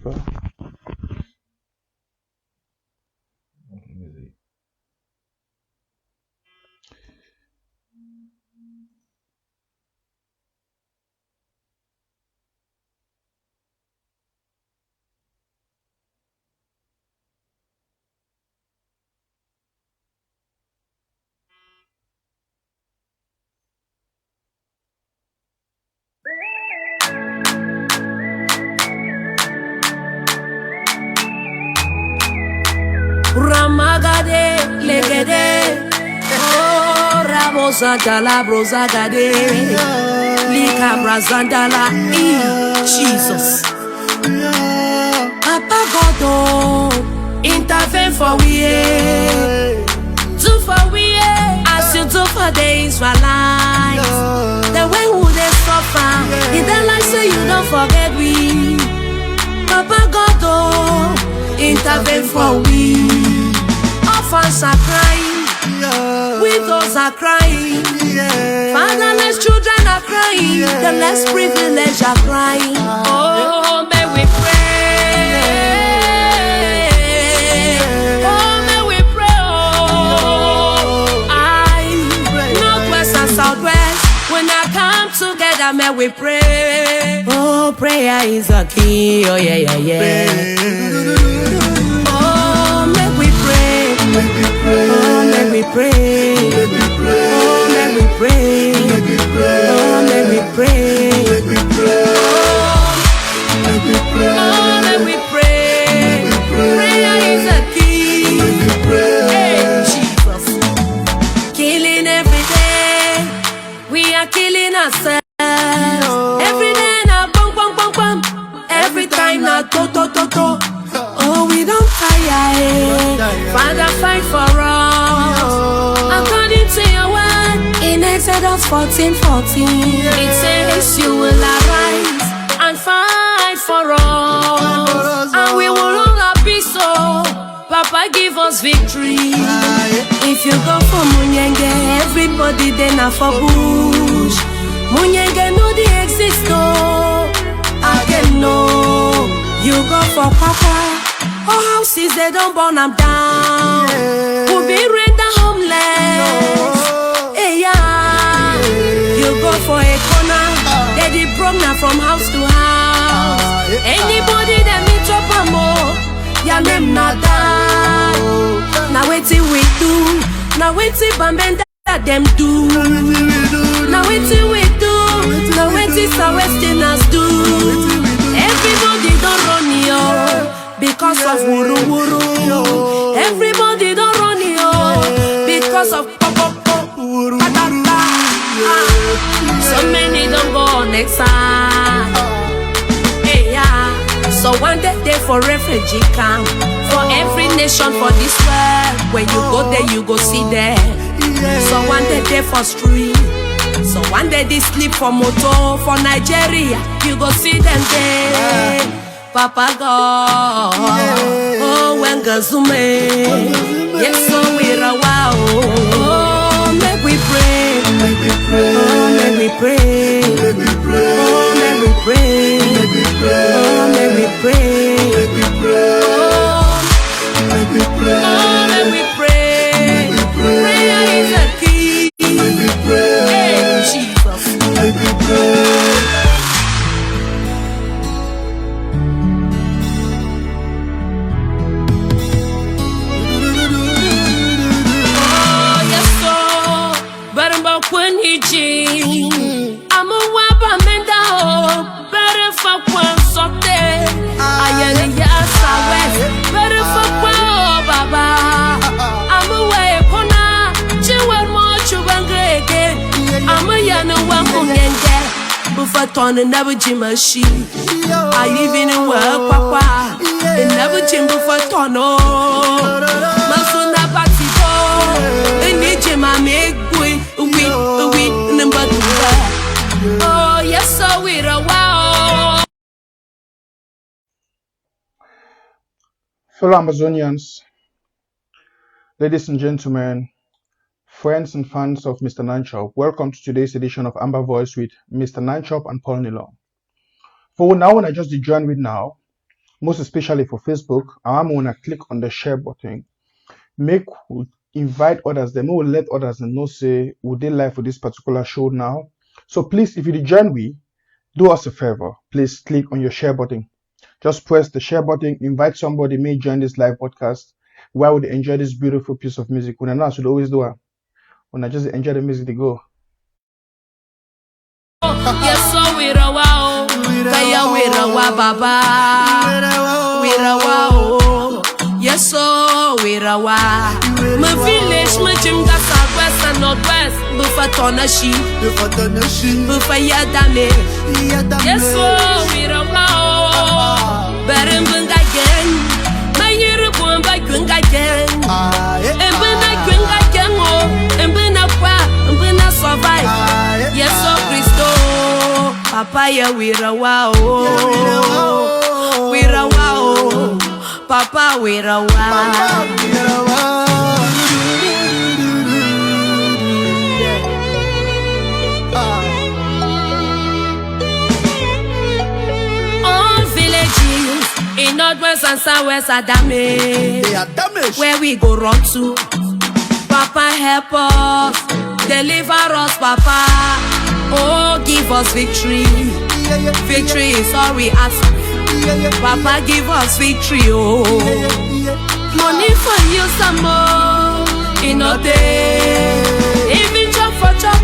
Christopher. Ramagade, legede, oh, Rabosandala, brozagade, Lika brazandala, Jesus. Papa God, intervene for we, do for we, as you do for the Israelites. The way who they suffer, in the life so you don't forget we. Papa God, intervene for we. Orphans are crying, widows are crying, fatherless children are crying, the less privileged are crying. Oh, may we pray. Oh, may we pray. Oh, northwest and southwest, when I come together, may we pray. Oh, prayer is a key. Oh, yeah, yeah, yeah. Oh, let me pray. Oh, let me pray. Oh, let me pray. Oh, let me pray. Prayer is a key. Hey, Jesus. Killing every day. We are killing ourselves. Every day na bum bum bum bum. Every time na to to to to. Oh, we don't tire, eh? Father, fight for us. According to your word, in Exodus 14:14, it says you will arise and fight for us, and we will all be so. Papa, give us victory. If you go for Munyenge, everybody then are for bush. Munyenge know the exist, oh. I can know. You go for Papa. Oh, houses, they don't burn them down. We'll be rendered homeless. Hey, yeah. You go for a corner, they did broke now from house to house. Anybody that meet up a more, ya name not down. Now wait till we do. Now wait till Bambenda them do. Now wait till we do. Now wait till Westerners do. Everybody don't run you. Because of wuru wuru, everybody don't run you. Because of pop. So many don't go on exam. Hey, yeah. So one day for refugee camp, for every nation for this world. When you go there, you go see there. So one day for street. So one day they sleep for motor for Nigeria. You go see them there. Papa God, oh, when Gazume, yes, so we're a wow. Oh, make we pray, oh, make we pray, oh, make we pray, oh, make we pray, oh, make we pray. Prayer is a key. Hey, Jesus. I'm a wabba menda, better for one sote. I am yasa west, better for one baba. I'm a way pona, chiwan more chubangrege. I'm a yana wamunenge, buffaton and never jimashi. I even in work, papa, and never jim buffattono. Masuna batibo, and nijima make we. Oh, yes, so we're a wow. Fellow Ambazonians, ladies and gentlemen, friends and fans of Mr. Nichop, welcome to today's edition of Amber Voice with Mr. Nichop and Paul Niilong. For now, when I just joined with now, most especially for Facebook. I want to click on the share button. Make we invite others, then we will let others know say we dey live for this particular show now. So please, if you join we, do us a favor. Please click on your share button. Just press the share button, invite somebody, may join this live podcast. Why would they enjoy this beautiful piece of music? When I should always do it. When I just enjoy the music, they go. Yes, so we're wow, kaya we're wow, baba, we're wow. Yes, so we're wow. My village, my gym, that's southwest and northwest. Bufa tonashi, bufa yadame. Yes, so we're wow. Better than again. My year of one by Gunga again. And when I Gunga again, and when I qua, and when I survive. Yes, so Christo, Papa, yeah, we're a wow. We're a wow. Papa, we're a wow. All villages in northwest and southwest are damaged. Where we go run to? Papa, help us, deliver us, Papa. Oh, give us victory. Victory is all we ask. Papa, give us victory. Oh, money for you some more. In a day, even chop for chop.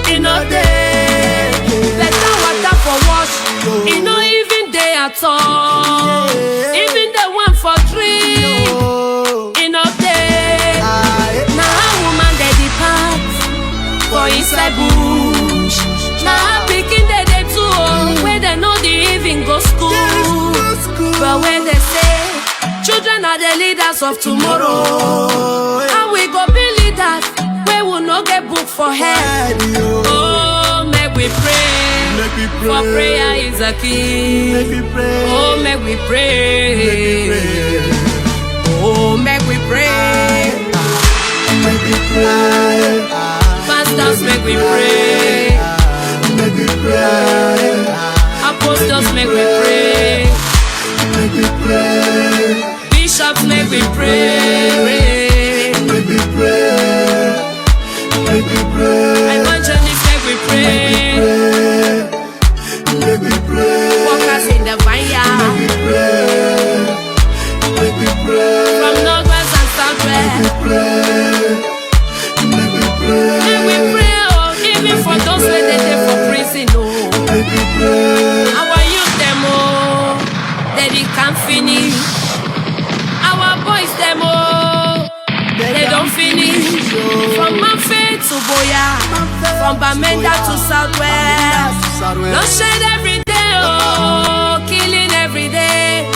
In a day, better water for wash. In no even day at all. Even the one for three. In a day, now woman they depart for inside bush. Now picking they too, where they know they even go school. But when they say children are the leaders of tomorrow, and we go be leaders, we will not get book for head. Oh, make we pray, for prayer is a key. Oh, make we pray. Oh, make we pray. Pastors, make we pray. Apostles, make we pray. Bishops, make we pray. Evangelists, make we pray. Workers in the vineyard. From northwest and southwest. Make we pray, oh, even for those who they there for prison, oh. Our youth them, oh, they can't finish. Our boys them, oh, they don't finish. From Manfred to Boya, from Bamenda to Southwest. No shade every day, oh, killing every day.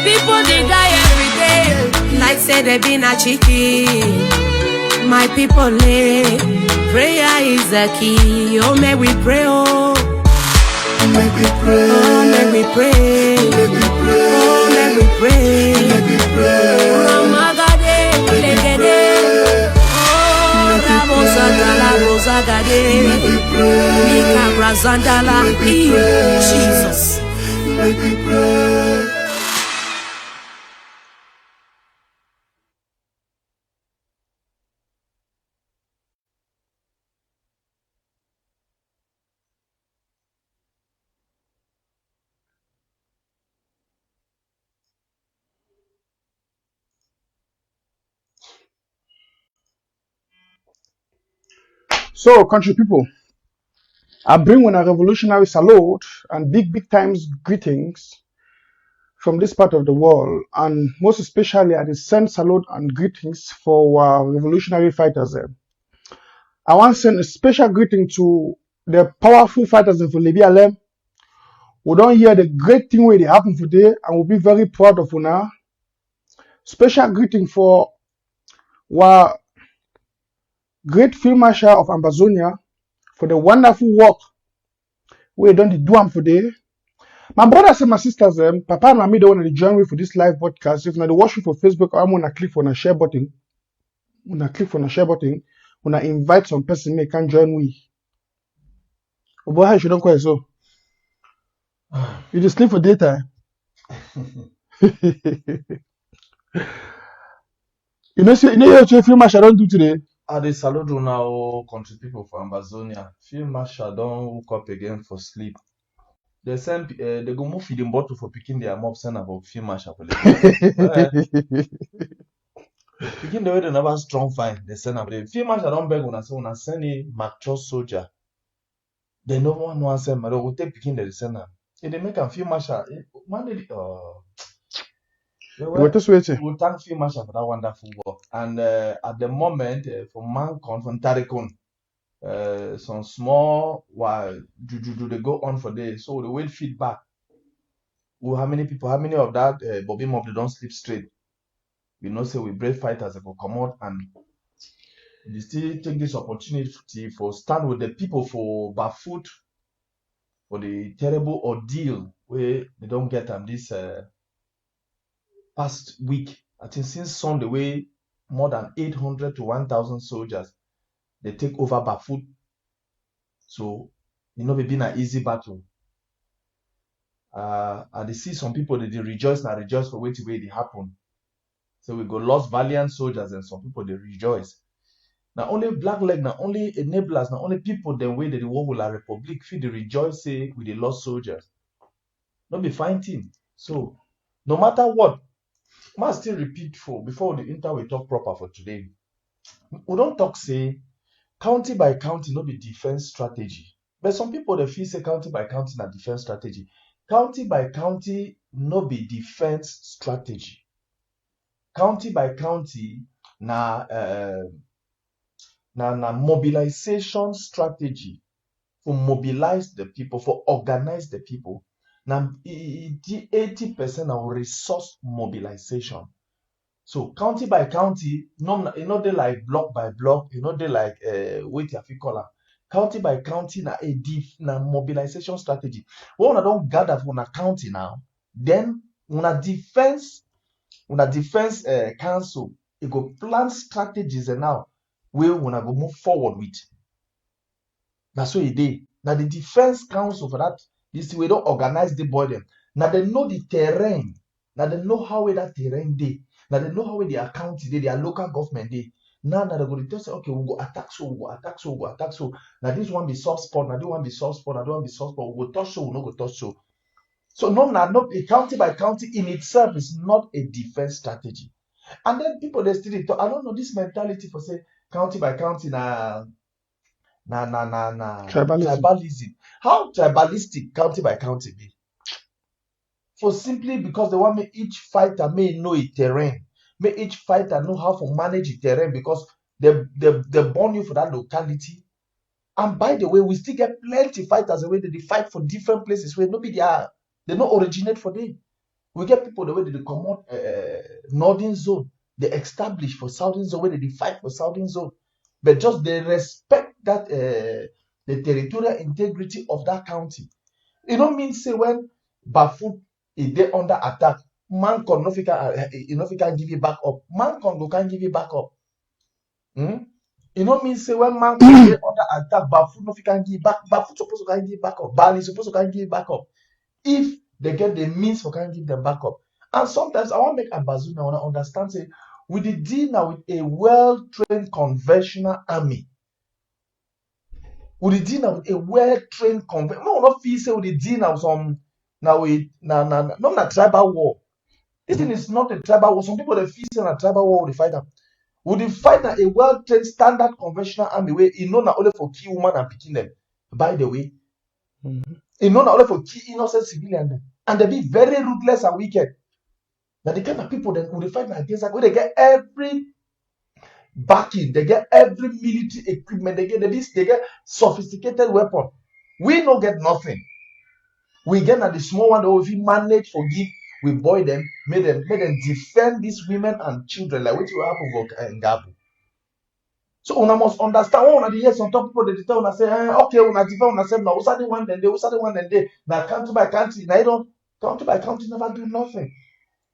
People they die every day. Like say they been a chicken. My people live. Prayer is the key. Oh, may we pray, oh. Make we pray. Oh, may we pray. Make we pray. Oh, may we pray. Make we pray. Ramagade, legede. Oh, Ramosandala, Rosagade. Make we pray. Mika Razandala. Make we pray. Jesus. Make we pray. So, country people, I bring one a revolutionary salute and big times greetings from this part of the world, and most especially I send salute and greetings for our revolutionary fighters. I want to send a special greeting to the powerful fighters of Libya. We don't hear the great thing where they happen today, and we'll be very proud of Una. Special greeting for our great field marshal of Ambazonia for the wonderful work we don't do them for day. My brothers and my sisters, Papa and Mami don't want to join me for this live broadcast. If not, watch me for Facebook, I'm gonna click on a share button. When I invite some person, they can join me. Oh boy, you don't quite so. You just sleep for daytime. You know your film match I don't do today. I dey salute now country people for Ambazonia. Film Marshal don hook up again for sleep. They send they go move feeding bottle for picking their mob send about film Marshal for picking the way they never strong fine. They send am. Film Marshal don beg una say una send a mature soldier. They no one send but they go take picking the send am. If they make am film Marshal, man they What is waiting? we thank film Marshal for that wonderful work. And at the moment for Mancon from Tarikon. Some small while do they go on for days. So they wait feedback. Well, how many of that Bobby Mob they don't sleep straight? We know say we brave fighters that will come out and they still take this opportunity for stand with the people for barefoot for the terrible ordeal where they don't get them this past week. I think since Sunday way more than 800 to 1,000 soldiers they take over barefoot. So you know, it been an easy battle. I see some people they rejoice for waiting way they happen. So we go lost valiant soldiers and some people they rejoice. Now only black leg, now only enablers, now only people then way that the war will a republic feel the rejoice say with the lost soldiers. Not be fighting. So no matter what, must still repeat for before the inter we talk proper for today. We don't talk say county by county, not be defense strategy. But some people they feel say county by county na defense strategy. County by county no be defense strategy. County by county na mobilization strategy for mobilize the people, for organize the people. Now 80% of resource mobilization. So county by county, no, you know they like block by block, you know they like wait if you call county by county na mobilization strategy. When I don't gather for a county now, then una defense council, it go plan strategies and now we wanna go move forward with. That's what it did. Now the defense council for that, this we don't organize the body. Now they know the terrain. Now they know how that terrain day. Now they know how their county day, their local government day. Now they go to tell say, okay, we'll go attack so, we'll go attack so, we'll go attack so. Now this one be soft spot, now this one be soft spot, now this one be soft spot. We'll go touch so, we'll not go touch so. So not a county by county in itself is not a defense strategy. And then people they still talk, I don't know this mentality for say county by county tribalism. How tribalistic county by county be? For simply because they want me each fighter may know a terrain, may each fighter know how to manage a terrain because they born you for that locality. And by the way, we still get plenty fighters the way they fight for different places where nobody they don't originate for them. We get people the way they come out northern zone, they establish for southern zone where they fight for southern zone, but just they respect that the territorial integrity of that county. It don't mean say when Bafoot is there under attack, man can no can give you back up. Man can give you back up. It don't mean say when man can there under attack, Bafoot no can give back. Bafoot supposed to give back up. Bali supposed to give back up. If they get the means for can give them back up. And sometimes I want to make Ambazonia, I want to understand say we did deal now with a well-trained conventional army. We did deal now with a well-trained conventional. No, not feel say we did deal now some now we not a tribal war. This thing is not a tribal war. Some people they feel say a tribal war we fight them. We fight a well-trained standard conventional army where you know not only for key woman and picking them. By the way, you know not only for key innocent civilian and they be very ruthless and wicked. Now the kind of people that will fight against that, where they get every backing, they get every military equipment, they get sophisticated weapon. We don't get nothing. We get at the small one that we manage forgive, we boy them, make them defend these women and children like what you happen in Gabu. So una must understand one of the years on top people they tell una say, okay, una defend una say now usadi one then they now country by country, now you don't country by country never do nothing.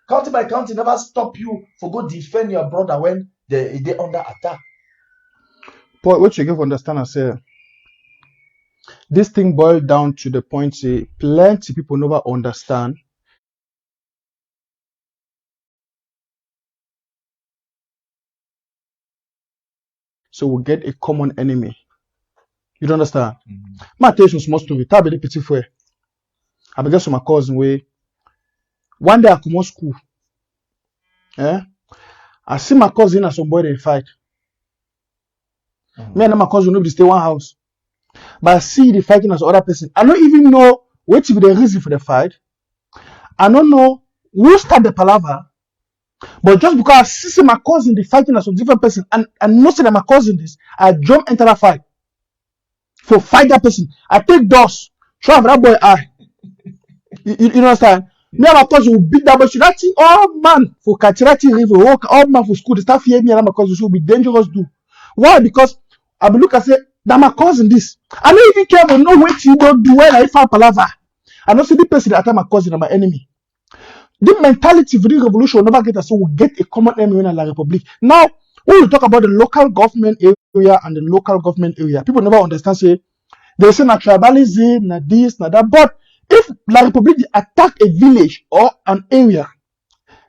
County by county never stop you for go defend your brother when they under attack. But what you give understand I say This thing boiled down to the point say plenty people never understand. So we get a common enemy. You don't understand? My tell you some small story. Tell me the pity for. I began to my cousin way. One day I come out school. I see my cousin and some boy they fight. Me and my cousin nobody stay one house. But I see the fighting as other person. I don't even know what to be the reason for the fight. I don't know who started the palaver. But just because I see my cousin the fighting as a different person and not say that my cousin this, I jump into that fight. For fight that person. I take doors. Try for that boy eye. You understand? Me and my cousin will beat that boy. So that thing, all man for Katirati River, all man for school, the staff here, me and my cousin will be dangerous too. Why? Because I be look and say, that my cousin this. I don't even care about no way you don't do when I find palaver. I don't see the person that attack my cousin and my enemy. The mentality for the revolution will never get us, so we get a common enemy in the Republic. Now, when we talk about the local government area and the local government area, people never understand, say, they say na tribalism, na this, na that. But if La Republic attack a village or an area,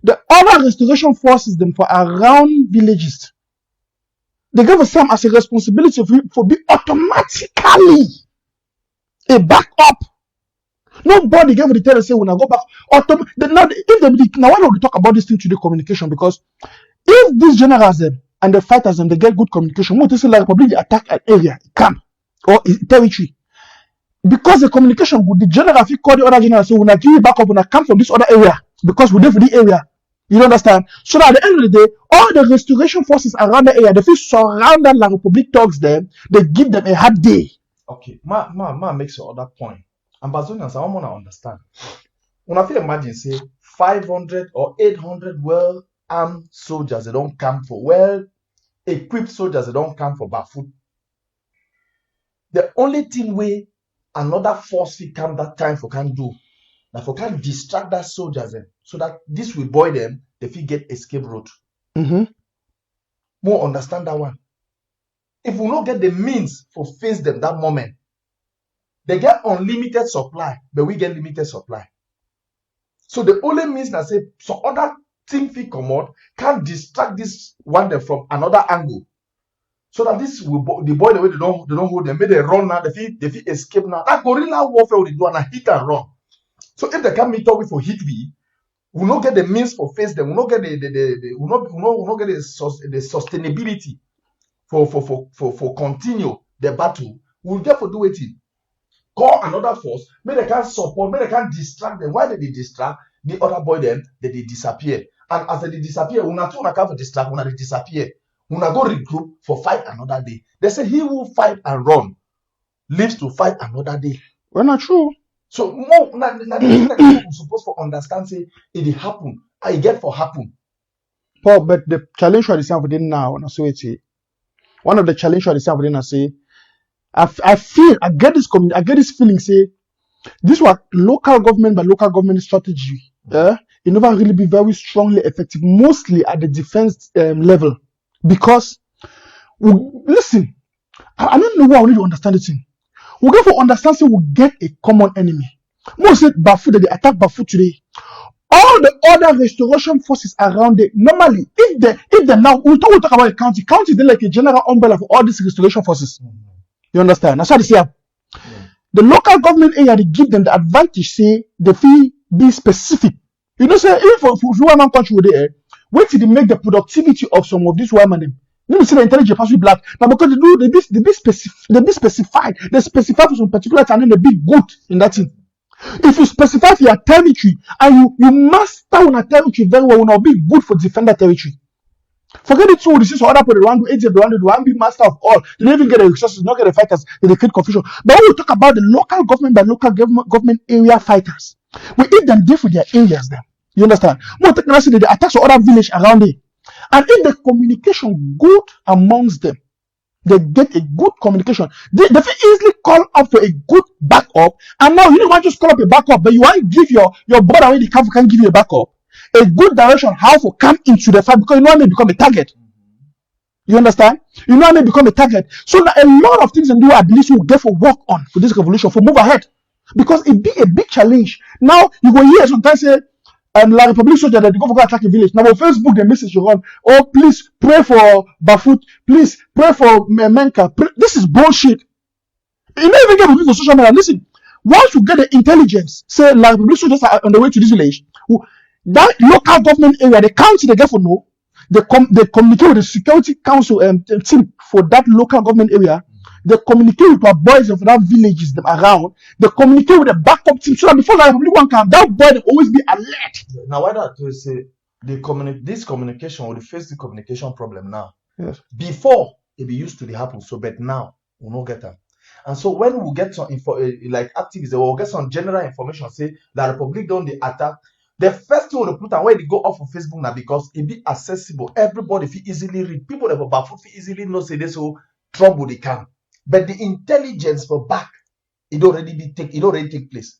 the other restoration forces them for around villages, they give them as a responsibility for be automatically a backup. Nobody gave the tell say when I go back. Now, why don't we talk about this thing today? Communication, because if these generals and the fighters they get good communication, what they say La Republic they attack an area, camp or territory, because the communication with the general, if you call the other general, so when I give you back up when I come from this other area, because we live for the area. You understand? So that at the end of the day, all the restoration forces around the area, they feel surrounded La Republic talks them, they give them a hard day. Okay, ma makes another point. Ambazonians, I want to understand. When I feel imagine, say 500 or 800 well-armed soldiers, they don't come for well-equipped soldiers, they don't come for Bafut. The only thing we another force we come that time for can do, that for can distract that soldiers so that this will boy them, they feel get escape route. More understand that one. If we don't get the means for face them that moment, they get unlimited supply, but we get limited supply. So the only means that say some other thing we come out can distract this one from another angle. So that this will the boy the way they don't hold them, maybe they run now, they feel escape now. That guerrilla warfare will do and hit and run. So if they can meet up with for hit we not get the means for face them, we not get we not get the sustainability for continue the battle. We'll therefore do it. Call another force, may they can support, may they can distract them. Why did they distract the other boy them? They disappear. And as they disappear, una come for distract, una they disappear. Una go regroup for fight another day. They say he who fight and run lives to fight another day. Well, not true. So more we're supposed to understand say it happen. I get for happen. Paul, but the challenge for the same within now, and I say it. One of the challenge for the same within I say, I feel I get this feeling say this was local government by local government strategy. It never really be very strongly effective, mostly at the defense level. Because listen, I don't know why we need to understand the thing. We get for understand say we get a common enemy. Most say Bafut that they attack Bafut today. All the other restoration forces around it, normally, if they now we talk about the county. County is like a general umbrella for all these restoration forces. You understand? That's how they say. The local government area, they give them the advantage, say, they feel be specific. You know, say, if for women country with there, wait till they make the productivity of some of these women. You know, see the intelligence pass with black. Now, because they be specified. They specify for some particular time, and they be good in that thing. If you specify for your territory, and you master on a territory very well, will not be good for defend that territory. Forget it too. This is other people around the one be master of all. They don't even get the resources, not get the fighters, they create confusion. But when we talk about the local government by local government area fighters, we eat them deal with their areas then. You understand? More technology, they attack other village around it. And if the communication good amongst them, they get a good communication. They can easily call up for a good backup. And now you don't want to just call up a backup, but you want to give your brother when the camp can give you a backup. A good direction how to come into the fight because you know when they become a target. You understand? You know how they become a target. So now a lot of things and do I believe will get for work on for this revolution, for move ahead. Because it be a big challenge. Now you go hear sometimes say La Republic soldier that they go attack a village. Now on Facebook the message you run, oh please pray for Bafut, please pray for Menka. This is bullshit. You don't even get people for social media. Listen, once you get the intelligence, say La Republic soldiers are on the way to this village, that local government area, the county they get for no, they communicate with the security council team for that local government area. They communicate with our boys of that villages them around. They communicate with the backup team so that before the Republic one come, that boy will always be alert. Now why not to say this communication will face the communication problem now? Yes. Before it be used to the happen, so but now we no get them. And so when we get some info like activists, we will get some general information say the Republic don't the attack. The first thing we put and where they go off of Facebook now because it be accessible. Everybody feel easily read. People that were feel easily know say this so trouble they come. But the intelligence for back, it already take place.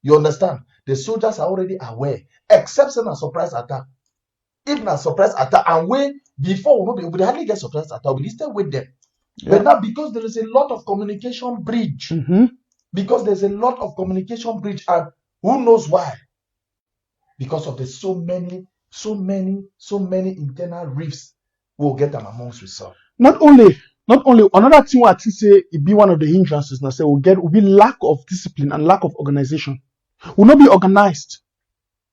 You understand? The soldiers are already aware, except in a surprise attack. If not surprise attack, and when before we hardly get surprise attack, we still with them. Yeah. But now because there is a lot of communication bridge, because there's a lot of communication bridge, and who knows why? Because of the so many internal rifts we'll get them amongst ourselves. Not only another thing I think say it be one of the hindrances now say will be lack of discipline and lack of organization. Will not be organized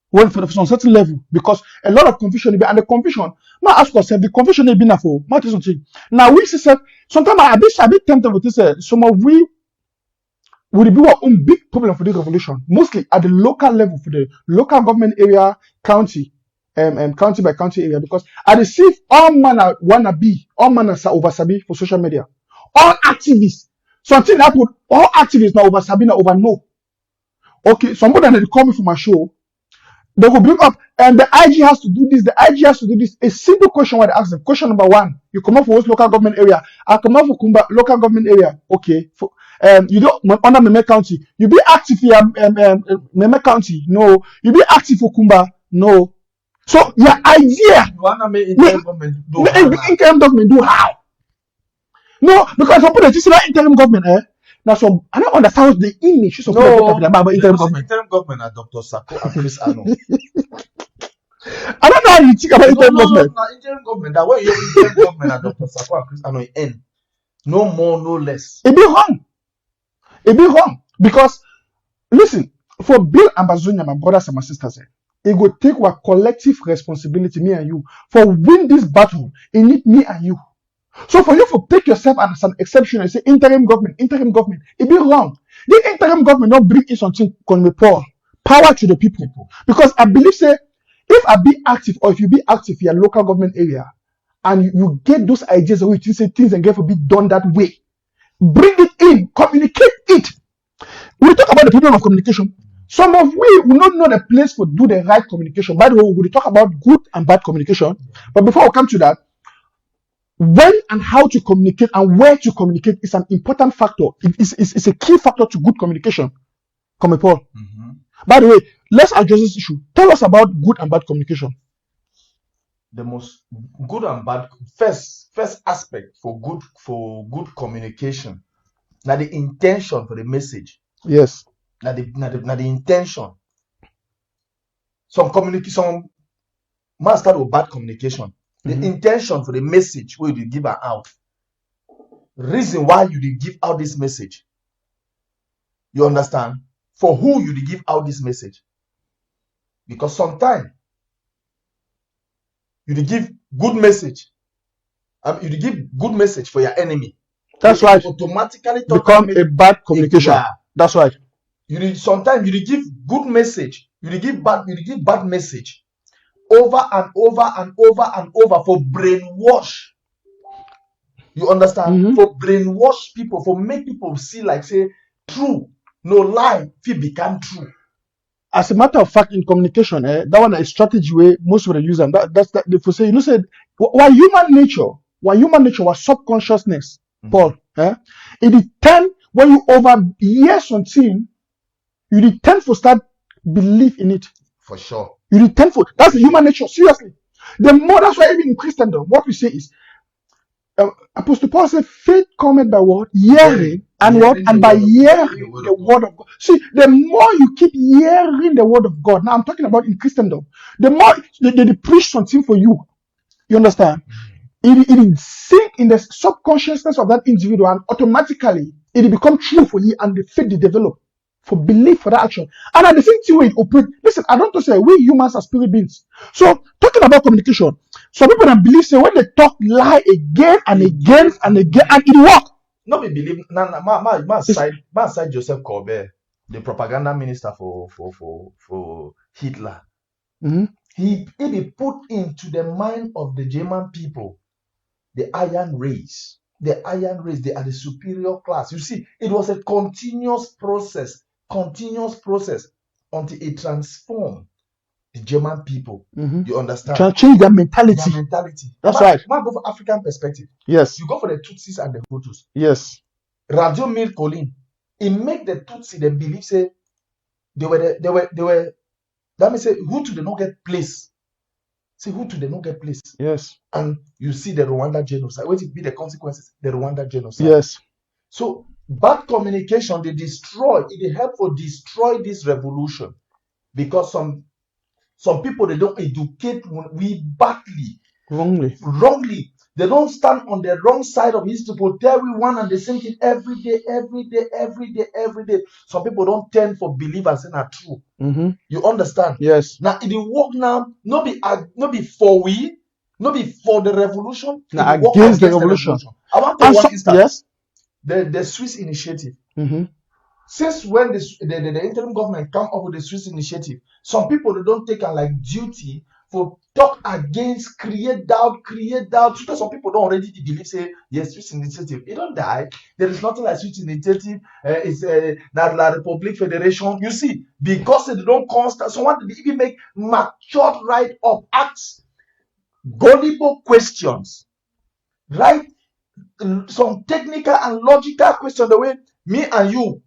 when for some certain level because a lot of confusion and the confusion. Now ask yourself the confusion they been for. Now we say sometimes I be tempted with this. Some of we would be our own big problem for the revolution, mostly at the local level for the local government area, county, county by county area, because I receive all manner wanna be, all manner over sabi for social media, all activists. Something that would all activists now over sabi now over no. Okay, somebody that they call me for my show, they will bring up and the IG has to do this, the IG has to do this. A simple question when they ask them. Question number one, you come up for which local government area? I come up for Kumba local government area. Okay. You don't under Meme County. You be active here, Meme County. No. You be active for Kumba. No. So your idea. You wanna make interim government do interim government do how? No, because some people just say that interim government, Now so I don't understand the image of about interim government. Interim government are Dr. Sako and Chris Ano. I don't know how you think about interim government. No, interim government. That way you interim government are Dr. Sako and Chris Ano end. No more, no less. It be wrong. It be wrong because listen, for build Ambazonia, my brothers and my sisters, it will take our collective responsibility, me and you, for win this battle. It need me and you. So for you to take yourself as an exception and say interim government, it be wrong. The interim government not bring in something called power to the people. Because I believe say if I be active or if you be active in your local government area and you get those ideas where you say things and get to be done that way. Bring it in, communicate it. We talk about the problem of communication. Some of we will not know the place to do the right communication. By the way, we talk about good and bad communication. But before we come to that, when and how to communicate and where to communicate is an important factor. It's a key factor to good communication. Come Paul. By the way, let's address this issue. Tell us about good and bad communication. The most good and bad first aspect for good communication. Now the intention for the message. Yes. Now the intention. Some must start with bad communication. The intention for the message where you give out. Reason why you did give out this message. You understand? For who you did give out this message. Because sometimes you did give good message. You did give good message for your enemy. That's right. Automatically become a bad communication. That's right. Sometimes you did give good message. You did give bad message. Over and over and over and over for brainwash. You understand? For brainwash people, for make people see like say true, no lie, if become true. As a matter of fact, in communication, that one is a strategy way most of the use, and that's that they say, why human nature was subconsciousness, Paul. It tend when you over years on team, you tend to start believe in it. For sure. You tend for that's the human nature. Seriously, the more that's why even in Christendom, what we say is Apostle Paul said, faith cometh by what? Hearing. And what? Hearing And the by word of- hearing the word of God. See, the more you keep hearing the word of God, now I'm talking about in Christendom, the more they preach something for you. You understand? It sink in the subconsciousness of that individual, and automatically it become true for you, and the faith they develop for belief for that action. And at the same time, it operates. Listen, I don't want to say we humans are spirit beings. So talking about communication, some people that believe say when they talk lie again and again and again, and it work. No be believe man side Joseph Colbert, the propaganda minister for Hitler. Mhm. He be put into the mind of the German people, the iron race. The iron race, they are the superior class. You see, it was a continuous process until it transformed the German people. Mhm. You understand? Trying to change their mentality. Their mentality. That's Man, right. man, go for African perspective. Yes. You go for the Tutsis and the Hutus. Yes. Radio Mille Colin, it make the Tutsi they believe say they were that means say Hutu they not get place. Say Hutu they not get place. Yes. And you see the Rwanda genocide. What will be the consequences? The Rwanda genocide. Yes. So bad communication, it help for destroy this revolution. Because some people they don't educate we badly. Wrongly. They don't stand on the wrong side of history for everyone and the same thing every day. Some people don't tend for believers and are true. Mm-hmm. You understand? Yes. Now it will work now, not be for we, not be for the revolution, it Now will work against the revolution. I want to And one so, instance. yes. The Swiss initiative. Mm-hmm. Since when the interim government come up with the Swiss initiative, some people they don't take it like duty for talk against, create doubt. Because some people don't already believe say yes, Swiss initiative. It don't die. There is nothing like Swiss initiative. It's not La Republic Federation. You see, because they don't constant. Someone they even make matured right up acts, gullible questions, right? Some technical and logical questions the way me and you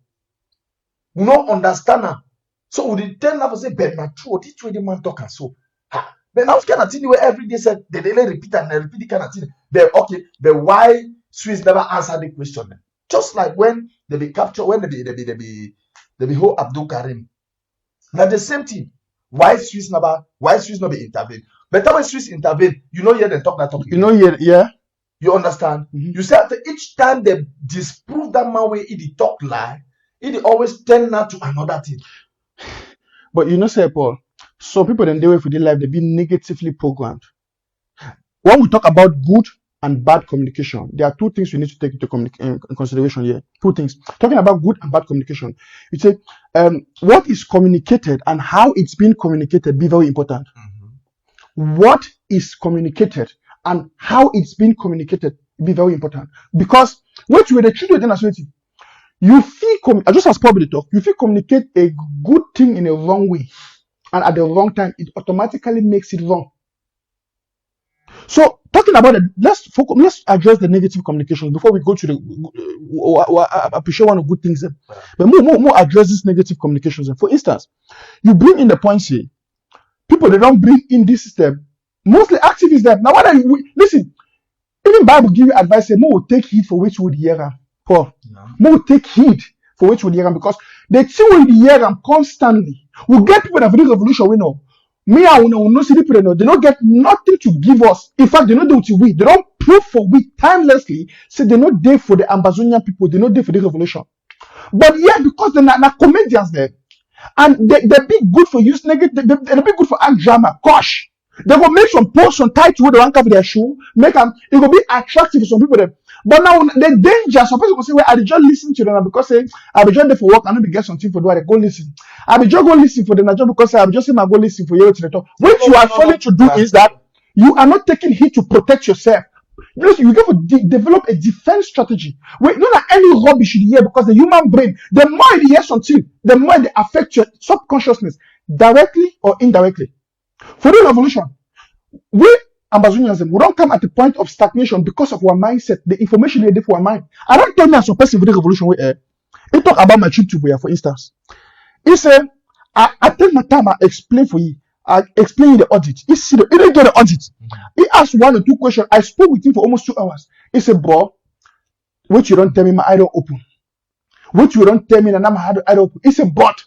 we don't understand now. So we tell now to say, but not true. This way the man talk and so. But now kind of thing where every day said they repeat and they repeat the kind of thing. But okay, but why Swiss never answer the question? Just like when they be captured, when they be whole Abdul Karim. Now the same thing. Why Swiss never intervene? But when Swiss intervene, you know here they talk that talk. You know, yeah. You understand? Mm-hmm. You say after each time they disprove that man way it talk lie, it always turn out to another thing. But you know, say Paul, some people in their way for their life, they be negatively programmed. When we talk about good and bad communication, there are two things we need to take into consideration here. Two things. Talking about good and bad communication, you say what is communicated and how it's being communicated be very important. Mm-hmm. What is communicated and how it's being communicated be very important. Because what you were the children as well. You feel, just as probably talk, you feel communicate a good thing in a wrong way, and at the wrong time, it automatically makes it wrong. So, talking about it, let's address the negative communication before we go to I appreciate one of good things, but more address this negative communications. For instance, you bring in the points here, people they don't bring in this system, mostly activists. That now, listen, even Bible give you advice, say, more take heed for which would hear. Paul, more take heed for which we hear because the thing will hear them constantly. We get people that do revolution, we know. Me, I will not see people know. They don't get nothing to give us. In fact, they don't do it we. They don't prove for we timelessly. Say they're not there for the Ambazonia people. They're not there for the revolution. But yeah, because they're not comedians there, and they be good for use negative. They be good for act drama. Gosh, they will make some posts on title they want to cover their shoe. Make them. It will be attractive for some people there. But now the danger, some people say, well, I just listen to them because say I be just there for work, I know be get something for do I go listen. I be just go listen for them just because I be just say I go listen for you to the talk. What you are failing to do is that you are not taking heed to protect yourself. You have to develop a defense strategy. Wait, not that any rubbish you hear because the human brain, the more you hear something, the more they affect your subconsciousness directly or indirectly. For the revolution, we Ambazonians, we don't come at the point of stagnation because of our mindset, the information they for our mind. I don't tell me as a person with the revolution where he talk about my trip to where, for instance. He said, I take my time, I explain for you. I explain the audit. He said, it to the audit. He asked 1 or 2 questions. I spoke with him for almost 2 hours. He said, bro, what you don't tell me, my eye don't open. What you don't tell me, and I'm eye don't open. He said, but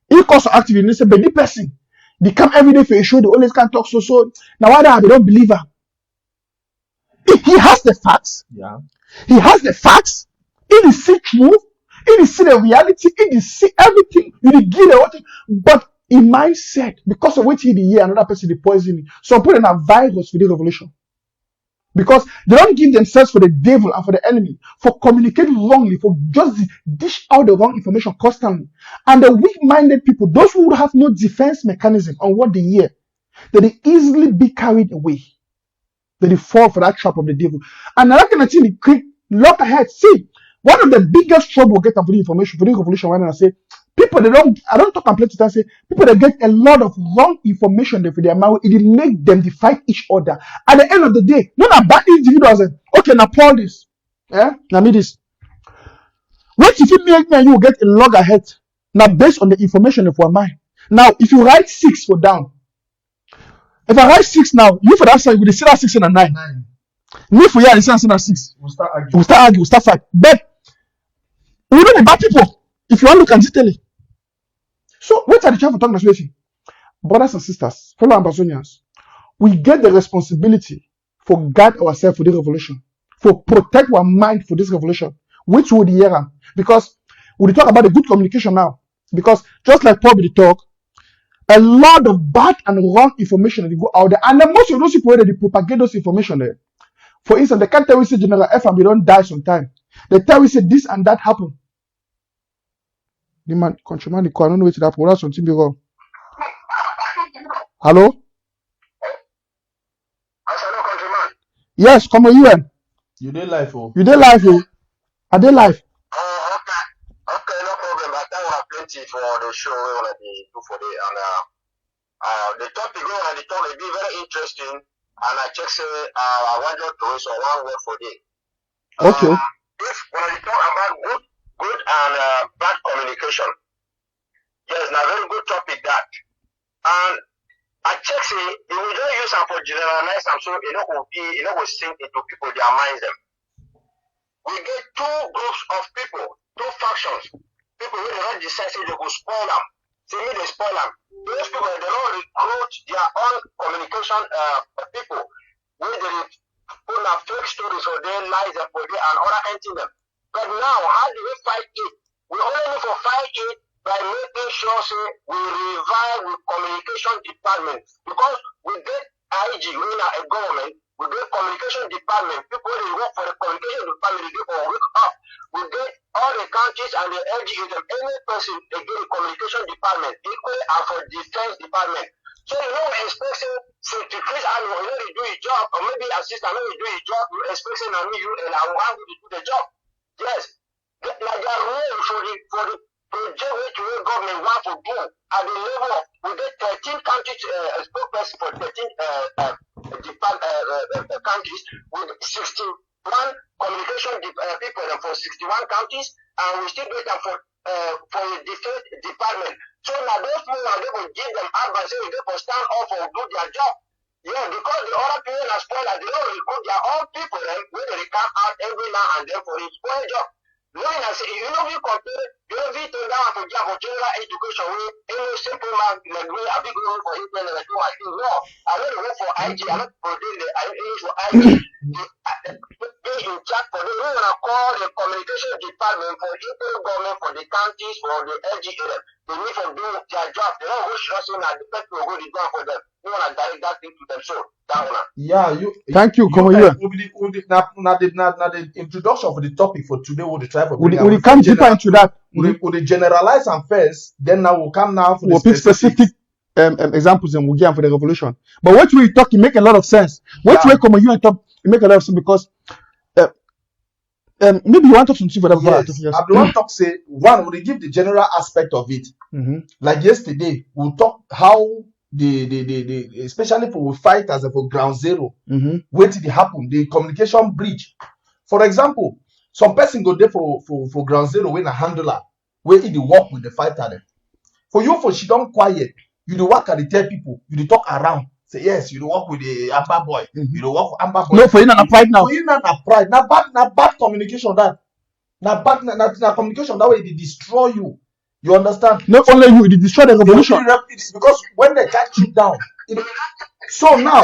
he calls active. He said, but the person, they come every day for a show, they always can't talk so. Now why they don't believe her? He has the facts. Yeah. He has the facts. He is see truth. He is see the reality. He is see everything. You did give everything. But in mindset, because of what he did hear, another person did poison. Some put in a virus for the revolution. Because they don't give themselves for the devil and for the enemy, for communicating wrongly, for just dish out the wrong information constantly. And the weak-minded people, those who have no defense mechanism on what they hear, that they easily be carried away. That they fall for that trap of the devil. And I can actually quick look ahead. See, one of the biggest trouble we get for the information, for the revolution, when I say people I don't talk complete to say people that get a lot of wrong information for their mind, it make them fight each other. At the end of the day, not about individuals. Okay, now Paul this. Yeah, now me this. What if you make me and you get a log ahead? Now based on the information of our mind. Now, if you write 6 for down, if I write 6 now, you for that side, we see that 6 and a 9. Me for you, I see that 6. We'll start arguing. We'll start arguing, we'll start fight. But we don't be bad people. If you want to look and tell it. So, what are the child for talking about? Brothers and sisters, fellow Ambazonians, we get the responsibility for guard ourselves for the revolution, for protect our mind for this revolution, which would hear. Because we talk about the good communication now. Because just like Paul did talk, a lot of bad and wrong information that go out there, and then most of those people that they propagate those information there. For instance, they can't tell we say General F and we don't die sometime. They tell we say this and that happened. The man, countryman, the call, I don't know what happened. That's something be wrong. Hello? Hello, countryman. Yes, come on, you. You did live, oh. You did live, oh. Are they live? Oh, okay. Okay, no problem. I think we have plenty for the show we want to do for the and the topic we want to talk will be very interesting. And I just say I want you to raise one word for it. Okay. If when we talk about good and bad communication, yes, a very good topic that. And I check say if we don't use them for generalize them, so will sink into people their minds them. We get 2 groups of people, 2 factions. People who they don't decide say they will spoil them. Say me they spoil them. Those people they don't recruit their own communication people. Where they put a fake stories for their lies and for their and other anything them. But now, how do we fight it? We only need to fight it by making sure say we revive the communication department. Because we get IG, we are a government, we get communication department. People who work for the communication department, they go wake up. We get all the countries and the LGA, any person they get the communication department equally and for defense department. So you know we're expecting to Chris and you know they do a job, or maybe assistant know they do a job, you're expecting you and I want you to do the job. Yes. Like their role for the project which the government want to do at the level of we get 13 countries spokesperson for 13 countries with 61 communication people for 61 countries, and we still get them for the defense department. So now those people are going to give them advice, so they will stand up and do their job. Yeah, because the other people are spoilers, they don't recruit their own people when they come out every now and then for a spoil job. When I say, you know, we compare, you know, we turn down for job for general education, we, any simple man, like we, a big role for him, and I do, I think, no, I don't work for IG, I don't produce the IG for IG, they in charge for them, we want to call the communication department for the government, for the counties, for the LGA, they need to do their job, they don't wish us in that the people will go to do for them, we want to direct that thing to them, so, that one. Yeah, Thank you, come here. Now the introduction for the topic for today will try for We come deeper into that. We generalize and first, then now we'll come now for We'll the pick specific examples and we'll give for the revolution. But what we talk, it make a lot of sense. What way come you and talk, it make a lot of sense because maybe you want to talk something for that. Yes. I want to talk say one, we'll give the general aspect of it. Like yesterday, we'll talk how the especially for fighters and for ground zero, wait till it happen, the communication breach. For example, some person go there for ground zero when a handler where he work with the fighter. For you, for she don't quiet, you do work at the tell people, you do talk around Say yes, you don't work with the Amber boy. Mhm. You don't work with Amber boy. No, for you not pride now. For you not pride. Now bad communication that. Now communication that way they destroy you. You understand? Not only you, it destroy the revolution. Because when they catch you down, so now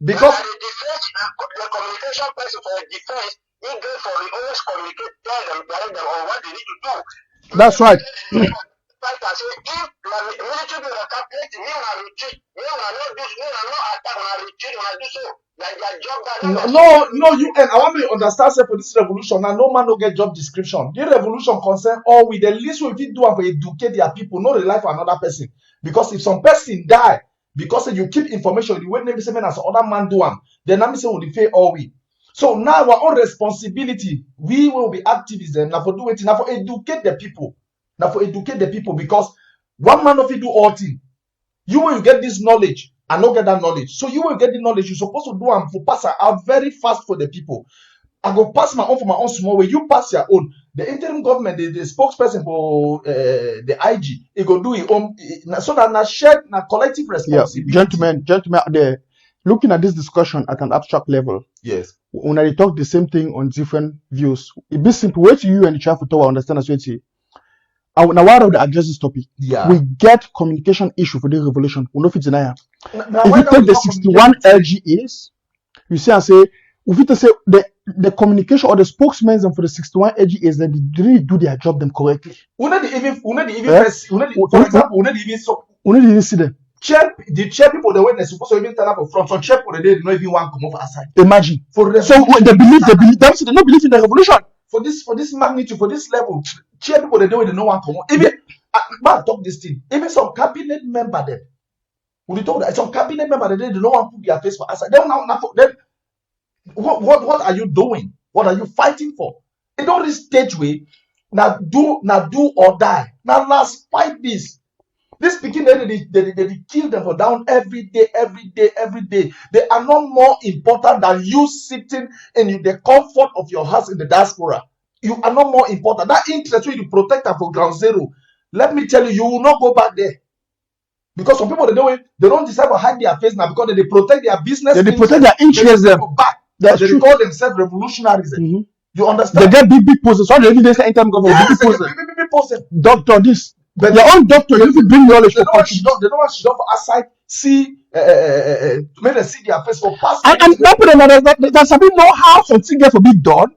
because the communication person for defense, he go for the always communicate, tell them, direct them on what they need to do. That's right. Like I say, if the military do not calculate, me when I retreat, me when I not do, me when I not attack, when I retreat, when I do so, like their job that no, you and I want me to understand say for this revolution now, no man no get job description. The revolution concern all with the least we fit do and for educate their people, not rely for another person. Because if some person die, because you keep information, the way name say as other man do them, then I'm saying we fail all we. So now our own responsibility, we will be activists and now for do it, now for educate the people. Now for educate the people, because one man of you do all things. You will get this knowledge and not get that knowledge. So you will get the knowledge. You're supposed to do them for pass out very fast for the people. I go pass my own for my own small way. You pass your own. The interim government, the spokesperson for the IG, he go do his own. So that na shared, na collective responsibility. Gentlemen, they're looking at this discussion at an abstract level. Yes. When I talk the same thing on different views, it be simple. Wait till you and the child to understand as well. Now, why do they address this topic? Yeah. We get communication issue for the revolution. We know if it's denial. Now, If why you don't take we the not 61 communicate? LGAs, you see and say, if you say the communication or the spokesmen for the 61 LGAs, that they really do their job them correctly. For example, We need to see them. the chair people the way they're supposed to even turn up front. Some chair people they don't even want to come over outside. Imagine. For the So they believe they don't believe in the revolution. for this magnitude, for this level, chair people they don't want to come. Even man talk this thing. Even some cabinet member them. When you talk that some cabinet member they don't want to put their face for outside. Then what are you doing? What are you fighting for? They don't this stage way. Now do or die. Now last fight this. This speaking they kill them for down every day. They are not more important than you sitting in the comfort of your house in the diaspora. You are not more important. That interest when you protect them for ground zero. Let me tell you, you will not go back there. Because some people they don't decide to hide their face now because they protect their business. They protect their interests. They go back. That's They true. call themselves revolutionaries. Mhm. You understand? They get big poses. So they even say interim government. Yes, Big they poses. get big poses. Doctor, this. But Your own doctor, you need to bring knowledge they for don't want country. they don't want she don't for outside see make them see their face for past. And not put another there's a bit more how something get for big done.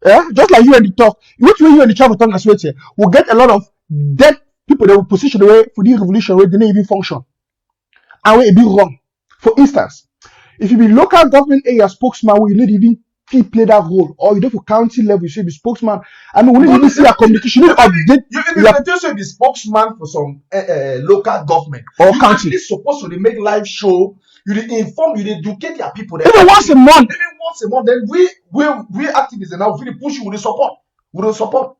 Yeah, just like you and the talk. Which way you and the travel talk as well here. We'll get a lot of dead people that will position the way for the revolution where they don't even function. And where it be wrong. For instance, if you be local government area spokesman where you need even play that role, or you do for county level, you should be spokesman. I mean, we need to even see a communication, you need to update You even should be spokesman for some local government or you country. actually supposed to make live show. You dey inform, you dey educate their people. Even once a month. Even once a month, then we activists and now really push you with the support. With the support.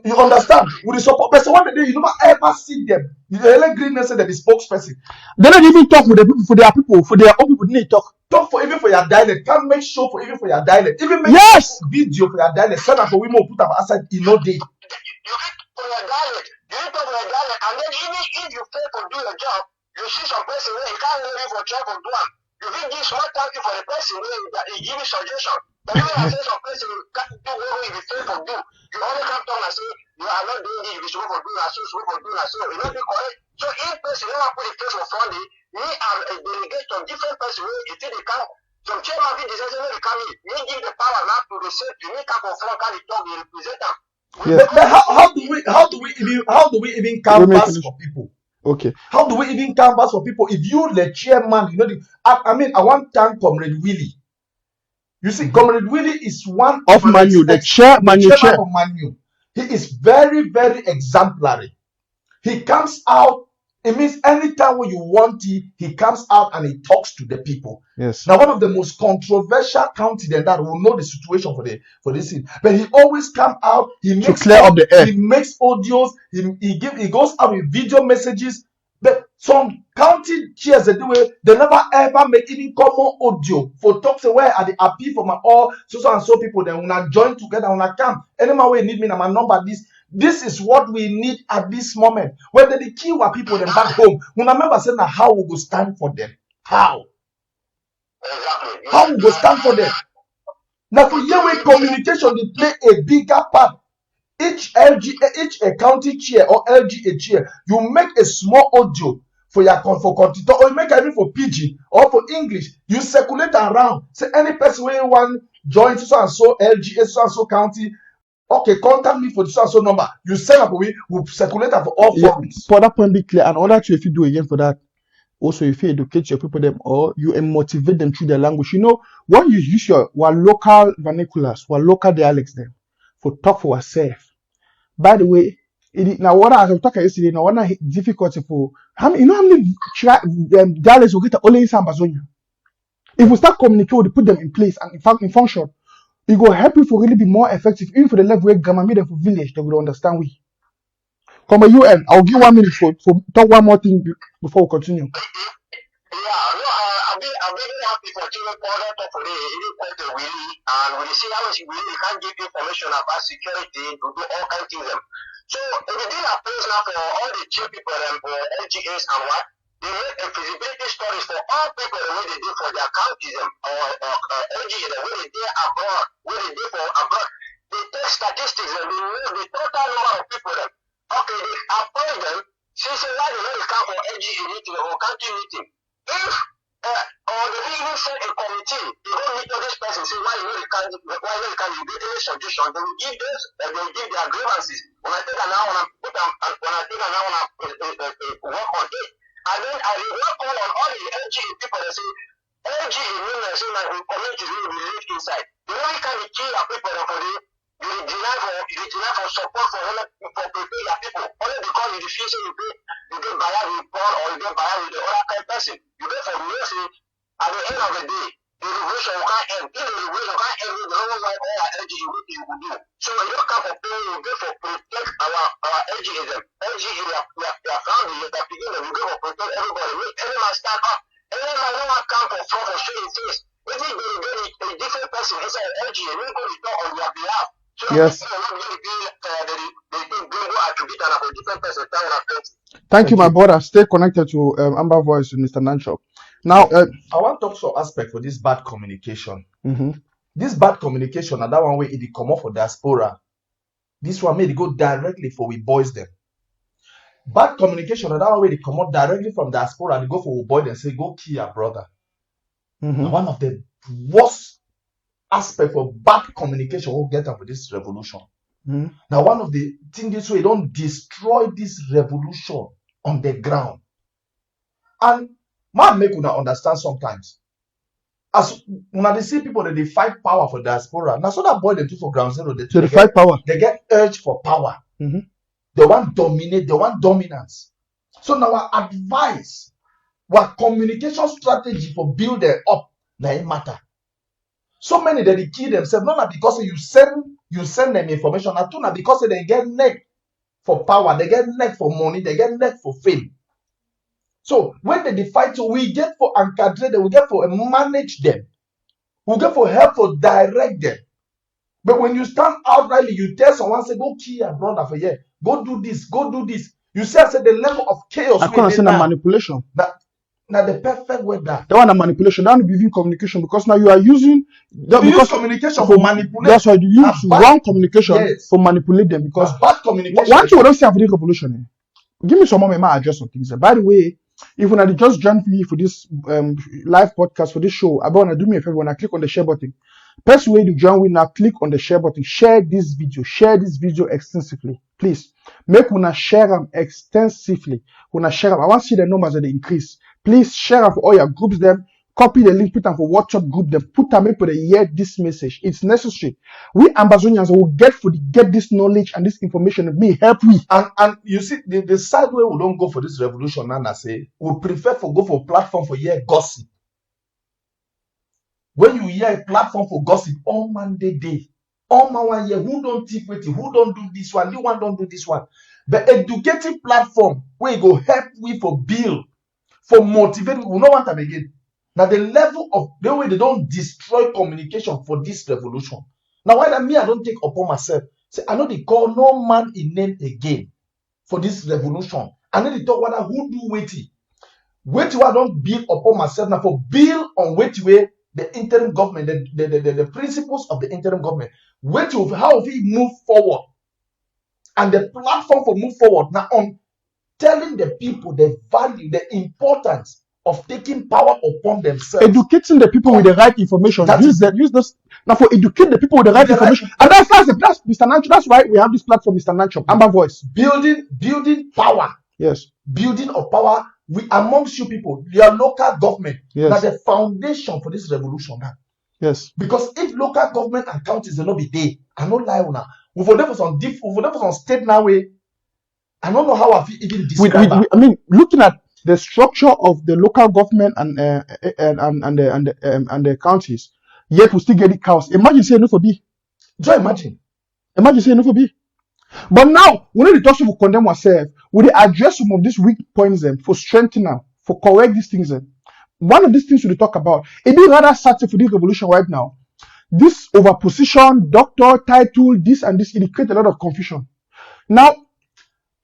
You understand? With the support. But so one day you never ever see them. You let Green say they be spokesperson. They don't even talk with the people for their people, for their own people. They need to talk. Talk for even for your dialect. Can't make show for even for your dialect. Even make Yes. video for your dialect. Send for women put them outside in no day. You get for your dialect, you need to for your dialect, and then even if you fail to do your job, you see some person where you can't really for try to do it. You will give small thank you for the person where he give you suggestion. But when I say some person you can't do what you fail to do, you only come down and say you are not doing this, you supposed to do that, so supposed to do that, so it will not be correct. So if person never put the face for Sunday, me am a delegate of different person where you think they can. Some chairman be decided when they come in, me give the power now to the same, to me come from front and talk, they represent them. Yeah. But how do we even canvas for people? Okay. How do we even canvas for people if you the chairman, you know I mean I want to thank Comrade Willie. You see, Comrade Willie is one Of Manu, the chairman of Manu. He is very, very exemplary. He comes out. It means anytime when you want he comes out and he talks to the people. Yes. Now, one of the most controversial county then that will know the situation for this thing. But he always come out, he makes clear up the air. He makes audios, he goes out with video messages. But some county chairs they never ever make even common audio for talks where are the happy for my all so and so people then when I join together when I come. Any man will need me, now my number this. This is what we need at this moment. Whether the key were people them back home. When I remember saying how we go stand for them. How? Exactly. How we go stand for them? Now for year communication, they play a bigger part. Each county chair or LGA chair, you make a small audio for your for continent, or you make it for PG or for English. You circulate around. Say any person where you want join so and so LGA, so and so county. Okay, contact me for the so and so number. You send up we will circulate for all forums. For that point be clear, and other two if you do again for that. Also, if you educate your people them or you motivate them through their language, you know, when you use your local vernaculars, local dialects them for talk for ourselves. By the way, now what I was talking yesterday, now one difficulty for how many dialects will get only in Ambazonia. If we start communicating, we put them in place and in fact in function, it will help you for really be more effective, even for the level where Gamma made them for village, they will understand we. Come on, UN, I'll give 1 minute for talk one more thing before we continue. Yeah, no, I'm very happy for Chile Border for the quite really, and we see how we really can give information about security to do all kinds of things. So we did a place now for all the Chief people and for LGAs and what they make a feasibility studies for all people the way they do for their counties or LGA the way they do abroad, where they do for abroad. They take statistics and they know the total number of people them. Okay, they appoint them. Since why they don't come for LGA meeting or country meeting. If or they even send a committee, they don't meet all this person, say why you can't do any suggestion, they will give this, they will give their grievances. When I take an hour and put them, when I take an hour and work on it, and then I will work on all the LGA people that say LGA means say that we communities will be lived inside. The only kind of kill our people for the you deny for support for prepare your people only because you refuse to pay. You get biased with God or you get biased with the other kind of person. You get for mercy at the end of the day. The revolution can't end. If the revolution can't end, we don't know why all our LGA will do. So when you come for pay, you get for protect our LGA. LGA, your family, your beginning, you get for protect everybody. Make every man stand up. Every man don't want to come for front or straight in face. If you get a different person inside LGA, we go to talk on their behalf. Yes. Thank you, my brother. Stay connected to Amber Voice with Mr. Nichop. Now, I want to talk some aspect for this bad communication. This bad communication, and that one way it come off for diaspora. This one made it go directly for we boys them. Bad communication, and that one way they come out directly from diaspora. They go for we boys and say, "Go kill your brother." And one of the worst aspect for bad communication will get up with this revolution. Now, one of the things this way don't destroy this revolution on the ground. And man make una understand sometimes. As when they see people that they fight power for diaspora, now so that boy they do for ground zero, they fight power. They get urge for power. They want dominate, they want dominance. So now our advice, our communication strategy for building up, now it matter. So many that they kill themselves, not because you send them information, not because they get neck for power, they get neck for money, they get neck for fame. So when they fight, we get for encadre them, we get for manage them, we get for help for direct them. But when you stand outrightly, you tell someone, say, go kill your brother for here, go do this, go do this. You say the level of chaos. I can't say manipulation. Now the perfect word that one a manipulation, that one be using communication because now you are using use communication for manipulate. That's why you use wrong communication for manipulate them because bad communication. One thing we don't see after the revolution. Give me some more my address on things. By the way, if you want to just join me for this live podcast for this show, I want to do me a favor when I click on the share button. Best way to join me now, click on the share button, share this video extensively. Please make una share them extensively. Una share them. I want to see the numbers that they increase. Please share them for all your groups them. Copy the link, put them for WhatsApp group them. Put them for the hear this message. It's necessary. We Ambazonians will get this knowledge and this information. It may help we. And you see the side way we don't go for this revolution, and I say we prefer for go for platform for hear gossip. When you hear a platform for gossip, all man day. All man one year, who don't tip with you, who don't do this one, the one don't do this one. The educative platform where you go help we for build, for motivate, we don't want them again. Now the level of the way they don't destroy communication for this revolution. Now why that me I don't take upon myself Say, I know they call no man in name again for this revolution. I know they talk whether who do waiting. Wait till I don't build upon myself now for build on wait way the interim government, the principles of the interim government. Wait till how we move forward. And the platform for move forward now on telling the people the value, the importance of taking power upon themselves. Educating the people with the right information. That Use this now for educate the people with the right information. And that's Mr. Nichop. That's why we have this platform, Mr. Nichop, Amber Voice. Building power. Yes. Building of power amongst you people, your local government. Yes. Now the foundation for this revolution now. Yes. Because if local government and counties will not be there, I don't lie now. We for them for some state now way. I don't know how I feel even describe I mean, looking at the structure of the local government and the counties, yet we still get it chaos. Imagine saying no for B. Just imagine. Imagine saying no for B. But now, we need to talk to condemn ourselves. We need to address some of these weak points for strengthening them, for correct these things. One of these things we talk about, it is rather certain for this revolution right now. This overposition, doctor, title, this and this, it creates a lot of confusion. Now,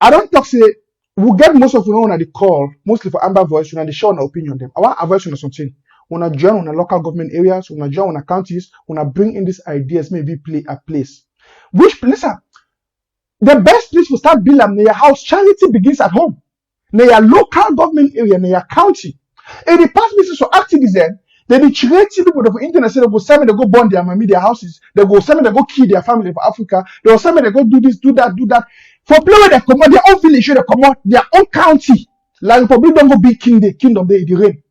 I don't talk say we'll get most of you on the call, mostly for Amber Voice, when they share an opinion them. I want a voice on something. When I join on the local government areas, when I join on the counties, when I bring in these ideas, maybe play a place. Which place? The best place to start building near house charity begins at home. Near local government area, near county. In the past, business or activism, they create people for internet, say they go send me, they go burn their mommy, their houses, they go send me, they go kill their family for Africa, they go send me, they go do this, do that. For play where they come out, their own village, they come out, their own county. La Republic don't go be kingdom there, the reign.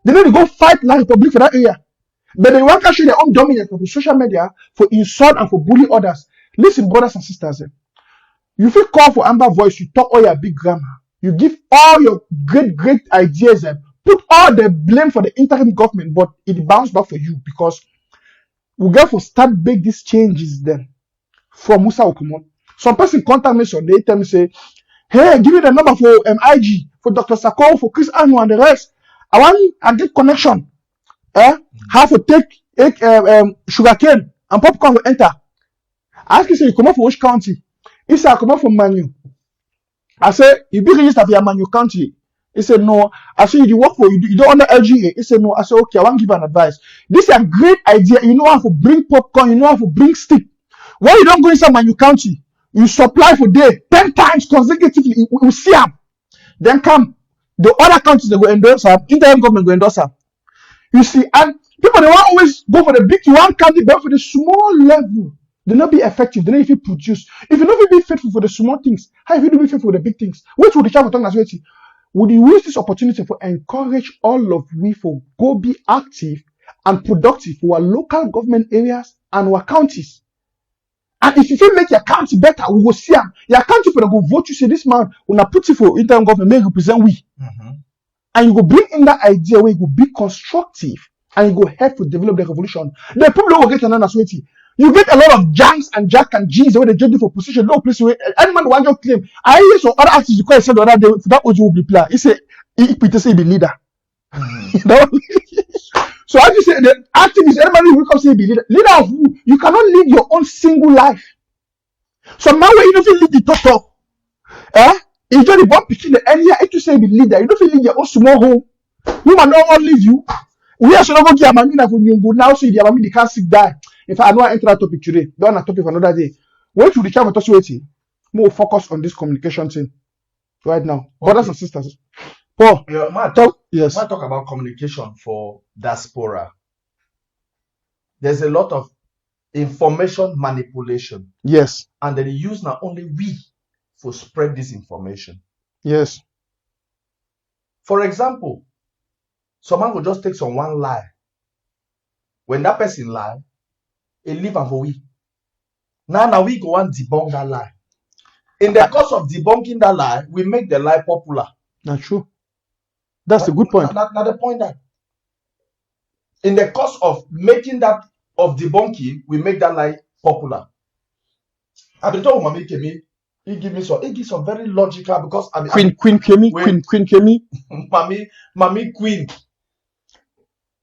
They need to go fight La Republic for that area. But they want to show their own dominance for social media, for insult and for bully others. Listen, brothers and sisters, you feel call for Amber Voice, you talk all your big grammar, you give all your great ideas, put all the blame for the interim government, but it bounces back for you because we got to start make these changes then from Musa Okumo. Some person contact me Sunday, they tell me say, hey, give me the number for IG, for Dr. Sako, for Chris Anu and the rest. I get connection. How to take sugarcane and popcorn will enter. I ask you say you come out for which county? He said I come out from Manu. I say you be registered for your Manu county. He said no. I said you work for you don't under LGA. He said no. I said okay, I want to give an advice. This is a great idea. You know how to bring popcorn, you know how to bring stick. Why you don't go inside Manu county? You supply for day 10 times consecutively. You see them. Then come the other countries that go endorse them, interim government go endorse them. You see, and people they want always go for the big one country, but for the small level, they not be effective. They not even produce. If you not be faithful for the small things, how if you do be faithful for the big things? Which would the child talk as well? Would you use this opportunity for encourage all of we for go be active and productive for our local government areas and our counties? And if you feel make your county better, we will see them. Your county for go vote you say this man when I put you for interim government may represent we. And you go bring in that idea where you will be constructive and you go help to develop the revolution. The people will get another sweaty. You get a lot of janks and jack and G's where they judge you for position. No place where any man want to claim. I hear some other artists you said the other day that OG will be player. He say he say be leader. You know? So as you say the activist, everybody will come say be leader. Leader of who? You cannot live your own single life. So now when you don't feel lead the talk. If you're the one picking the area, if you say be leader, you don't feel lead your own small home. Woman don't want leave you. We are not going to get a man for you now, so the man can't sick die. If I know I enter that topic today, don't want to topic for another day. Wait till the child touch waiting. More focus on this communication thing right now. Okay. Brothers and sisters. Paul, yes. When I talk about communication for diaspora, there's a lot of information manipulation. Yes. And they use not only we for spread this information. Yes. For example, someone will just take some one lie. When that person lie, it leave and for we. Now we go and debunk that lie. In the course of debunking that lie, we make the lie popular. Not true. That's a good point. Not the point that. In the course of making that of debunking, we make that lie popular. I've been talking about Kemi. He gives some very logical because I mean Queen Kemi. Mommy Queen.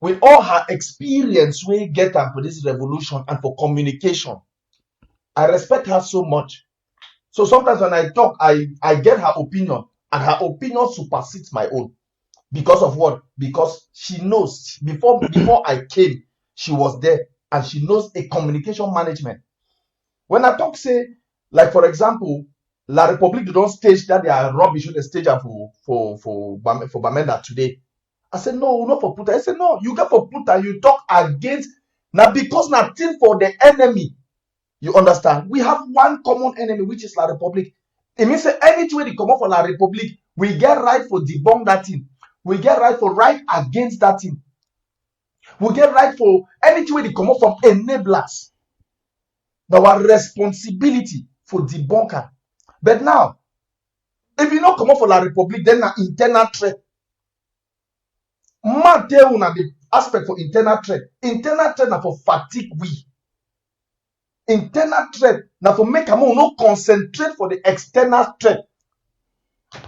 With all her experience we get her for this revolution and for communication. I respect her so much. So sometimes when I talk, I get her opinion, and her opinion supersedes my own. Because of what? Because she knows before I came, she was there, and she knows a communication management. When I talk, say, like for example, La République don't stage that they are rubbish with the stage for Bamenda today. I said, no, not for Puta. I said, no, you get for Puta, you talk against now because nothing for the enemy. You understand? We have one common enemy, which is La République. It means that anything they come up for La République, we get right for debunk that thing. We get right for right against that thing. We get right for anything they come up from enablers. Our responsibility for debunker. But now, if you not come up for La République, then an internal threat. Man tell you the aspect for internal threat. Internal threat na for fatigue we. Internal threat now for make a no concentrate for the external threat.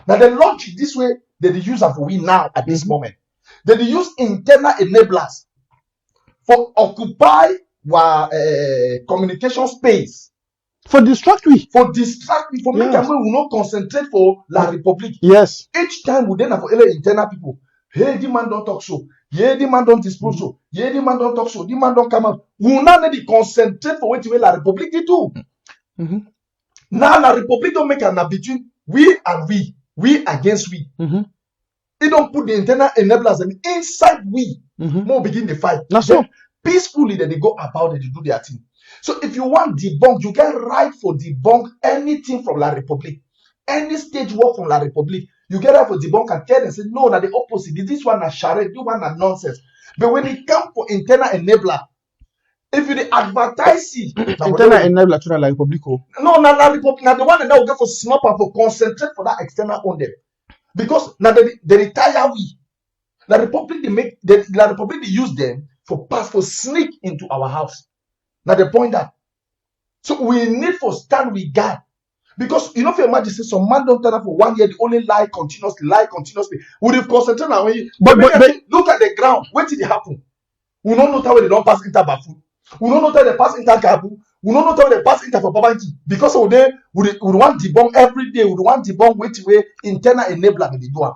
Now the launch this way they use for we now at this moment. They use internal enablers for occupy our communication space. For distract we. For make a we will not concentrate for La République. Yes. Each time we then have for internal people. Hey, the man don't talk so. Yeah, the man don't disprove so. Yeah, the man don't talk so. The man don't come out. We will not need to concentrate for what La République do. Now La République don't make an between we and we against we. It don't put the internal enablers and inside we. More begin the fight. That's so peacefully that they go about it, they do their thing. So if you want debunk, you get right for debunk anything from La République, any stage work from La République. You get right for debunk and tell them, say, no, that the opposite. This one is charade, this one is nonsense. But when it comes for internal enabler, if you advertise it, internal enabler to La République. No, not La République. Now the one that will get for snap and for concentrate for that external on them. Because now they retire we. La République La République they use them for sneak into our house. Now the point that. So we need for stand with God. Because you know, if you imagine say some man don't turn up for 1 year, they only lie continuously. We will concentrate now when you but look at the ground. What did it happen? We don't know how they don't pass inter bafu. We don't know how they pass inter gabu. We don't know how they pass inter for poverty. Because of them, we want debunk every day. We want debunk which way internal enabler they do.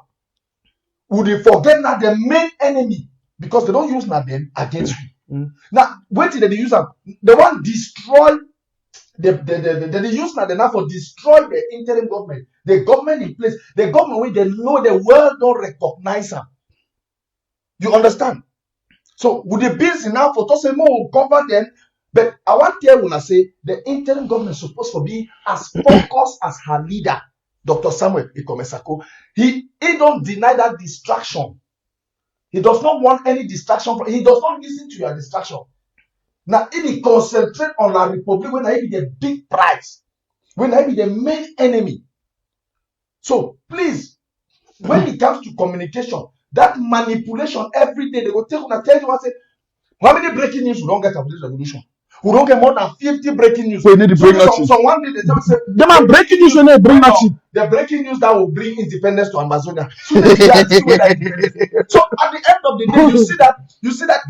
We forget now the main enemy because they don't use now them against you. Now, wait till they use them. They want destroy. They use now for destroy the interim government, the government in place, the government where they know the world don't recognize them. You understand? So with the bills now for to say more govern them, but I want to tell you say the interim government is supposed to be as focused as her leader, Dr. Samuel Ikomesako. He don't deny that distraction. He does not want any distraction. He does not listen to your distraction. Now, if he concentrate on La République, when I be the big prize, when I be the main enemy. So, please, when it comes to communication, that manipulation every day, they will tell you, say, how many breaking news we don't get after this revolution? We don't get more than 50 breaking news. We need to bring nothing. So one day they tell us, them are breaking news when they bring nothing. The breaking news that will bring independence to Ambazonia. So at the end of the day, you see that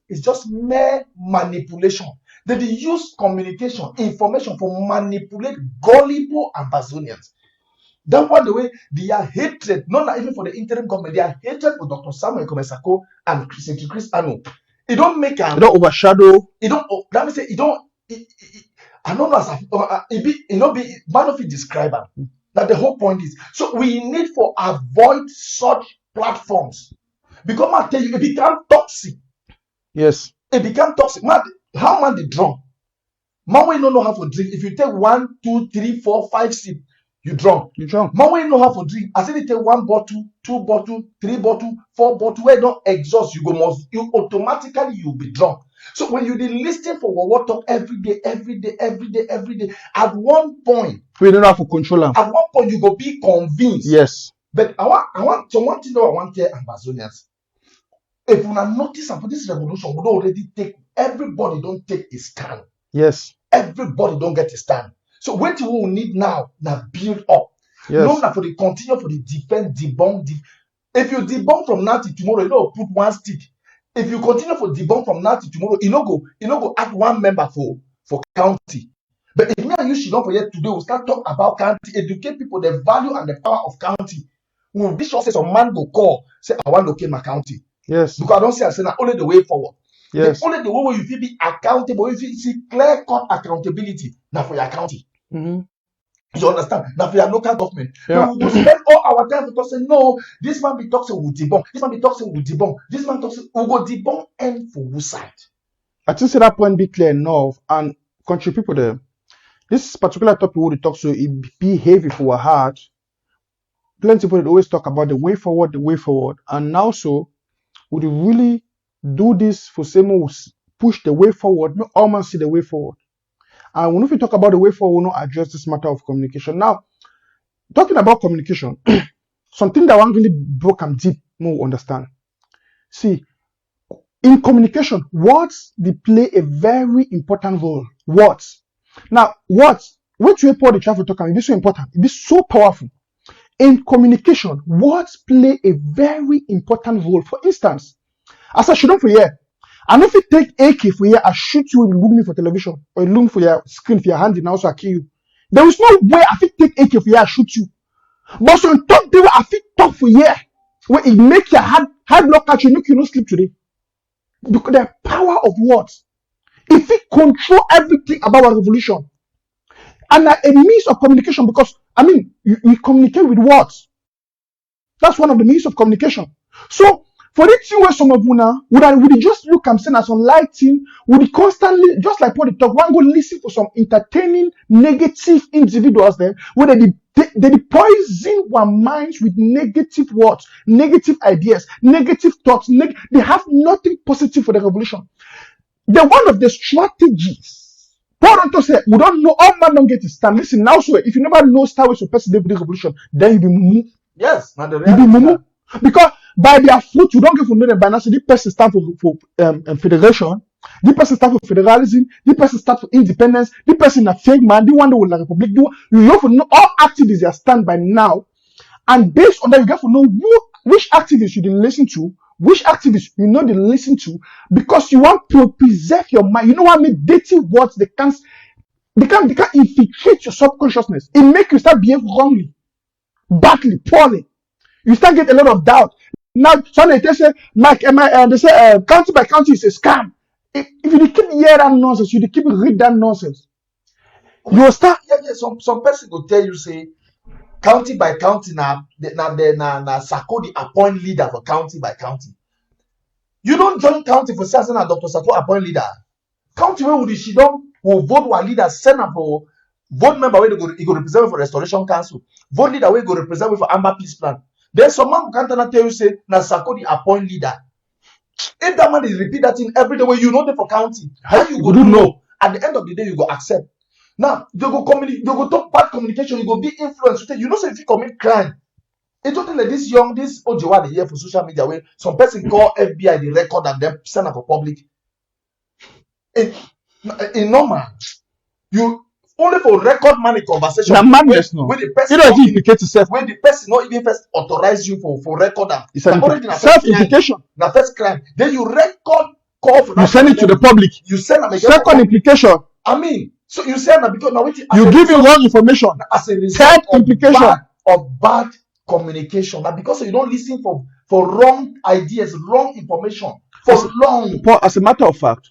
it's just mere manipulation. They use communication, information for manipulate gullible Ambazonians. That one the way they are hatred, not even for the interim government, they are hatred for Dr. Samuel Komesako and Secretary Chris Anu. It don't make a. It don't overshadow. It don't. That means it don't. I don't know as man of it describer. That the whole point is. So we need for avoid such platforms because I tell you it become toxic. Yes. It become toxic. Man, how man the drunk? Man we don't know how to drink. If you take 1, 2, 3, 4, 5 sips, you drunk. You drunk. Man we know how to drink. I said you take 1 bottle, 2 bottle, 3 bottle, 4 bottle. Where don't exhaust, you automatically you'll be drunk. So when you listen for what talk every day, at one point we don't have to control them. At one point you go be convinced. Yes. But I want one thing that I want to tell Ambazonians. If you not notice for this revolution, we don't already take everybody don't take a stand. Yes. Everybody don't get a stand. So what we will need now build up. Yes. Not for the continue for the defend, debunk. If you debunk from now to tomorrow, you don't put one stick. If you continue for debunk from now to tomorrow, you know go add one member for county. But if me and you should not forget today, we'll start talking about county, educate people the value and the power of county. We'll be sure say some man go call, say I want to locate my county. Yes. Because I don't see I say now only the way forward. Yes. Only the way where you feel be accountable, if you see clear-cut accountability, now for your county. Mm-hmm. You understand? Now for your local government. Yeah. We will spend all our time to say, no, this man be talking with debunk, this man be talking with debunk, this man talks, we go debunk and for whose side? I think say that point be clear enough, and country people there. This particular topic we talk so it be heavy for our heart. Plenty of people always talk about the way forward, and now so would really do this for same push the way forward, not almost see the way forward. And when we talk about the way forward, we not address this matter of communication. Now, talking about communication, something that one really broke and deep, more understand. See, in communication, words they play a very important role. Words. Now, words, which way Paul the travel talk, it be so important, it be so powerful. In communication, words play a very important role. For instance, as I should not for here, and if you take AK for here, I shoot you and look me for television, or you look for your screen for your hand, and also I kill you. There is no way I fit take AK for here, I shoot you. But so on top, they will I fit talk for here, where it make your hard blood catch you, make you not sleep today. Because the power of words, if it control everything about our revolution, and a means of communication, because I mean, we communicate with words. That's one of the means of communication. So, for the thing where some of you now would just look and send us on lighting, would constantly, just like what they talk, one go listen for some entertaining, negative individuals there, where they poison our minds with negative words, negative ideas, negative thoughts. They have nothing positive for the revolution. The one of the strategies. Paul don't say, we don't know, all man don't get to stand. Listen, now, so if you never know start with your person the revolution, then you be mumu. Yes, now the You be mumu. Because by their fruit, you don't get to know them by now. So this person stand for federation, this person stand for federalism, this person stand for independence, this person a fake man, the one that will the republic do. You have to know all activists that stand by now, and based on that, you get to know which activists you didn't listen to, which activists you know they listen to, because you want to preserve your mind. You know what I mean? Dirty words they can infiltrate your subconsciousness. It make you start behaving wrongly, badly, poorly. You start getting a lot of doubt. Now, somebody they say, Mike, they say county by county is a scam. If you keep hear that nonsense, you keep read that nonsense, you will start. Yeah. Some person will tell you say, county by county na Sako the appoint leader for county by county. You don't join county for saying that Dr. Sako appoint leader. County where would she don't will vote one leader, send up for vote member where he go represent for Restoration Council, vote leader where go represent for Amber Peace Plan. Then some man can't tell you say na Sako the appoint leader. If that man is repeat that thing every day where you know them for county, how you go do know? At the end of the day, you go accept. Now they go talk bad communication, you go be influenced. You know, say if you commit crime, it's something like this Ojewa the here for social media where some person call FBI the record and then send up for public. In normal, you only for record money conversation. Now madness, no. When the person you don't implicate yourself. When the person not even first authorize you for record them. It's an self-implication. The first crime. Then you record call for that. You send it to the public. You send them second implication. I mean, so you say that because now you give him wrong information. As a result third implication of bad communication. Now because you don't listen for wrong ideas, wrong information for long. As a matter of fact,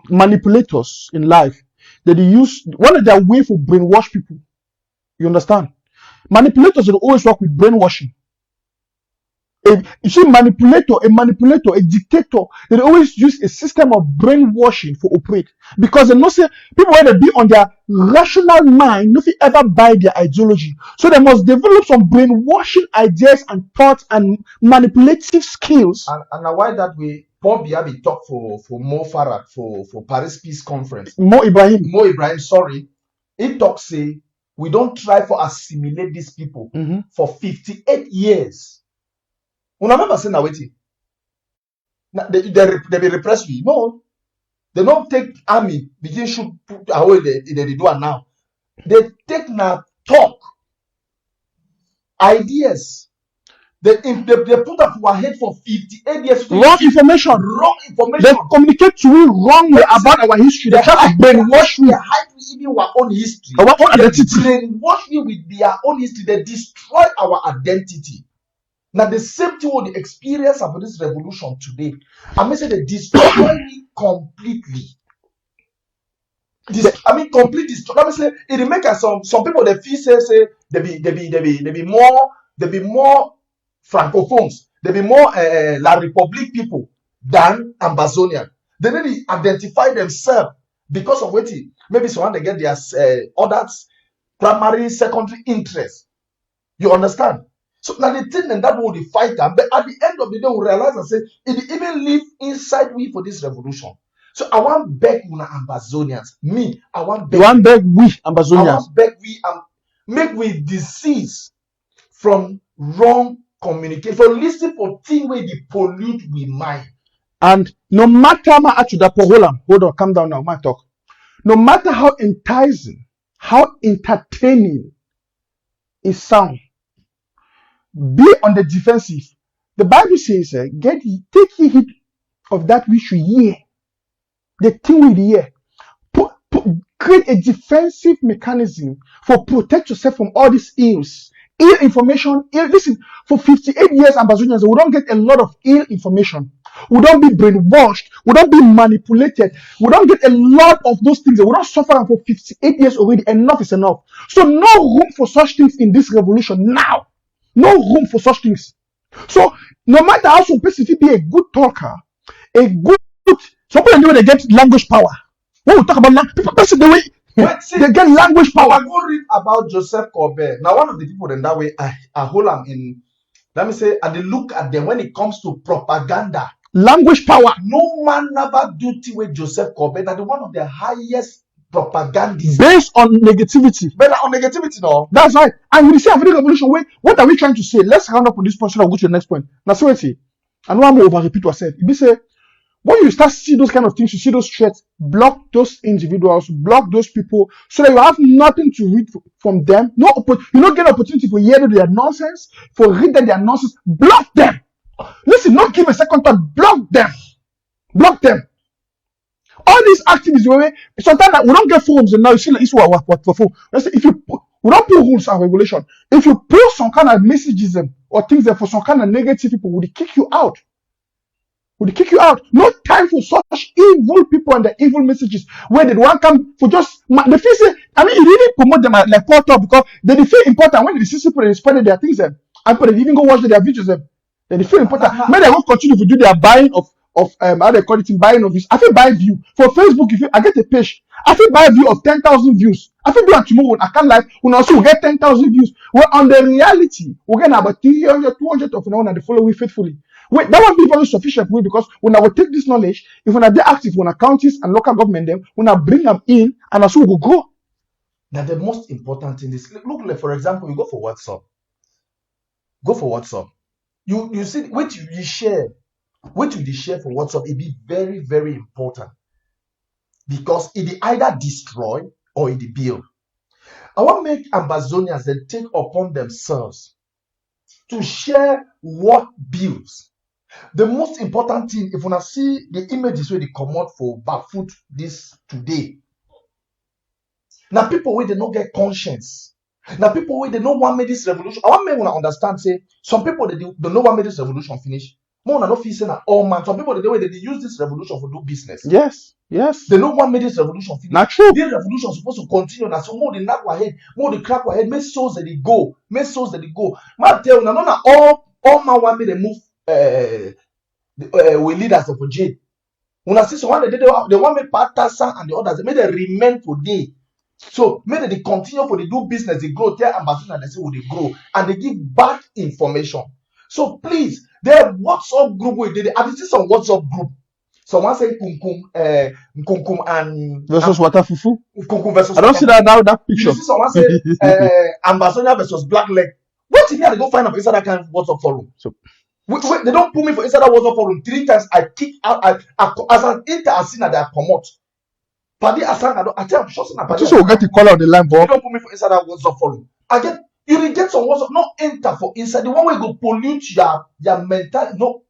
manipulators in life, that they use one of their way for brainwash people. You understand? Manipulators will always work with brainwashing. You see, a manipulator, a dictator, they always use a system of brainwashing for operate. Because they know say people when they be on their rational mind, nothing ever buy their ideology. So they must develop some brainwashing ideas and thoughts and manipulative skills. And why that way? Paul Biya talk for Mo Farad for Paris Peace Conference. Mo Ibrahim, sorry. He talk say we don't try for assimilate these people for 58 years. Una remember saying that waiting. They be repressed we. No, they don't take army begin shoot away they do it now. They take now talk ideas. They put up our head for 58 years. Wrong information. They communicate to you wrongly about our history. They try to brainwash you. They hide even our own history. Our own They identity. brainwash me with their own history. They destroy our identity. Now the same thing with the experience of this revolution today. I mean, say they destroy me completely. Complete destroy. Let me say it make us some people they feel say they be more francophones. They be more La Republique people than Ambazonia. They really identify themselves because of what maybe someone they get their others primary, secondary interest. You understand? So now the thing and that will the fight them, but at the end of the day, we realize and say it even live inside we for this revolution. So I want beg una Ambazonians. Me, I want beg. You want beg we I Ambazonia. want beg we make we disease from wrong communication. For listening for things where they pollute we mind. And no matter my attitude, hold on, calm down now, my talk. No matter how enticing, how entertaining it sound, be on the defensive. The Bible says, take heed of that which you hear. The thing we hear. Create a defensive mechanism for protect yourself from all these ills. Ill information. Listen, for 58 years, Ambazonians, we don't get a lot of ill information. We don't be brainwashed. We don't be manipulated. We don't get a lot of those things. We don't suffer for 58 years already. Enough is enough. So no room for such things in this revolution now. No room for such things. So no matter how some person be a good talker, some people they get language power. When we talk about language, people the way they get language power. I go read about Joseph Corbett. Now, one of the people in that way, I hold them in. Let me say, and they look at them when it comes to propaganda. Language power. No man never do it with Joseph Corbett. That is one of the highest propagandists. Based on negativity. But on negativity, no. That's right. And when you say African revolution, what are we trying to say? Let's round up on this point so I'll go to the next point. Now, so wait, I know I'm over repeat what I said. If you say, when you start see those kind of things, you see those threats, block those individuals, block those people, so that you have nothing to read from them. You don't get an opportunity for hearing their nonsense, for reading their nonsense. Block them. Listen, not give a second thought. Block them. Block them. All these activities, sometimes we don't get forums, and now you see like, what for phone. Let's say we don't put rules and regulation. If you put some kind of messages or things that for some kind of negative people, would kick you out. Would kick you out. No time for such evil people and the evil messages. Where they want come for just the feel say, it really promote them like Paul talk because they feel important when they see people they spread their things and people they even go watch their videos they feel important. Maybe they won't continue to do their buying of how they call it buying of views. I feel buy view for Facebook. If I get a page, I feel buy view of 10,000 views. I feel do it tomorrow. I can't lie. We also get 10,000 views. Well, on the reality, we get about 300, 200 of now and they follow we faithfully. Wait, that won't be very sufficient way because when I will take this knowledge, if when I be active, when counties and local government them, when I bring them in, and also we will grow. Now the most important thing is look like for example, you go for WhatsApp. Go for WhatsApp. You see what you share for WhatsApp, it be very, very important because it either destroy or it build. I want to make Ambazonians that take upon themselves to share what builds. The most important thing, if you want to see the images where they come out for barefoot this today. Now people where they don't get conscience. Now people where they don't want make this revolution. I want me to understand say some people they don't want make this revolution finish. More than not facing at all man. Some people they use this revolution for do business. Yes. They don't want make this revolution finish. Not true. This revolution is supposed to continue. Now so more they knock our head, more they crack our head, make souls that they go. Man tell you now not all man want me to move we leaders for jail. When I see someone they want me Patterson and the others, they made them remain today. So maybe they continue for the do business, they grow, tell Ambazonia and they say will they grow and they give bad information. So please, their WhatsApp group where they have this some WhatsApp group. Someone say Kunkum and versus Watafufu. Kunkum versus I don't see that now that picture. You see someone say Ambazonia versus Black Leg. What if I go find up inside that kind of WhatsApp forum? So they don't put me for inside that WhatsApp forum 3 times. I kick out as an inter-asina that I promote. Paddy Asanga, I tell you, just will get the color of the line, Bob. You don't put me for inside that WhatsApp forum. You will get some WhatsApp, not enter for inside. The one way go pollute your mental. No,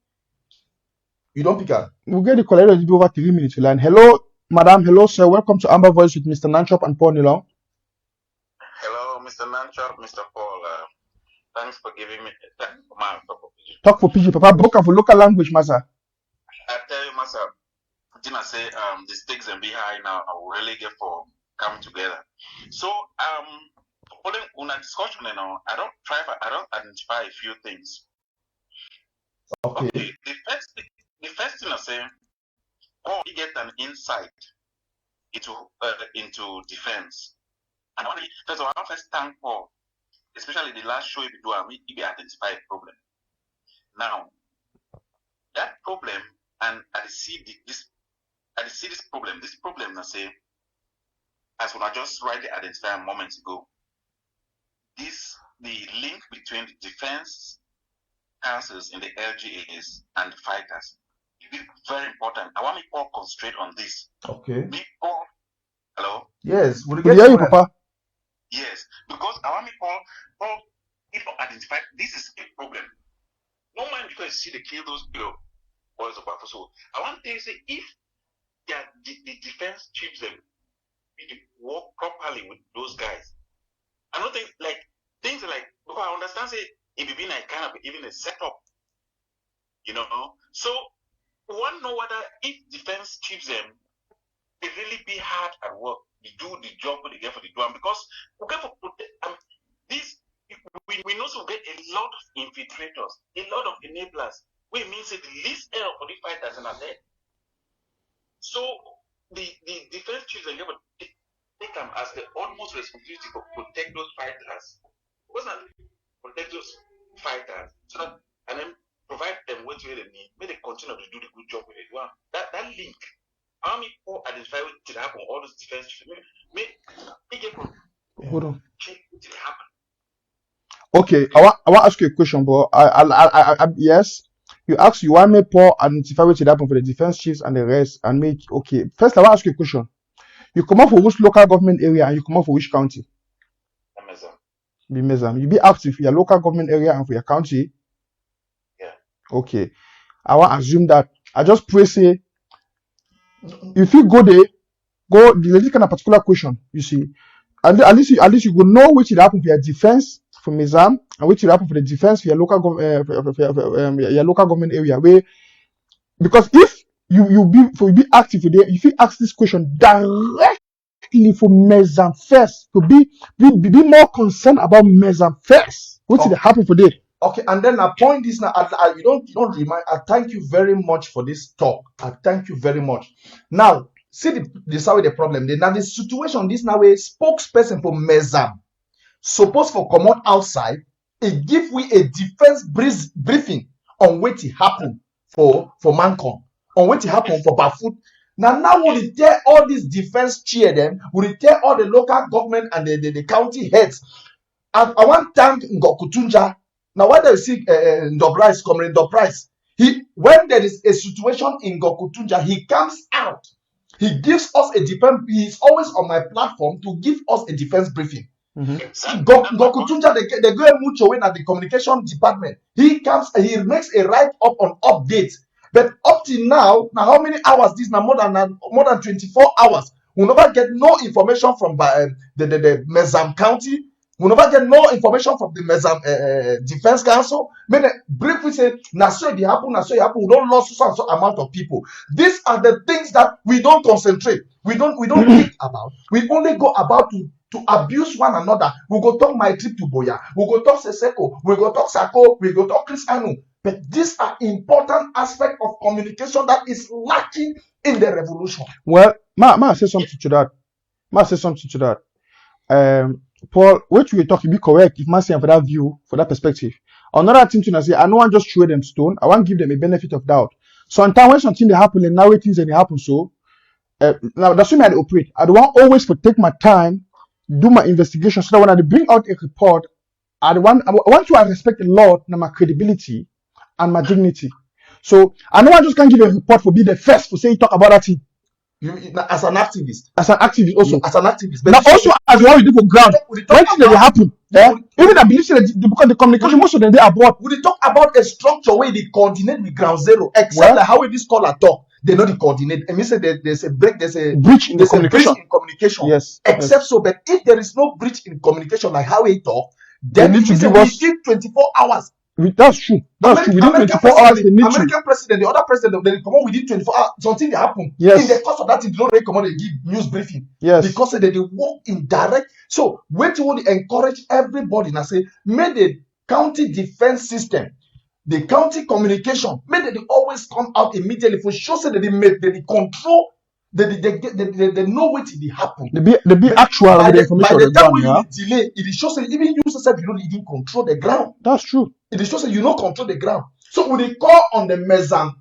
you don't pick up. We'll get the color. It'll be over 3 minutes to line. Hello, madam. Hello, sir. Welcome to Amber Voice with Mr. Nichop and Paul Niilong. Pancho, Mr. Paul, thanks for giving me my opportunity. Talk for PG, Papa. Book for local language, Masa. I tell you, Master, Dina say the stakes and be high now. I will really get for come together. So following on a discussion, I don't identify a few things. Okay. The first thing I say, oh, you get an insight into defense. And I want to first of all, first thank Paul, especially the last show he do, he identify a problem. Now, that problem, and I see this problem. This problem, I say, as when I just rightly identified moments ago, the link between the defense councils in the LGAs and the fighters is very important. I want me to concentrate on this. Okay. Because, hello? Yes. We hear you, Papa. Yes, because I want me to if I identify this is a problem. No man because you see the kill those boys of Bafo. So I want to say if the defense chiefs them we work properly with those guys. I don't think like things like because I understand say it be been a kind of even a setup, you know. So one know whether if defense chiefs them they really be hard at work, they do the job what they get for the drum because we get for this we know so get a lot of infiltrators, a lot of enablers. We means the least error for the fighters and are there. So the defense chiefs are able to take them as the almost responsibility to protect those fighters. What's not protect those fighters so that and then provide them what they need, may they continue to do the good job with it. Well, that link, how many people identify what did happen, all those defense chiefs may get from Hold on. check what did happen. Okay, I want to ask you a question, bro. Yes, you ask you want me Paul identify what should happen for the defense chiefs and the rest and make okay. First, I want to ask you a question. You come up for which local government area and you come up for which county? Be Mezam. You be active for your local government area and for your county. Yeah. Okay. I want to assume that I just pray say if you go there, go the kind of particular question, you see. At least you will know which will happen for your defense for Mezam and which will happen for the defense for your local your local government area. Where because if you be active there, if you ask this question directly for Mezam first, to be more concerned about Mezam first. What will happen for there? Okay, and then I point this now. You don't remind. I thank you very much for this talk. I thank you very much. Now, see the problem. Now the situation. This now a spokesperson for Mezam supposed for come out outside. It give we a defense briefing on what it happened for Mancon, on what it happened for Bafut. Now we tell all these defense chair them. We tell all the local government and the county heads. I want to thank Ngokutunja. Now, what do you see Ndobrais, Comrade Ndobrais? When there is a situation in Ngokutunja, he comes out. He gives us a defense. He's always on my platform to give us a defense briefing. Ngokutunja, they go and much away at the communication department. He comes and he makes a write-up on updates. But up till now how many hours? This now more than 24 hours. We never get no information from the Mezam County. We never get no information from the Mezam Defense Council. Maybe briefly say, na so it happen. We don't lose so amount of people. These are the things that we don't concentrate. We don't think about. We only go about to abuse one another. We go talk my trip to Boya. We go talk Seseko. We go talk Sako. We go talk Chris Anu. But these are important aspects of communication that is lacking in the revolution. Well, ma say something to that. Paul, what you talk, you be correct if man say for that view, for that perspective. Another thing to say, I don't want just throw them stone. I want to give them a benefit of doubt. Sometimes when something they happen, and now things and they happen so. Now that's why I operate. I don't want always to take my time, do my investigation, so that when I bring out a report, I want to respect a lot now my credibility and my dignity. So I know I just can't give a report for be the first to say talk about that thing. As an activist. As an activist also. As an activist. But now also as what we do for ground. When things they happen, Yeah. Even I believe say that because the communication most of them they abroad. We dey talk about a structure where they coordinate with ground zero, except Well, like how this caller talk, they know the coordinate. And me say there's a break, there's a breach in the there's a breach communication. in communication. Yes. Except so, but if there is no breach in communication, like how he talk, They then need it to means give that us. within 24 hours. That's true. That's true. Within 24 hours, they need to. American president, the other president, they come on within 24 hours. Something they happen. Yes. In the course of that, they don't really come on and give news briefing. Yes. Because they work in direct. So, when you want to encourage everybody and say, may the county defense system, the county communication, may they always come out immediately for sure so that they control, they know what it happen. They be actual with the information by on the the time ground, when yeah. you delay, it shows that even you yourself, you don't even control the ground. That's true. It shows that you don't control the ground. So we call on the Mezam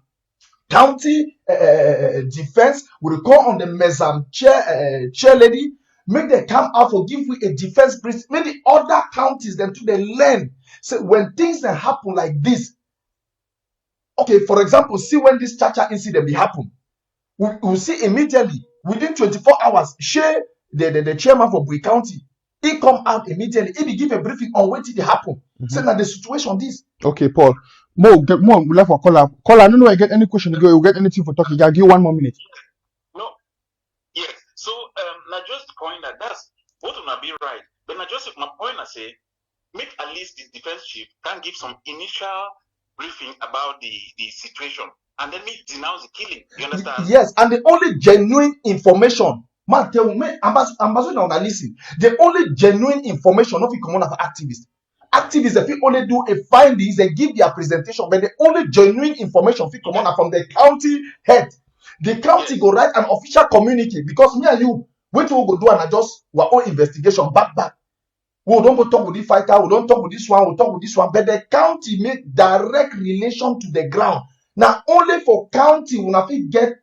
county defense, we call on the Mezam chair lady, make them come out for give we a defense brief. Make the other counties them to the learn. So when things that happen like this, okay, for example, see when this Chacha incident will happen, we'll see immediately within 24 hours. Share the chairman for Bui County. He come out immediately. He will give a briefing on what did happen. Say that the situation this. Okay, Paul. More, we left for caller. Caller, I don't know. I get any question to go. You get anything for talking? I'll give you 1 more minute. No. Yes. So now just point that's both of them be right. But now just my point I say, make at least the defense chief can give some initial briefing about the situation, and then me denounce the killing. You understand? Yes, and the only genuine information, man, tell me, Ambazonia now listen. The only genuine information of the common of activists. Activists, if you only do a findings, they give their presentation, but the only genuine information fit come on from the county head. The county go write an official communique because me and you, wait till we go do and adjust our own investigation back. We don't go talk with this fighter, we don't talk with this one, we talk with this one, but the county make direct relation to the ground. Now, only for county, we have to get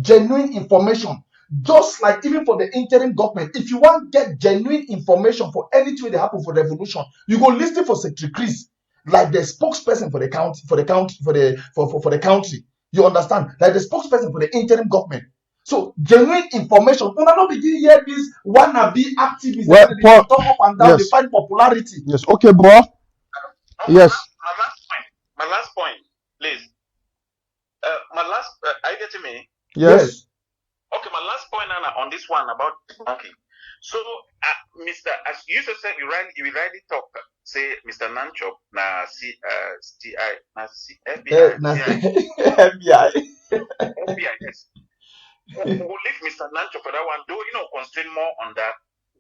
genuine information. Just like even for the interim government, if you want to get genuine information for anything that happen for revolution, you go listen for Secretary Chris, like the spokesperson for the county, for the country. You understand? Like the spokesperson for the interim government. So genuine information. We not begin hear this wannabe activists. Well, They Paul, talk up and down. yes. They find popularity. Yes. Okay, bro. Yes. My last point, please. Are you getting me? Yes. Okay, my last point on this one about debunking. So, Mr. As you said, you rightly talk. Say, Mr. Nichop na FBI. FBI. FBI, yes. We'll leave Mr. Nichop for that one, though, constrain more on that.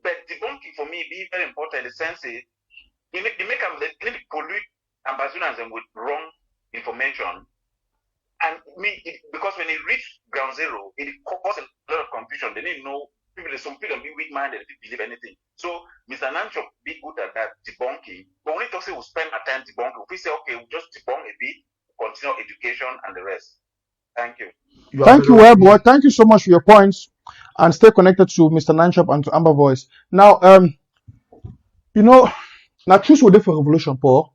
But debunking for me be very important in the sense that they make them pollute Ambazonians with wrong information. And because when it reach ground zero, it causes a lot of confusion. They didn't know some people be weak-minded, they believe anything. So Mr. Nichop be good at that debunking. But when he talks, we'll spend our time debunking. If we say, okay, we'll just debunk a bit, continue education and the rest. Thank you. Thank you, well, boy. Thank you so much for your points, and stay connected to Mr. Nichop and to Amber Voice. Now, now choose what they for revolution, Paul,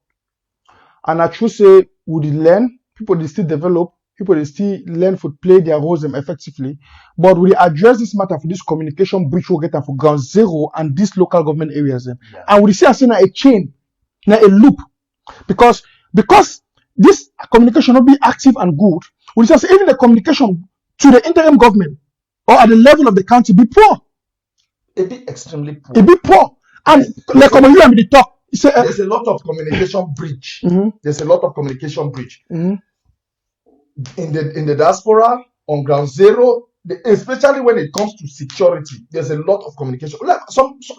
and I choose say would learn. People they still develop, people they still learn to play their roles effectively. But we address this matter for this communication breach we get for ground zero and these local government areas. Yeah. And we see as a chain, now a loop. Because this communication will be active and good, we see even the communication to the interim government or at the level of the county be poor. It be extremely poor. It be poor. And like you and the talk. There's a lot of communication breach. Mm-hmm. There's a lot of communication breach. Mm-hmm. In the diaspora, on ground zero, especially when it comes to security, there's a lot of communication. Like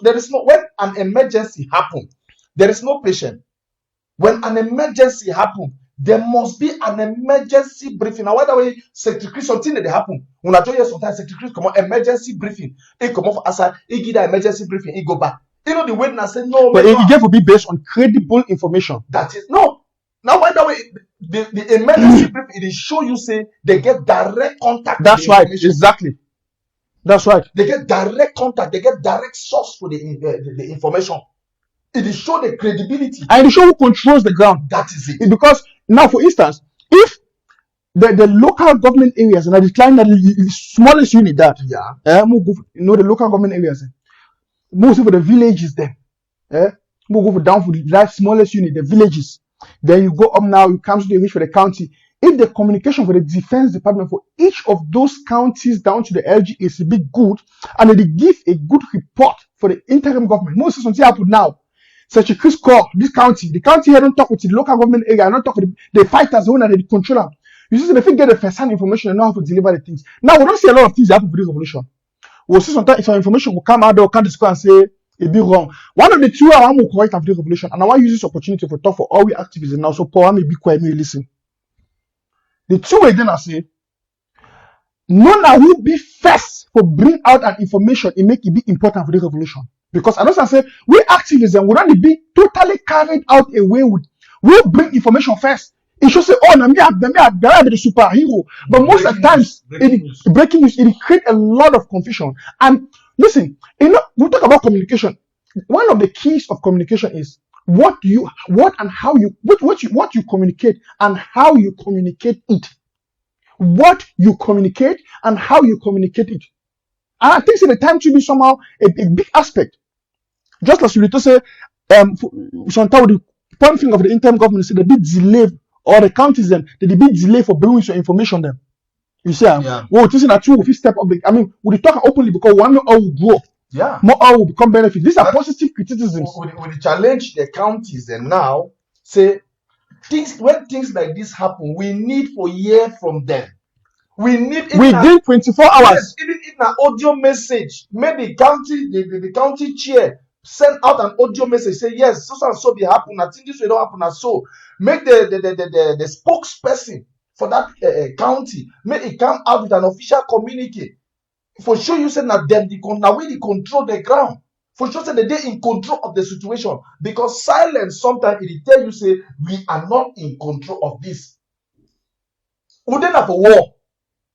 there is no, when an emergency happens, there is no patient. When an emergency happens, there must be an emergency briefing. Now, whether way Secretary something that happen, when I join you sometimes Secretary come on emergency briefing. He come off aside, he give that emergency briefing, he go back. The witness say no. But it gave to be based on credible information. That is no. Now, by the way, the emergency briefing it show you say they get direct contact. That's right. Exactly. That's right. They get direct contact. They get direct source for the information. It is show the credibility. And it show who controls the ground. That is it. Because now, for instance, if the local government areas and I decline that the smallest unit that the local government areas. Mostly for the villages there. We go for down for that smallest unit, the villages. Then you go up now, you come to the reach for the county. If the communication for the defense department for each of those counties down to the LG is a bit good, and they give a good report for the interim government. Most something happen now. Such a Chris call this county. The county here don't talk with the local government area, don't talk with the fighters, the one that they control them. You see, if they get the first-hand information and know how to deliver the things. Now we don't see a lot of things happen for this revolution. We'll see sometimes some information will come out, they will come to and say it be wrong. One of the two I want to correct after the revolution, and I want to use this opportunity to talk for all we activists now. So Paul, I may be quiet, may listen. The two again I say, none will be first for bring out an information and make it be important for the revolution. Because I don't say we activists and we don't be totally carried out away with. We'll bring information first. It should say, oh, no, me are the superhero. But most of the times, breaking news, it create a lot of confusion. And listen, we talk about communication. One of the keys of communication is what you communicate and how you communicate it. What you communicate and how you communicate it. And I think the time should be somehow a big aspect. Just as you say, sometimes the point thing of the interim government is the big delay, or the counties them, the big delay for bringing some information them. You see, well, this is a two, if you step up, we talk openly because one all will grow. Yeah. More all will become benefit. These are positive criticisms. We challenge the counties and now say when things like this happen, we need to hear from them. We need within 24 hours. Yes, even in an audio message, maybe the county chair send out an audio message, say yes, so and so be happen. I think this will not happen as so. Make the spokesperson for that county, make it come out with an official communique. For sure, you said that them now we control the ground. For sure, say that they in control of the situation, because silence sometimes it tell you say we are not in control of this. We don't have a war.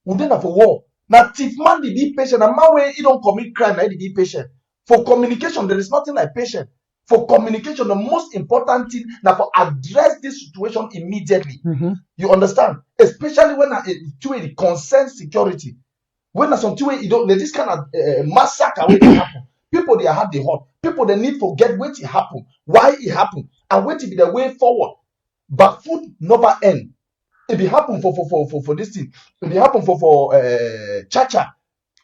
We don't have a war. Now, if man did be patient, and man when he don't commit crime, he be patient. For communication, there is nothing like patient. For communication, the most important thing now for address this situation immediately. Mm-hmm. You understand? Especially when it concerns security. When something you don't this kind of massacre when it happen. People they have the hot. People they need to get what it happen, why it happen, and what to be the way forward. But food never end. It be happen for this thing. It be happen for Chacha.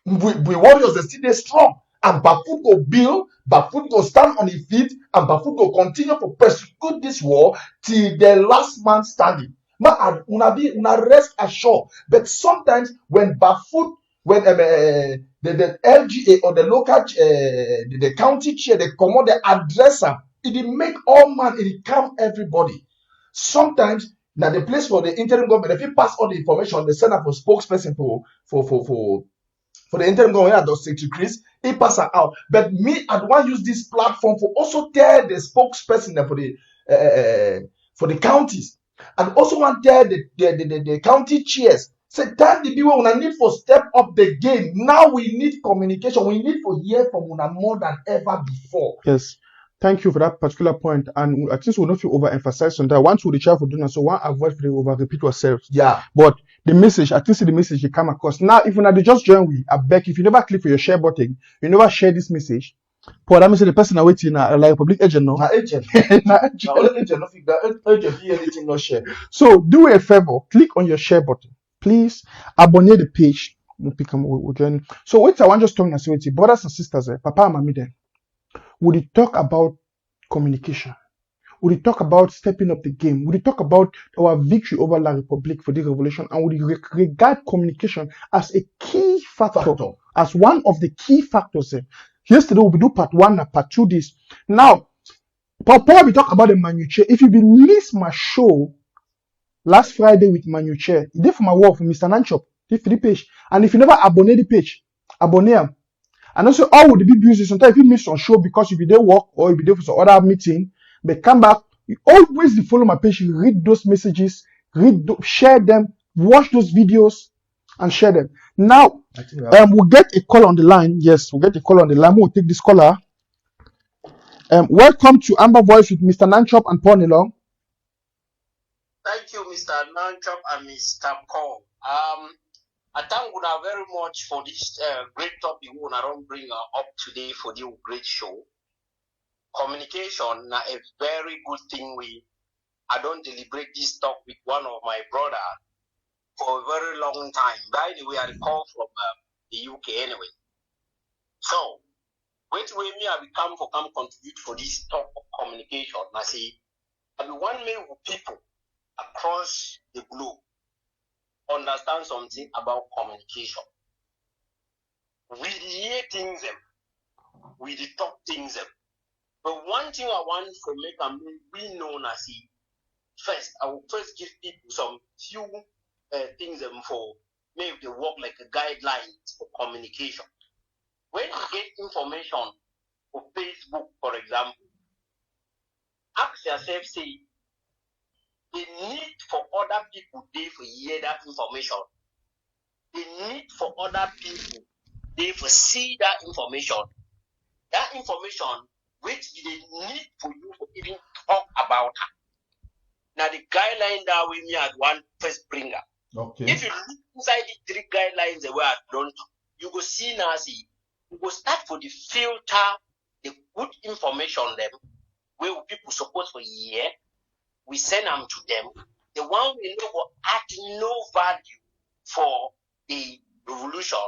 We warriors they still they strong. And Bafut go build, Bafut go stand on his feet, and Bafut go continue to persecute this war till the last man standing. Man, una rest assured. But sometimes when Bafut, when the LGA or the local the county chair, they come out, they address them, it make all man, it calm everybody. Sometimes now the place for the interim government, if you pass all the information, they send up a spokesperson for the interim government, those Secretary Chris, he pass her out. But me, I want to use this platform for also tell the spokesperson for the counties, and also want to tell the county chairs. Say, tell the people when I need for step up the game. Now we need communication. We need to hear from una more than ever before. Yes. Thank you for that particular point. And I think we'll not feel overemphasized on that. Once we try for doing that, so one avoid to over repeat ourselves. Yeah. But the message, I think the message you come across. Now, if you not just join we, I beg if you never click for your share button, you never share this message. Paul, that means the person waiting like public agent, no? Na agent. Na agent, no figure. Agent, be anything, no share. So do a favor, click on your share button. Please abonnate the page. We'll join. So wait, I want just talking as well, brothers and sisters, Papa and Mommy then. Would you talk about communication? Would you talk about stepping up the game? Would you talk about our victory over La Republique for this revolution? And would you regard communication as a key factor, as one of the key factors? Yesterday we do part 1 and part 2 this. Now, Paul we talk about the Manuche. If you miss my show last Friday with Manuche, it did for my work for Mr. Nichop, the free page. And if you never abonnate the page, abonnate. And also, all would be busy. Sometimes if you miss on show because if you did work or if you did for some other meeting, but come back, you always follow my page, you read those messages, share them, watch those videos, and share them. Now, we'll get a call on the line. Yes, we'll get a call on the line. We'll take this caller. Welcome to Amber Voice with Mr. Nichop and Paul Niilong. Thank you, Mr. Nichop and Mr. Paul. I thank you very much for this great topic we want to bring up today for the great show. communication na a very good thing. I don't deliberate this talk with one of my brother for a very long time. By the way, I call from the UK anyway. So, which way me I become for come contribute for this talk of communication? I say, I be one way with people across the globe understand something about communication. We hear things them, we talk things them. But one thing I want to make them we know as first, I will first give people some few things them for maybe they work like a guidelines for communication. When you get information for Facebook, for example, ask yourself, say, the need for other people there for hear that information. The need for other people there for see that information. That information which they need for you to even talk about it. Now the guideline that we me as one first bringer. Okay. If you look inside the three guidelines the way I don't, you go see now you go start for the filter the good information them where people supposed to hear. We send them to them. The one we know will add no value for the revolution.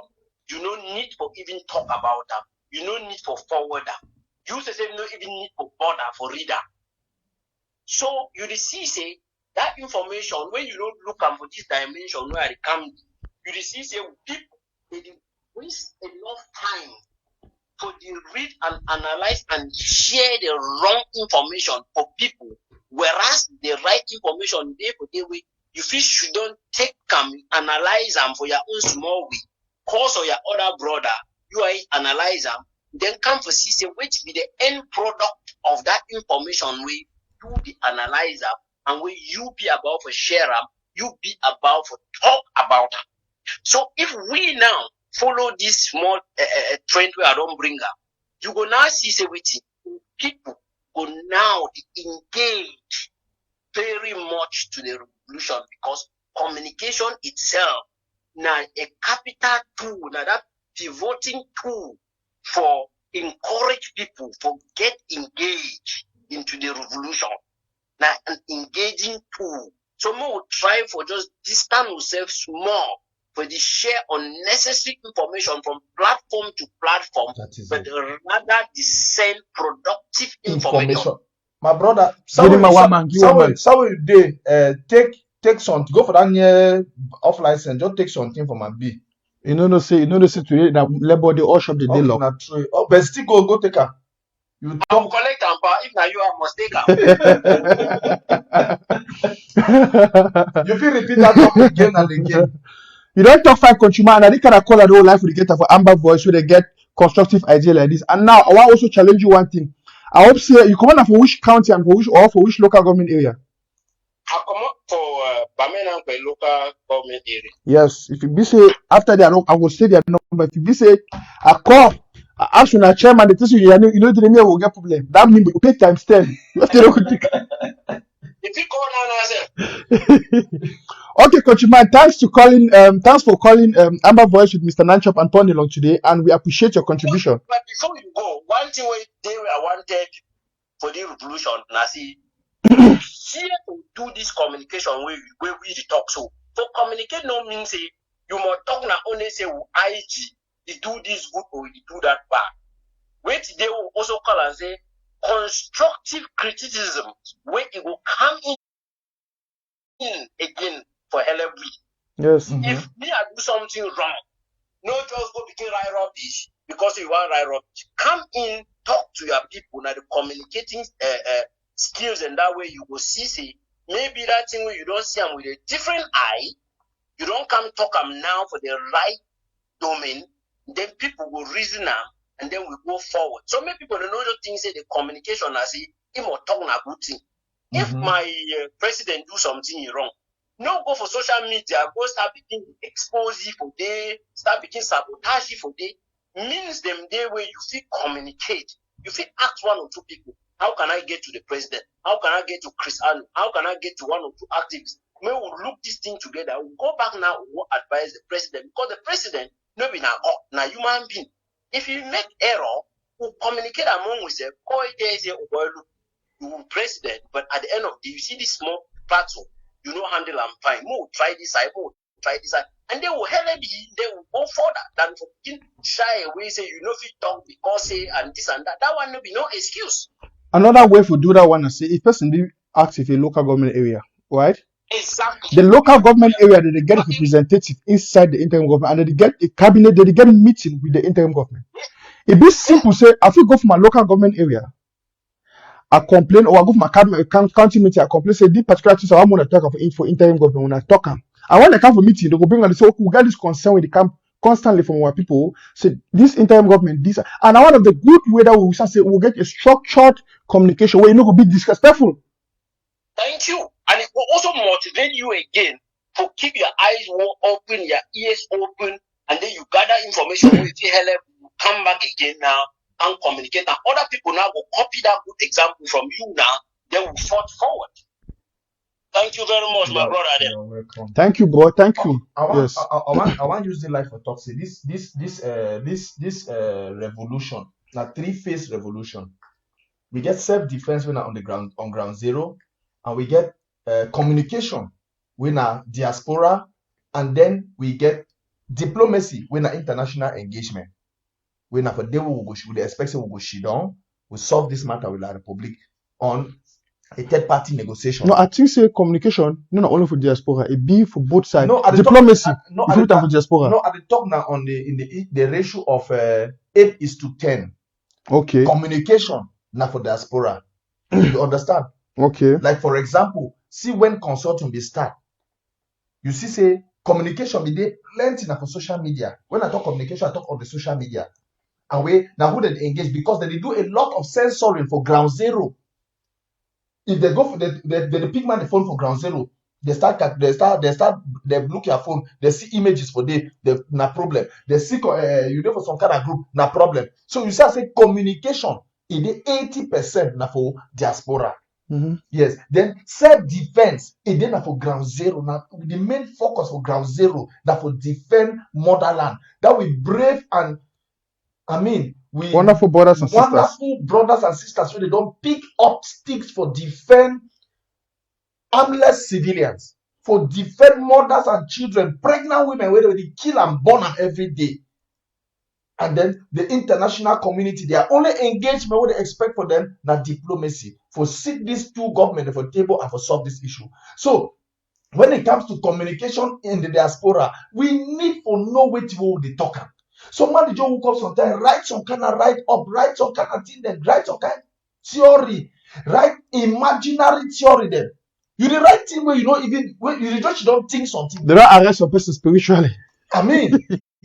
You no need for even talk about them. You no need for forward them. You say no even need for bother for reader. So you see say that information when you don't look at for this dimension where it come, you see say people they waste enough time for the read and analyze and share the wrong information for people, whereas the right information day for day way you feel you don't take them analyze them for your own small way, cause or your other brother you are analyze them, then come for see say which be the end product of that information way you be analyzer and when you be about for share them, you be about for talk about them. So if we now follow this small trend where I don't bring up, you go now see say which people go now engage very much to the revolution because communication itself now a capital tool, now that pivoting tool for encourage people for get engaged into the revolution. Now an engaging tool. So we will try for just distance ourselves small for the share unnecessary information from platform to platform, but rather the same productive information. My brother, Give him a one man. take something. Go for that near off license. Just take something from my B. You know say today that labor the all shop the day long. Oh, but still go take her. You I will talk. collect and if now you are mistaken. You feel repeat that talk again and again. You don't talk five consumer and I think I call that whole life we get for Amber Voice where they get constructive idea like this. And now I want also challenge you one thing. I hope say you come on for which county and for which local government area? I come up for Bamena local government area. Yes, if you be say after they are not, I will say their number. If you be say I call, I ask you na chairman, they tell you the me will get problem. That means you pay times 10. If you call now, Okay, Coach Man, thanks for calling Amber Voice with Mr. Nichop and Niilong today, and we appreciate your contribution. But before you go, one thing I wanted for the revolution, and I see here to do this communication where we talk. So for communicate no means say you must talk not only say IG, you do this good or you do that bad. Wait, they will also call and say constructive criticism where it will come in again for help. Yes. If me I do something wrong, no just go begin write rubbish because you want write rubbish. Come in, talk to your people now the communicating skills, and that way you will see maybe that thing where you don't see them with a different eye, you don't come talk them now for the right domain, then people will reason them and then we go forward. So many people don't know the things say the communication as him or talk a good thing. If my president do something wrong, no go for social media, go start begin expose you for day, start begin sabotage you for day, means them day where you feel communicate. You feel ask one or two people. How can I get to the president? How can I get to Chris Anu? How can I get to one or two activists? May we look this thing together. We'll go back now. We'll advise the president because the president no be now human being. If you make error, will communicate among we say, call it say, oh boy, look, you will president, but at the end of the day, you see this small platform, you know, handle and fine. More try this side, more try this side, and they will help you. They will go further than for shy away. Say you know if you talk because say and this and that. That one will be no excuse. Another way to do that one is say if person be asked if a local government area, right? Exactly. The local government area they get a representative inside the interim government, and they get a cabinet, they get a meeting with the interim government. It be simple. Say if you go from a local government area, I complain, or I go from my county meeting, I complain, say this particular thing, so I'm going to talk for interim government when I talk. And when they come for meeting, they go bring and they say, okay, we got this concern with the camp constantly from our people. Say this interim government, this, and one of the good way that we shall say we'll get a structured communication where you know go be disrespectful. Thank you, and it will also motivate you again to keep your eyes open, your ears open, and then you gather information with the help. Come back again now and communicate. Now, other people now will copy that good example from you now. They will forge forward. Thank you very much, my brother. You're welcome. Thank you, bro. Thank you. I want, Yes. I want to use the life for talk. Say this revolution, now 3-phase revolution. We get self-defense when on the ground on ground zero, and we get communication when our diaspora, and then we get diplomacy when our international engagement. When for day we go, we expect we go sit down, we solve this matter with the Republic on a third-party negotiation. No, I think say communication, not only for diaspora, it be for both sides. No, at the Diplomacy, top, no, if you for diaspora. No, at the top now on the ratio of 8:10. Okay. Communication now for diaspora. You understand? Okay. Like for example, see when consulting be start, you see say communication be there plenty now for social media. When I talk communication, I talk on the social media. And we now who they engage because they do a lot of censoring for ground zero. If they go for the pick man the phone for ground zero, they look your phone, they see images for the na problem. They see you know for some kind of group, na problem. So you say communication is the 80% na for diaspora. Mm-hmm. Yes. Then self-defense is then for ground zero. Now the main focus for ground zero that for defend motherland. That we brave and we Wonderful brothers and sisters. wonderful brothers and sisters where they don't pick up sticks for defend armless civilians, for defend mothers and children, pregnant women where they kill and burn them every day. And then the international community, their only engagement what they expect for them na diplomacy, for sit these two governments for table and for solve this issue. So when it comes to communication in the diaspora, we need to know which way they talk. So man, the job will come sometimes, write some kind of write up, write some kind of thing, then write some kind of theory, write imaginary theory then. You the right thing where you know even when you just don't think something. They don't arrest a person spiritually. I mean,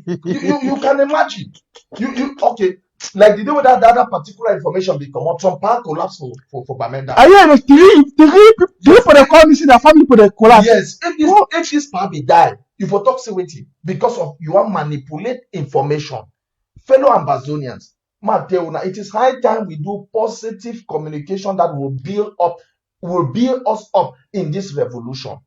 you can imagine. You okay, like the day with that particular information become up, some power collapse for Bamenda. Ah yeah, three people they call me see their family people they collapse. Yes, if this power be die, you for talk say waiting because of you want manipulate information. Fellow Ambazonians, Mateo, it is high time we do positive communication that will build us up in this revolution.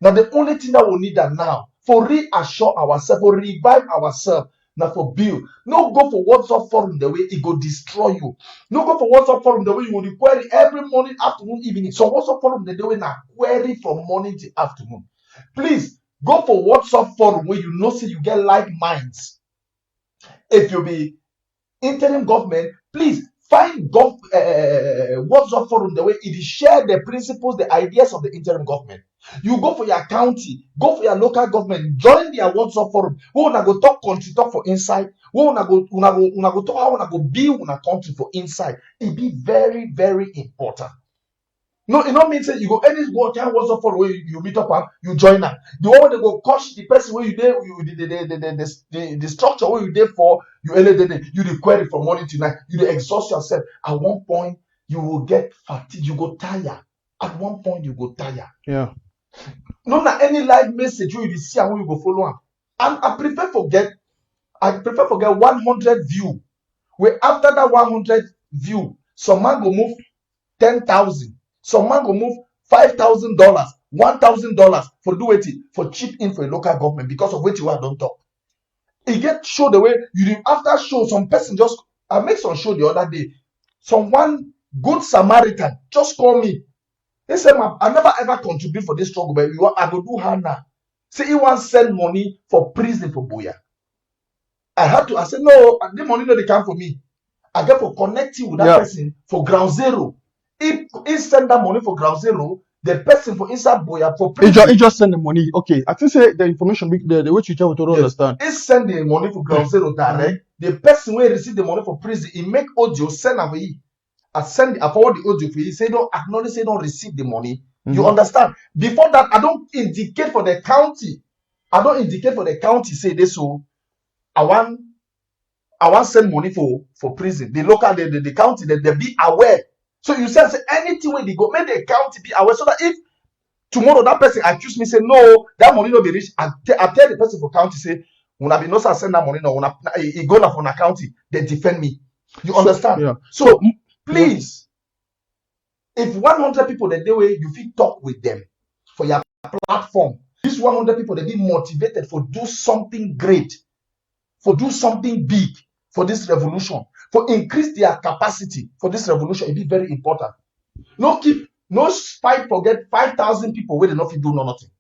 Now the only thing that we need that now for reassure ourselves, for revive ourselves, now for build. No go for WhatsApp forum the way it go destroy you. No go for WhatsApp forum the way you will query every morning, afternoon, evening. So WhatsApp forum the way now query from morning to afternoon. Please go for WhatsApp forum where you know say you get like minds. If you be interim government, please find WhatsApp forum the way it is share the principles, the ideas of the interim government. You go for your county, go for your local government, join their WhatsApp forum. We wanna go talk country talk for inside. We wanna go talk how wanna go build una country for inside. It be very, very important. No, it don't mean say you go any WhatsApp forum where you meet up and you join them. The one they go coach the person where you there, the structure where you there for you the query from morning to night, you exhaust yourself. At one point you will get fatigued, you go tired. At one point you go tired. Yeah. No, na any live message you will see and we go follow up. And I prefer forget 100 view. Where after that 100 view, some man go move 10,000. Some man go move $5,000, $1,000 for do it for chip in for a local government because of what you don't talk. It get show the way you after show some person just I made some show the other day. Someone good Samaritan just called me. He said, I never ever contribute for this struggle, but I go do her now. Say he wants to send money for prison for Boya. I said, no, the money no they come for me. I get for connecting with that person for ground zero. If he send that money for ground zero, the person for inside Boya for prison. He just send the money. Okay, I think say the information the way you tell to understand. He send the money for ground zero direct. The person will receive the money for prison. He make audio send away. I forward the audio for you. Say don't acknowledge, say don't receive the money. You understand? Before that, I don't indicate for the county. Say this so I want send money for prison. The local the county they be aware. So you say anything when they go, make the county be aware so that if tomorrow that person accuse me say no, that money no be rich. I tell the person for county say when I be no send that money no when I go na for na county, they defend me. You understand? Yeah. So please, if 100 people the day way you fit talk with them for your platform, these 100 people they be motivated for do something great, for do something big for this revolution, for increase their capacity for this revolution. It be very important. No fight forget 5,000 people where they not fit do nothing.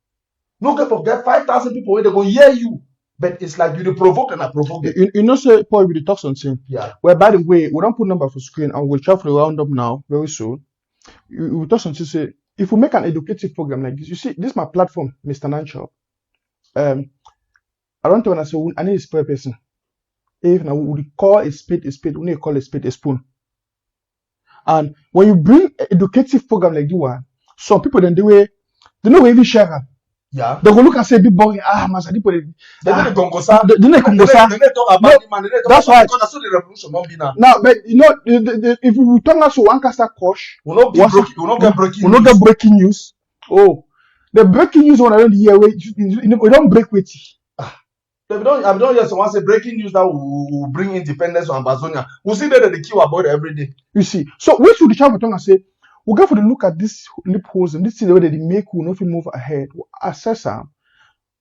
No get forget 5,000 people where they go hear you. But it's like you provoke and I provoke them. You know, say Paul, we talk something. Yeah. Well, by the way, we don't put number for screen and we'll try for the roundup now very soon. We talk something. Say if we make an educative program like this, you see, this is my platform, Mr. Nichop. I don't want to say I need a spare person. If now we call a spade, we need to call a spade a spoon. And when you bring an educative program like this one, some people then they know even share. Yeah. They go look and say big boy, people they talk about that's why because that's what the revolution won't be now. Now, but you know, if we turn us to one caster kosh, we will not get breaking news. Oh, the breaking news one I don't hear we don't break with it. I don't hear someone say breaking news that will bring independence to Ambazonia. We see that they kill about every day. You see, so we should try to and say we go for the look at this loopholes and this is the way that they make we not move ahead. We assess them,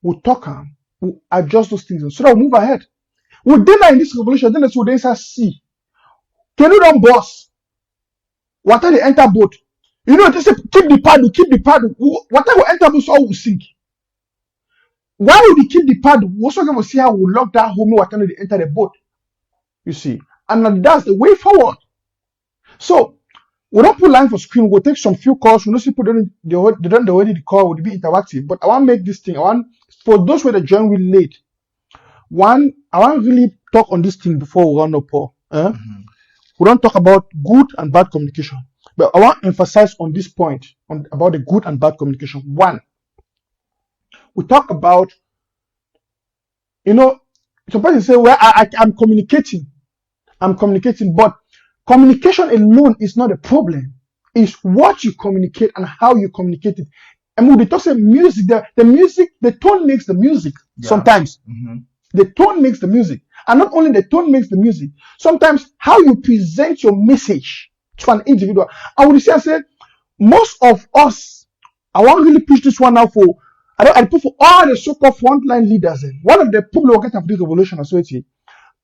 we talk them, we adjust those things so that we move ahead. We then in this revolution, then we then see. Can you don't boss? What are they enter boat? You know, they say keep the paddle. What are we enter boat so we sink? Why would we keep the paddle? We also going to see how we lock that home what time they enter the boat. You see, and that's the way forward. So we don't put line for screen. We'll take some few calls. We know people they don't already the call would be interactive. But I want to make this thing. For those who join with late. I want to really talk on this thing before we round up. We don't talk about good and bad communication, but I want to emphasize on this point about the good and bad communication. One, we talk about, you know, some person say, well, I'm communicating, but communication alone is not a problem. It's what you communicate and how you communicate it. And when we talk about music, the tone makes the music sometimes. The tone makes the music. And not only the tone makes the music, sometimes how you present your message to an individual. I would say, most of us, I want to really push this one out for, I put for all the so-called frontline leaders. One of the people who get of this revolution,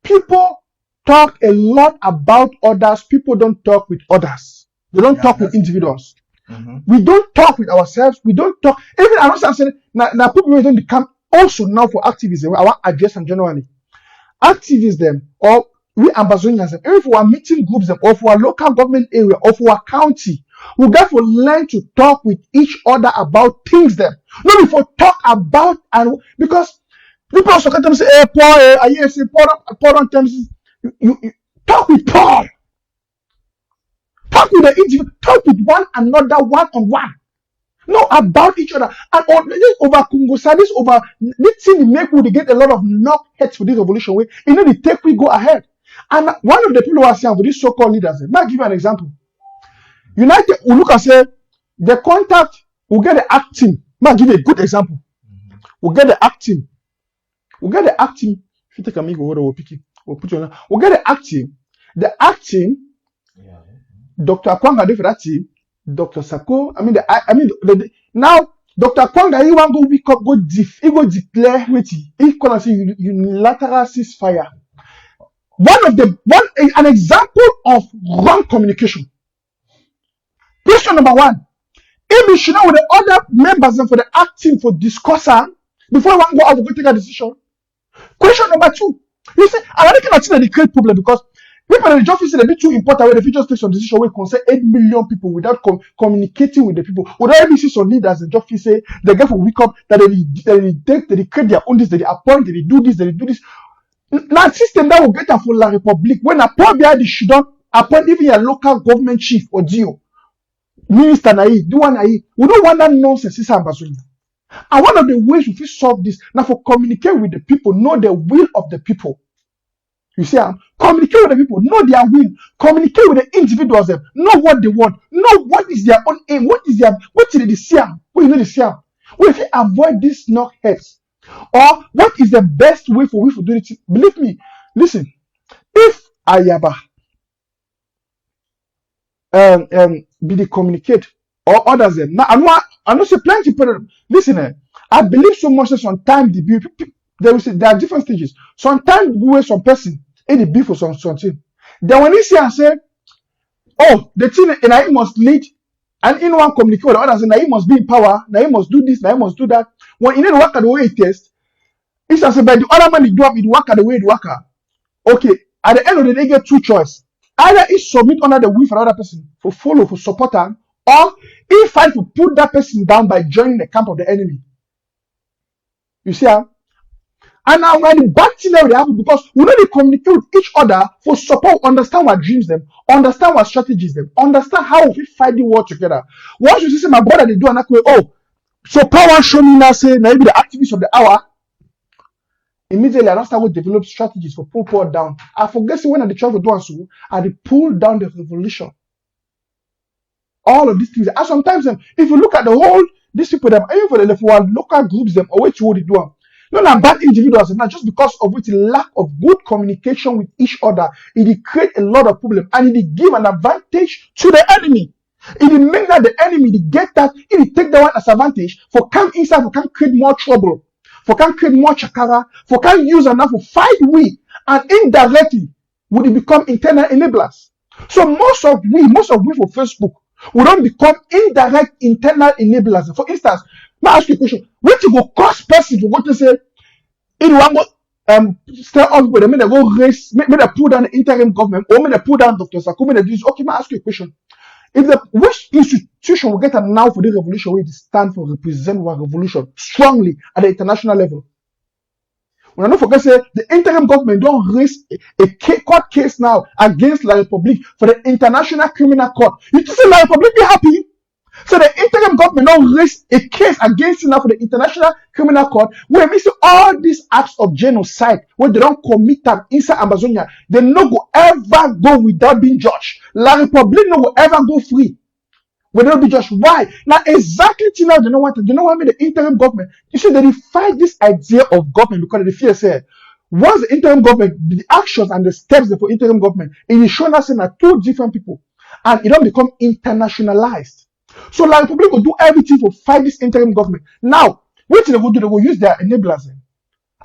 people talk a lot about others. People don't talk with others. They don't talk with individuals. We don't talk with ourselves. We don't talk. Even I don't say now people don't become also now for activism. I want to address them generally. Activism or we Ambazonians, even for our meeting groups or for our local government area or for our county, we got to learn to talk with each other about things them. Not before talk about and because people also come say, hey Paul, I hear say Paul on terms. You talk with Paul. Talk with the individual, talk with one another one-on-one. No, about each other. And over Congo, this over this thing make we get a lot of knockheads for this revolution way. You know, the take we go ahead. And one of the people who are saying for these so-called leaders, let me give you an example. United, we look and say the contact, we get the acting. Let me give you a good example. We get the acting. If you take a make we'll pick it. We'll put you on. We get the acting. The acting. Dr. Kwanga did for that team. Dr. Sako, now Dr. Kwanga, he want go declare he gonna say unilateral ceasefire. An example of wrong communication. Question number 1. If you should know with the other members and for the acting for discussion before one go out to go take a decision. Question number 2. You see, another thing that's the create problem because people in the job is a bit too important where the future take some decision where concern 8 million people without communicating with the people. Without even see some leaders in the job say they get for wake up that they create their own this, they appoint, they do this, they do this. Now system that will get a for La Republic when a poor they should not appoint even a local government chief or GO. Minister Nai, do one Nai. We don't want that nonsense, this Ambazonia. And one of the ways we solve this now for communicate with the people, know the will of the people. You see, communicate with the people, know their will, communicate with the individuals, know what they want, know what is their own aim, what is the see, what you know the see. Well, if you avoid these knockheads, or what is the best way for we to do it? Believe me, listen, if Ayaba be the communicate or others now I know say plenty people listen I believe so much that sometimes there are different stages. Sometimes we some person in the beef for something. Then when you see and say, oh, the thing and I must lead and in one communicate with others and I must be in power, now he must do this, now he must do that. When you need to work at the way it is, it's as if by the other man it work at the way it work. Okay, at the end of the day, get two choices. Either he submit under the will for another person for follow, for support him, or he fight to put that person down by joining the camp of the enemy. You see how? And now when the bad thing that will happen because we know they communicate with each other for support, understand what dreams them, understand what strategies them, understand how we fight the war together. Once you see my brother they do an way, oh, so power show me now say now be the activists of the hour. Immediately, I don't start to develop strategies for pull power down. I forget when I try to do so, I pull down the revolution. All of these things. And sometimes, if you look at the whole, these people, them, even for the local groups, them, or what you would do, not bad individuals, not just because of which lack of good communication with each other, it create a lot of problem and it give an advantage to the enemy. It make that the enemy get that, it take that one as advantage for come inside, for come create more trouble. For can create more chakara, for can use enough for fight we, and indirectly would it become internal enablers. So most of we for Facebook, we don't become indirect internal enablers. For instance, may I ask you a question? What you go cost person for what to say? In one start off with them, they go raise, may they pull down the interim government, or may they pull down Dr. Saku, may they do this. Okay, may I ask you a question? If which institution will get now for the revolution where it stand for represent our revolution strongly at the international level? When I don't forget say the interim government don't raise a court case now against La Republique for the International Criminal Court. You think La Republique be happy? So the interim government don't raise a case against it now for the International Criminal Court where we see all these acts of genocide where they don't commit them inside Ambazonia. They no go ever go without being judged. La Republique no go ever go free. We don't be judged. Why? Now exactly till now they don't want the interim government. You see, they fight this idea of government because they fear say once the interim government, the actions and the steps for interim government, it is shown us in two different people and it don't become internationalized. So La Republique will do everything to fight this interim government. Now, what they go do? They will use their enablers.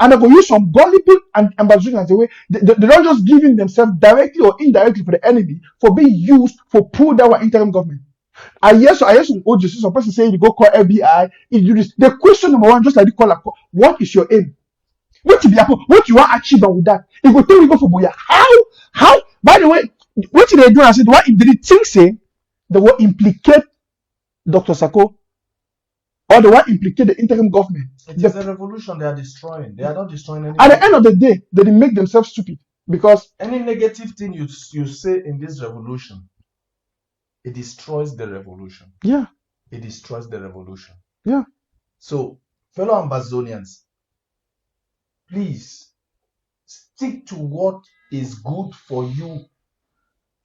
And they will use some gullible and Ambazonians the way they don't just giving themselves directly or indirectly for the enemy for being used for pull down our interim government. I hear some OGC, some person saying you go call FBI, you do this. The question number one, just like the caller, what is your aim? What you want to achieve with that? If you tell you go for Boya, how? By the way, what they do? I said, what if they think say they will implicate Dr. Sako, or they want implicate the interim government. It is a revolution they are destroying. They are not destroying anything. At the end of the day, they make themselves stupid because any negative thing you say in this revolution, it destroys the revolution. Yeah. It destroys the revolution. Yeah. So, fellow Ambazonians, please stick to what is good for you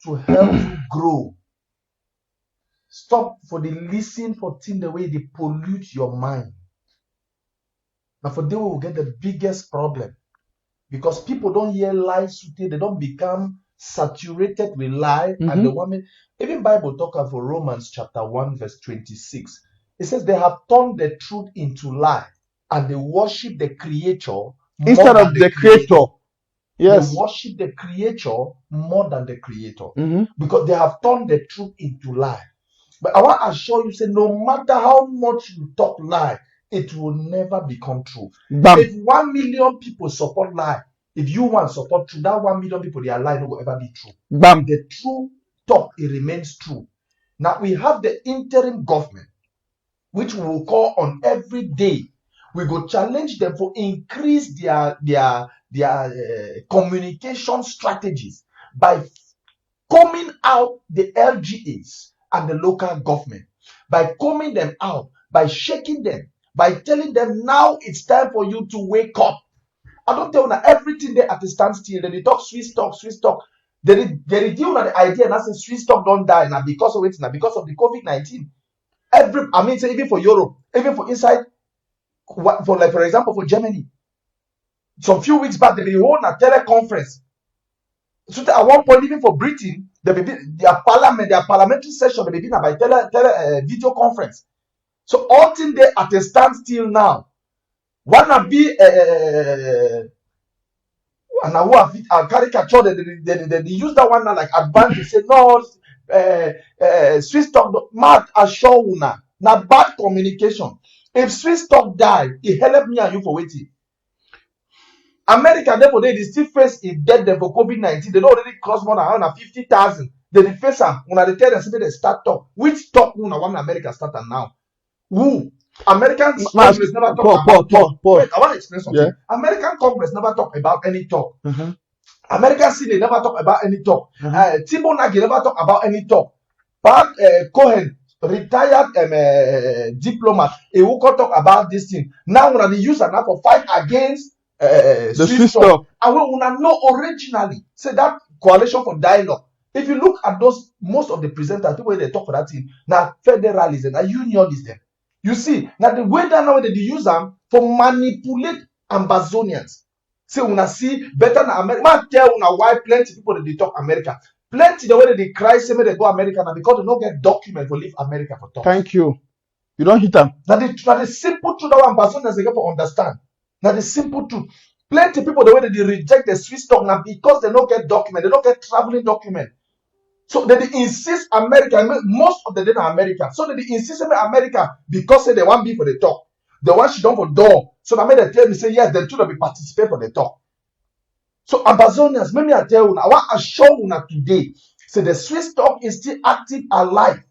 to help you grow. Stop for the listen for things the way they pollute your mind. Now for them we will get the biggest problem. Because people don't hear lies, they don't become saturated with lie. And the woman, even Bible talk about Romans chapter 1 verse 26. It says they have turned the truth into lie and they worship the creator instead of the creator. Yes. They worship the creature more than the creator Mm-hmm. because they have turned the truth into lie. But I want to assure you, say, no matter how much you talk lie, it will never become true. Bam. If 1 million people support lie, if you want support true, that 1 million people, their lie will ever be true. Bam. The true talk, it remains true. Now we have the interim government, which we will call on every day. We go challenge them for increase their communication strategies by combing out the LGAs and the local government, by combing them out, by shaking them, by telling them now it's time for you to wake up. I don't tell you everything they at the standstill. They talk Swiss talk. They deal with the idea that say Swiss talk don't die now because of it, now because of the COVID-19. Say even for Europe, even for inside, for example, for Germany, some few weeks back they hold a teleconference. So at one point, even for Britain, their parliamentary session, they be by video conference. So all things they at a standstill now. Wanna be and a caricature, they use that one now like advantage. Say no, Swiss talk mad assure una na bad communication. If Swiss talk die, it help me and you for waiting. America, therefore, they still face it dead them for COVID-19. They don't already cross more than 150,000. They face them when they tell them they start talk. Which talk una want America start now? Who? American Congress never talk about talk. Wait, I want to explain something. Yeah. American Congress never talk about any talk. Mm-hmm. American Senate never talk about any talk. Mm-hmm. Timo Nagy never talk about any talk. But Cohen, retired diplomat, he will talk about this thing. Now when they use an for fight against The Swiss talk. talk. And when we know originally, say that coalition for dialogue. If you look at those, most of the presenters, the way they talk for that thing, now federalism, now unionism. You see, now the way that now they use them for manipulate Ambazonians. Say una see better than America. Man tell una why plenty people they talk America. Plenty the way that they cry say they go America now because they don't get document for leave America for talk. Thank you. You don't hit them. Now the simple truth that Ambazonians they get for understand. Now the simple truth. Plenty people the way that they reject the Swiss talk now because they don't get document, they don't get traveling document. So they insist America, most of the data America. So they insist America because say they want be for the talk. They want she done for door. So that made they tell me say yes, they should be participate for the talk. So Ambazonians, maybe I tell you, I want to show you today. Say the Swiss talk is still active, alive.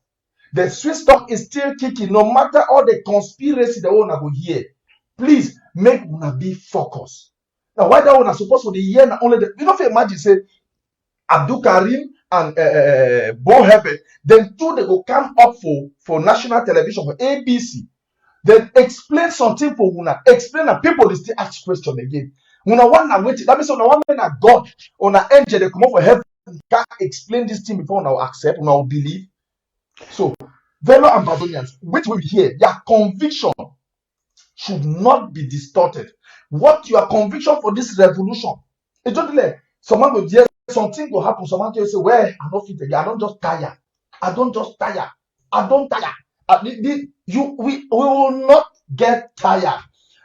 The Swiss talk is still kicking, no matter all the conspiracy they want to go here. Please make una be focused. Now, why that one are supposed to the year only the, you know if you imagine say Abdul Karim and Bo Herbert, then two they go come up for national television for ABC. Then explain something for una. Explain that people they still ask question again. Una one na wait. That means una one man a God, una angel they come up for heaven can't explain this thing before una accept, una will believe. So, fellow Ambazonians, which will hear their conviction should not be distorted. What your conviction for this revolution? It's not like someone will hear something will happen. Someone will say, "Well, I don't fit again. I don't just tire. I don't just tire. I don't tire." We will not get tired.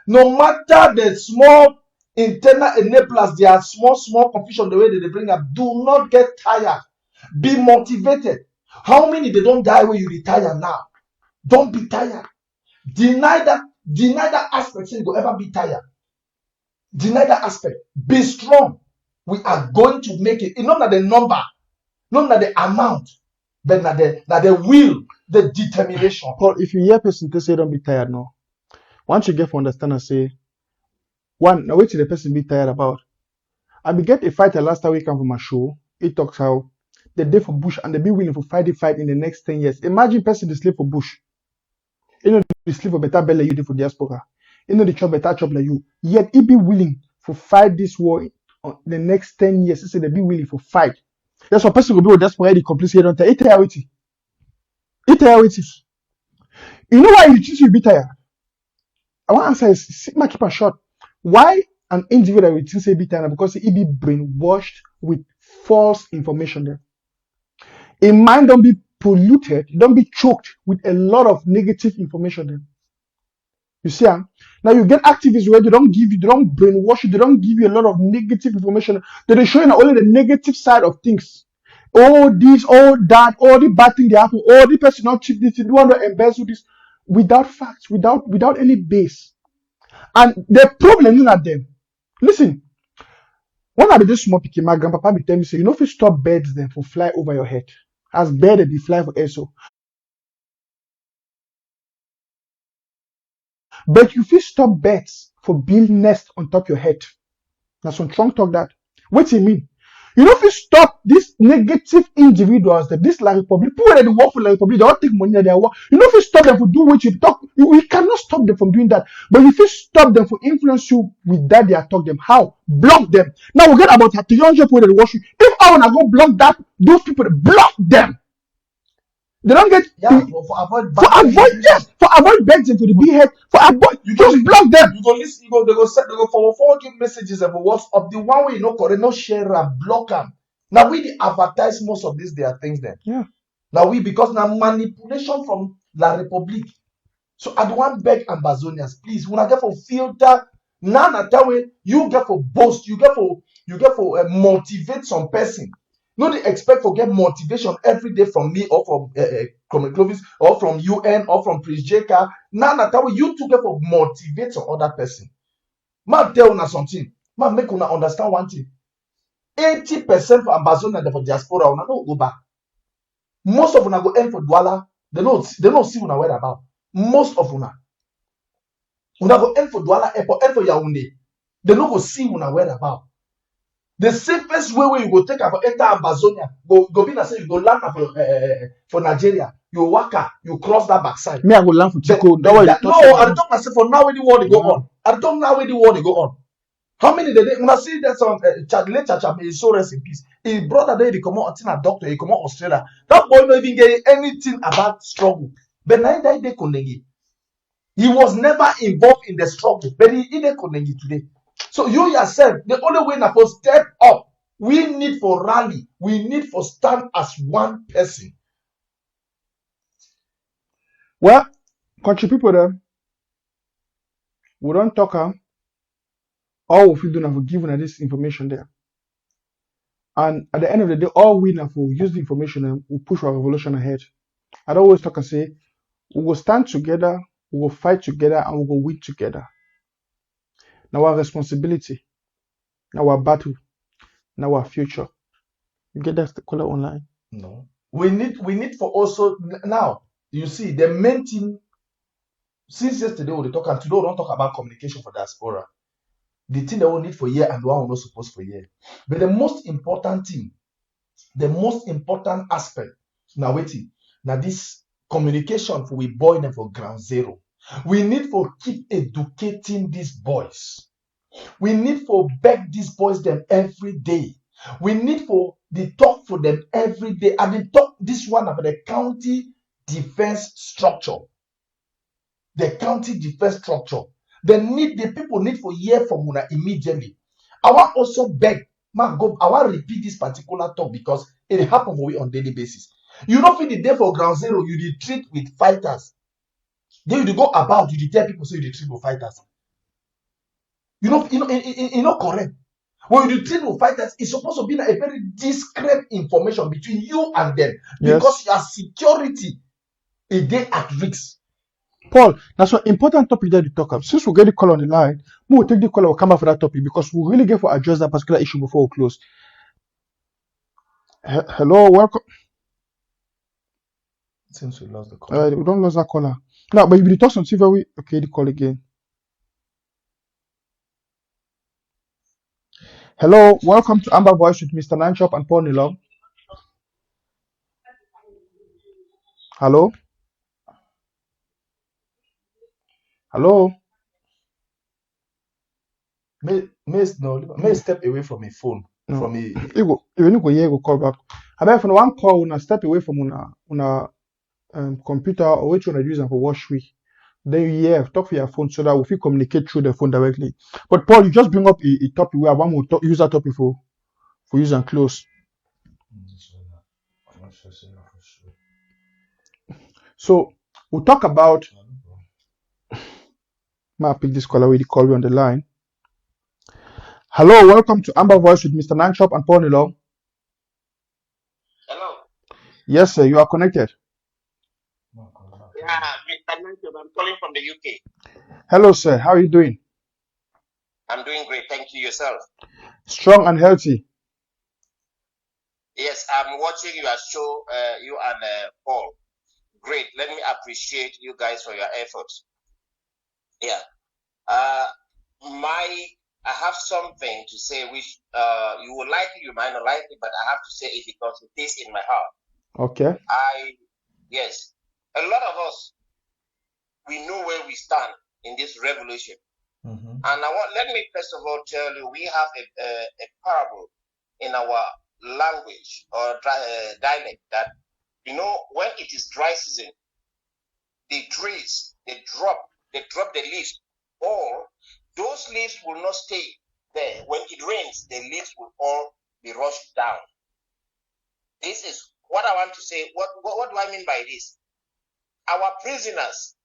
No matter the small internal enablers, there are small confusion the way that they bring up. Do not get tired. Be motivated. How many they don't die when you retire now? Don't be tired. Deny that aspect, so you will ever be tired. Deny that aspect. Be strong. We are going to make it. It's not that the number, not that the amount, but that the will, the determination. Paul, if you hear person to say don't be tired, no. Once you get to understand and say, one, now wait till the person be tired about. I be get a fighter last week from my show. It talks how the day for Bush and they be willing to fight the fight in the next 10 years. Imagine person to sleep for Bush. You know, they sleep for better belly you do for diaspora. You know, they chop better chop like you. Yet he be willing to fight this war in the next 10 years. He say they be willing to fight. That's what person will be with diaspora the complete say don't tell. It tell it. You know why you choose to be tired? I want to answer is my keep a short. Why an individual will say be tired? Because he be brainwashed with false information there. A mind don't be polluted, don't be choked with a lot of negative information there. You see, now you get activists where they don't brainwash you, they don't give you a lot of negative information. They show you only the negative side of things. All this, all that, all the bad thing they happen, all the person not cheat this, you want to embezzle this without facts, without any base. And the problem is not them. Listen, when I be this small picking, my grandpapa be tell me, say, you know, if you stop birds then for fly over your head. As bird they be fly for air so. But you fit stop birds for build nest on top your head. Now some strong talk that. What do you mean? You know if you stop these negative individuals, that this La Republic, people that work for La Republic, they all take money at their work. You know if you stop them from doing what you talk, you cannot stop them from doing that. But if you stop them from influence you with that they are talk them, how? Block them. Now we get about 300 people that watch you. If I wanna go block that, those people, block them. They don't get for avoid begging for the big head, for avoid you just block them. You go listen, they go forward you messages and WhatsApp. The one way you know correct, no share and block them. Now we advertise most of these their things then. Yeah. Now we because now manipulation from La Republic. So I don't want beg Ambazonians, please. When I get for filter, none at that way you get for boast, you get for motivate some person. No, they expect to get motivation every day from me or from Clovis or from UN or from Prince Jeka. None at that way you to get for motivate some other person. Man, tell una something. Man, make una understand one thing. 80% for Ambazonia and for diaspora, una no go back. Most of una go end for Douala. They don't see una where about. Most of una. Una go end for Douala Airport, end for Yaoundé. They don't go see una where about. The safest way you go take for enter Ambazonia, go be na say you go land for Nigeria. You waka, you cross that backside. Me, I go land for Chico. No, I don't myself for now where the war they go on. I don't know where the war they go on. How many did they when I see that some Chadle Chacha may so rest in peace. His brother there he come out a doctor, he come out Australia. That boy not even get anything about struggle. But now they Konegi. He was never involved in the struggle, but he did Konegi today. So you yourself, the only way now for step up, we need for rally, we need for stand as one person. Well, country people there, we don't talk all of you do not for giving this information there. And at the end of the day, all we have for use the information and we push our revolution ahead. I always talk and say, we will stand together, we will fight together, and we will win together. Now our responsibility, now our battle, now our future. You get that color online? No. We need for also now. You see, the main thing since yesterday we talk and today we don't talk about communication for diaspora. The thing that we need for year and the one we're not supposed for year. But the most important thing, the most important aspect, now waiting, now this communication for we boy them for ground zero. We need for keep educating these boys. We need for beg these boys them every day. We need for the talk for them every day. And the talk this one about the county defense structure. The county defense structure. The people need for hear from una immediately. I want also beg, I want repeat this particular talk because it happens for we on daily basis. You don't feel the day for ground zero, you treat with fighters. Then you go about, you tell people so you treat with fighters. You know correct. When you treat with fighters, it's supposed to be like a very discreet information between you and them. Yes. Because your security is there at risk. Paul, that's an important topic that you talk about. Since we get the call on the line, we will take the call and we'll come back for that topic because we really get to address that particular issue before we close. Hello, welcome. Since we lost the call. We don't lose that caller. No, but if you talk something very okay, the call again. Hello, welcome to Amber Voice with Mr. Nichop and Paul Niilong. Hello? Hello? May step away from my phone. No. From me. You go here, go call back. I bet for one call, una step away from una computer or which one I use for watch we. Then you talk for your phone so that we can communicate through the phone directly. But Paul, you just bring up a topic where I want to use that topic for use and close. So we'll talk about May I pick this caller with the call you on the line? Hello, welcome to Amber Voice with Mr. Nichop and Paul Niilong. Hello. Yes, sir, you are connected. Yeah, Mr. Nichop, I'm calling from the UK. Hello, sir. How are you doing? I'm doing great. Thank you. Yourself? Strong and healthy. Yes, I'm watching your show, you and Paul. Great. Let me appreciate you guys for your efforts. Yeah. I have something to say which you will like it, you might not like it, but I have to say it because it is in my heart. Okay. Yes, a lot of us, we know where we stand in this revolution. Mm-hmm. And let me first of all tell you, we have a parable in our language or dialect that, when it is dry season, the trees, they drop the leaves, or those leaves will not stay there. When it rains, the leaves will all be rushed down. This is what I want to say. What do I mean by this? Our prisoners,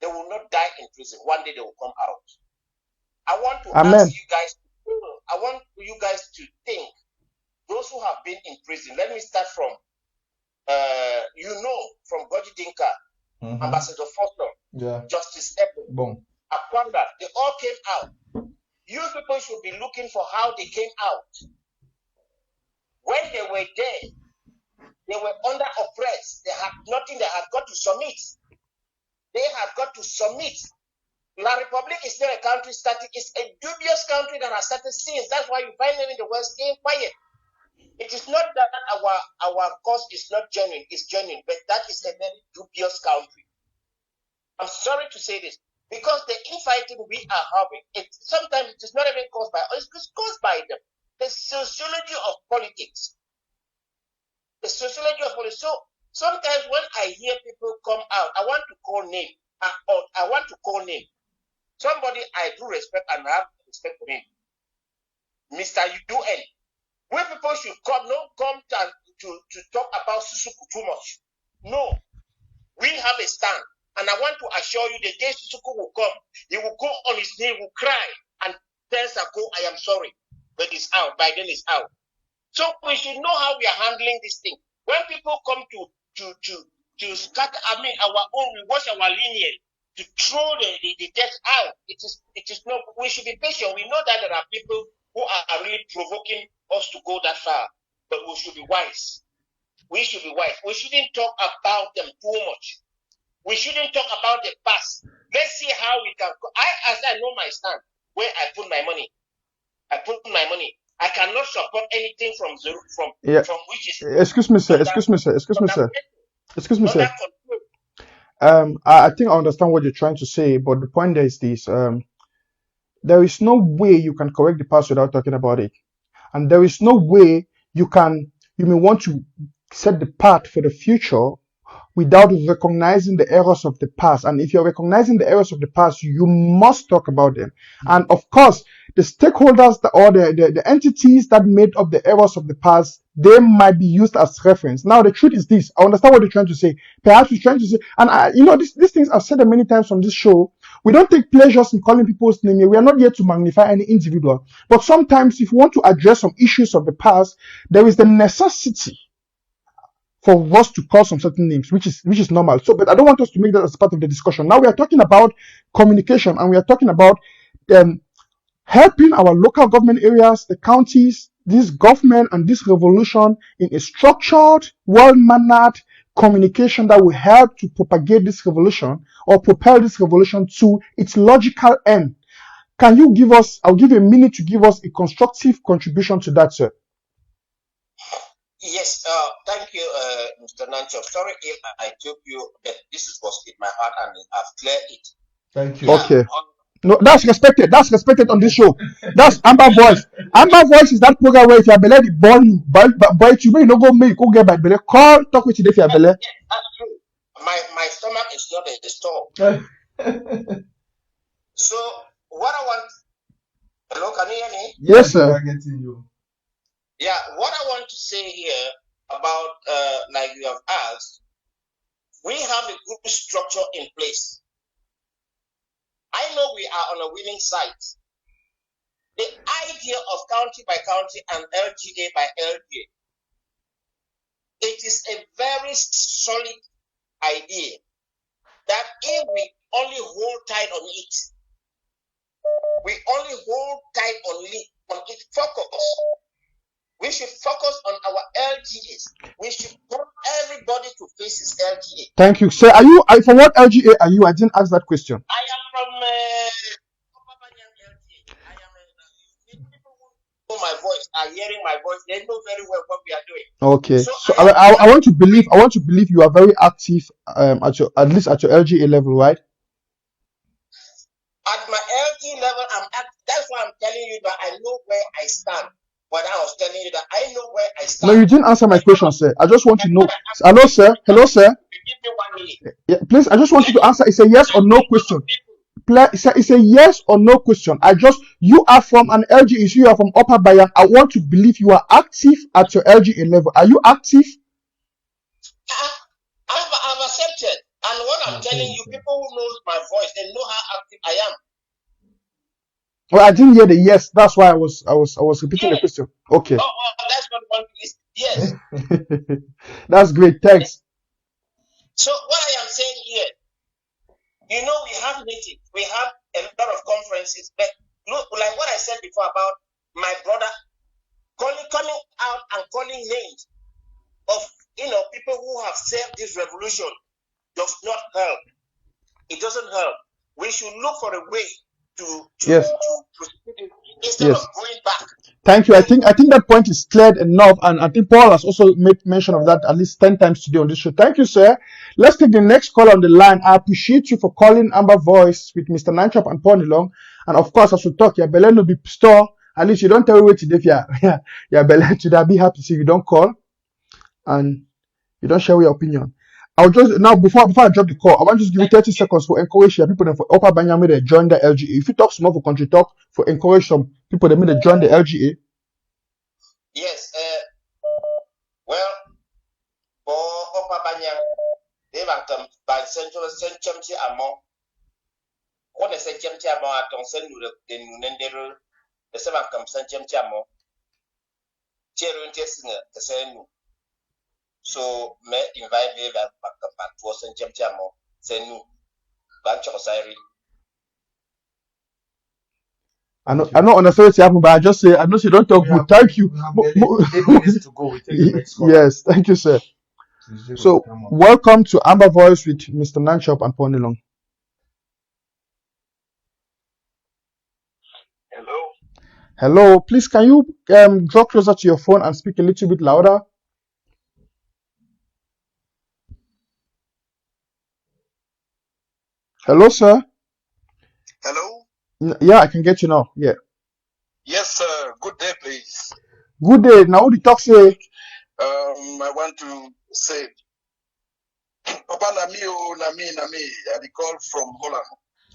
they will not die in prison. One day they will come out. I want to ask you guys, I want you guys to think, those who have been in prison, let me start from, from Goji Dinka, Mm-hmm. Ambassador Foster, Yeah. Justice Ebo, Boom. Akwanda, they all came out. You people should be looking for how they came out. When they were there, they were under oppressed. They had nothing. They had got to submit. They had got to submit. La Republic is not a country static. It's a dubious country that has started since. That's why you find them in the West staying quiet. It is not that our cause is not genuine. It's genuine, but that is a very dubious country. I'm sorry to say this, because the infighting we are having, sometimes it is not even caused by us. It's caused by the sociology of politics. The sociology of politics. So sometimes when I hear people come out, I want to call name. I want to call name. Somebody I do respect and have respect for him. Mr. UN. When people should come to talk about Susuku too much. No. We have a stand. And I want to assure you the day Susuku will come, he will go on his knee, will cry, and tell Sako, I am sorry. But it's out. By then it's out. So we should know how we are handling this thing. When people come to scatter, our own, we watch our lineage to throw the death out. It is not. We should be patient. We know that there are people who are really provoking us to go that far, but we should be wise. We should be wise. We shouldn't talk about them too much. We shouldn't talk about the past. Let's see how we can. As I know my stand, where I put my money. I cannot support anything from which is. Excuse me, sir. I think I understand what you're trying to say, but the point there is this: there is no way you can correct the past without talking about it, and there is no way you may want to set the path for the future without recognizing the errors of the past. And if you're recognizing the errors of the past, you must talk about them. And of course, the stakeholders or the entities that made up the errors of the past, they might be used as reference. Now, the truth is this. I understand what you're trying to say. Perhaps you're trying to say, and these things I've said many times on this show. We don't take pleasures in calling people's name here. We are not here to magnify any individual. But sometimes if you want to address some issues of the past, there is the necessity for us to call some certain names, which is normal. So, but I don't want us to make that as part of the discussion. Now we are talking about communication, and we are talking about helping our local government areas, the counties, this government and this revolution in a structured, well-mannered communication that will help to propagate this revolution or propel this revolution to its logical end. Can you give us, I'll give you a minute to give us a constructive contribution to that, sir. Yes, thank you, Mr. Nichop. Sorry if I took you, but this was in my heart and I've cleared it. Thank you. Yeah, Okay. No, that's respected. That's respected on this show. That's Amber Voice. Amber Voice is that program where if your belly born you, but you may not go make go get by belly. Call talk with you if your belly. yes, that's true. My stomach is not in the store. So what I want. Hello, can you hear me? Yes, sir. I'm getting you. Yeah, what I want to say here about, like you have asked, we have a good structure in place. I know we are on a winning side. The idea of county by county and LGA by LGA, it is a very solid idea that if we only hold tight on it, focus. We should focus on our LGAs. We should want everybody to face his LGA. Thank you, sir. From what LGA are you? I didn't ask that question. I am from Upper Banyan LGA. People who know my voice are hearing my voice. They know very well what we are doing. Okay. So I want to believe you are very active at least at your LGA level, right? At my LG level, that's why I'm telling you that I know where I stand. But I was telling you that I know where I stand. No, you didn't answer my question, sir. I just want to know. Hello, sir. Hello, sir. Give me 1 minute. Yeah, please. I just want you to answer. It's a yes or no question. It's a yes or no question. You are from an LGA. You are from Upper Bayan. I want to believe you are active at your LGA level. Are you active? I've accepted. And what I'm telling you, people who know my voice, they know how active I am. Well, I didn't hear the yes. That's why I was repeating the question. Okay. Oh, that's what one is. Yes. That's great. Thanks. So what I am saying here, we have meetings, we have a lot of conferences, but look, like what I said before about my brother coming out and calling names of people who have saved this revolution does not help. It doesn't help. We should look for a way to instead of going back. Thank you. I think that point is cleared enough, and I think Paul has also made mention of that at least 10 times today on this show. Thank you, sir. Let's take the next call on the line. I appreciate you for calling Amber Voice with Mr. Nichop and Paul Niilong. And of course, as we talk, your belly will be store. At least you don't tell me what today. Your belly today. I'll be happy to see you don't call and you don't share your opinion. I'll just now before I drop the call, I want to just give you 30 seconds for encourage your people for Upper Banyan may they join the LGA. If you talk small for country talk for encourage some people that may they join the LGA. Yes, well, for Upper Banyan, they have come by Central Among. What is a Chemti Among at Consent the Nunendero, the 7th come Central Among. Cheering testing the same. So, may invite me back to Central Among, send you back to Osiris. I don't understand what's happening, but I just say, I know you don't talk good. Thank you. To go. We take the next call. Yes, thank you, sir. So, welcome to Amber Voice with Mr. Nichop and Paul Niilong. Hello. Hello. Please, can you draw closer to your phone and speak a little bit louder? Hello, sir. Hello. Yeah, I can get you now. Yeah. Yes, sir. Good day, please. Good day. Now, who the talk say? I want to say, Papa Nami, I call from Holland.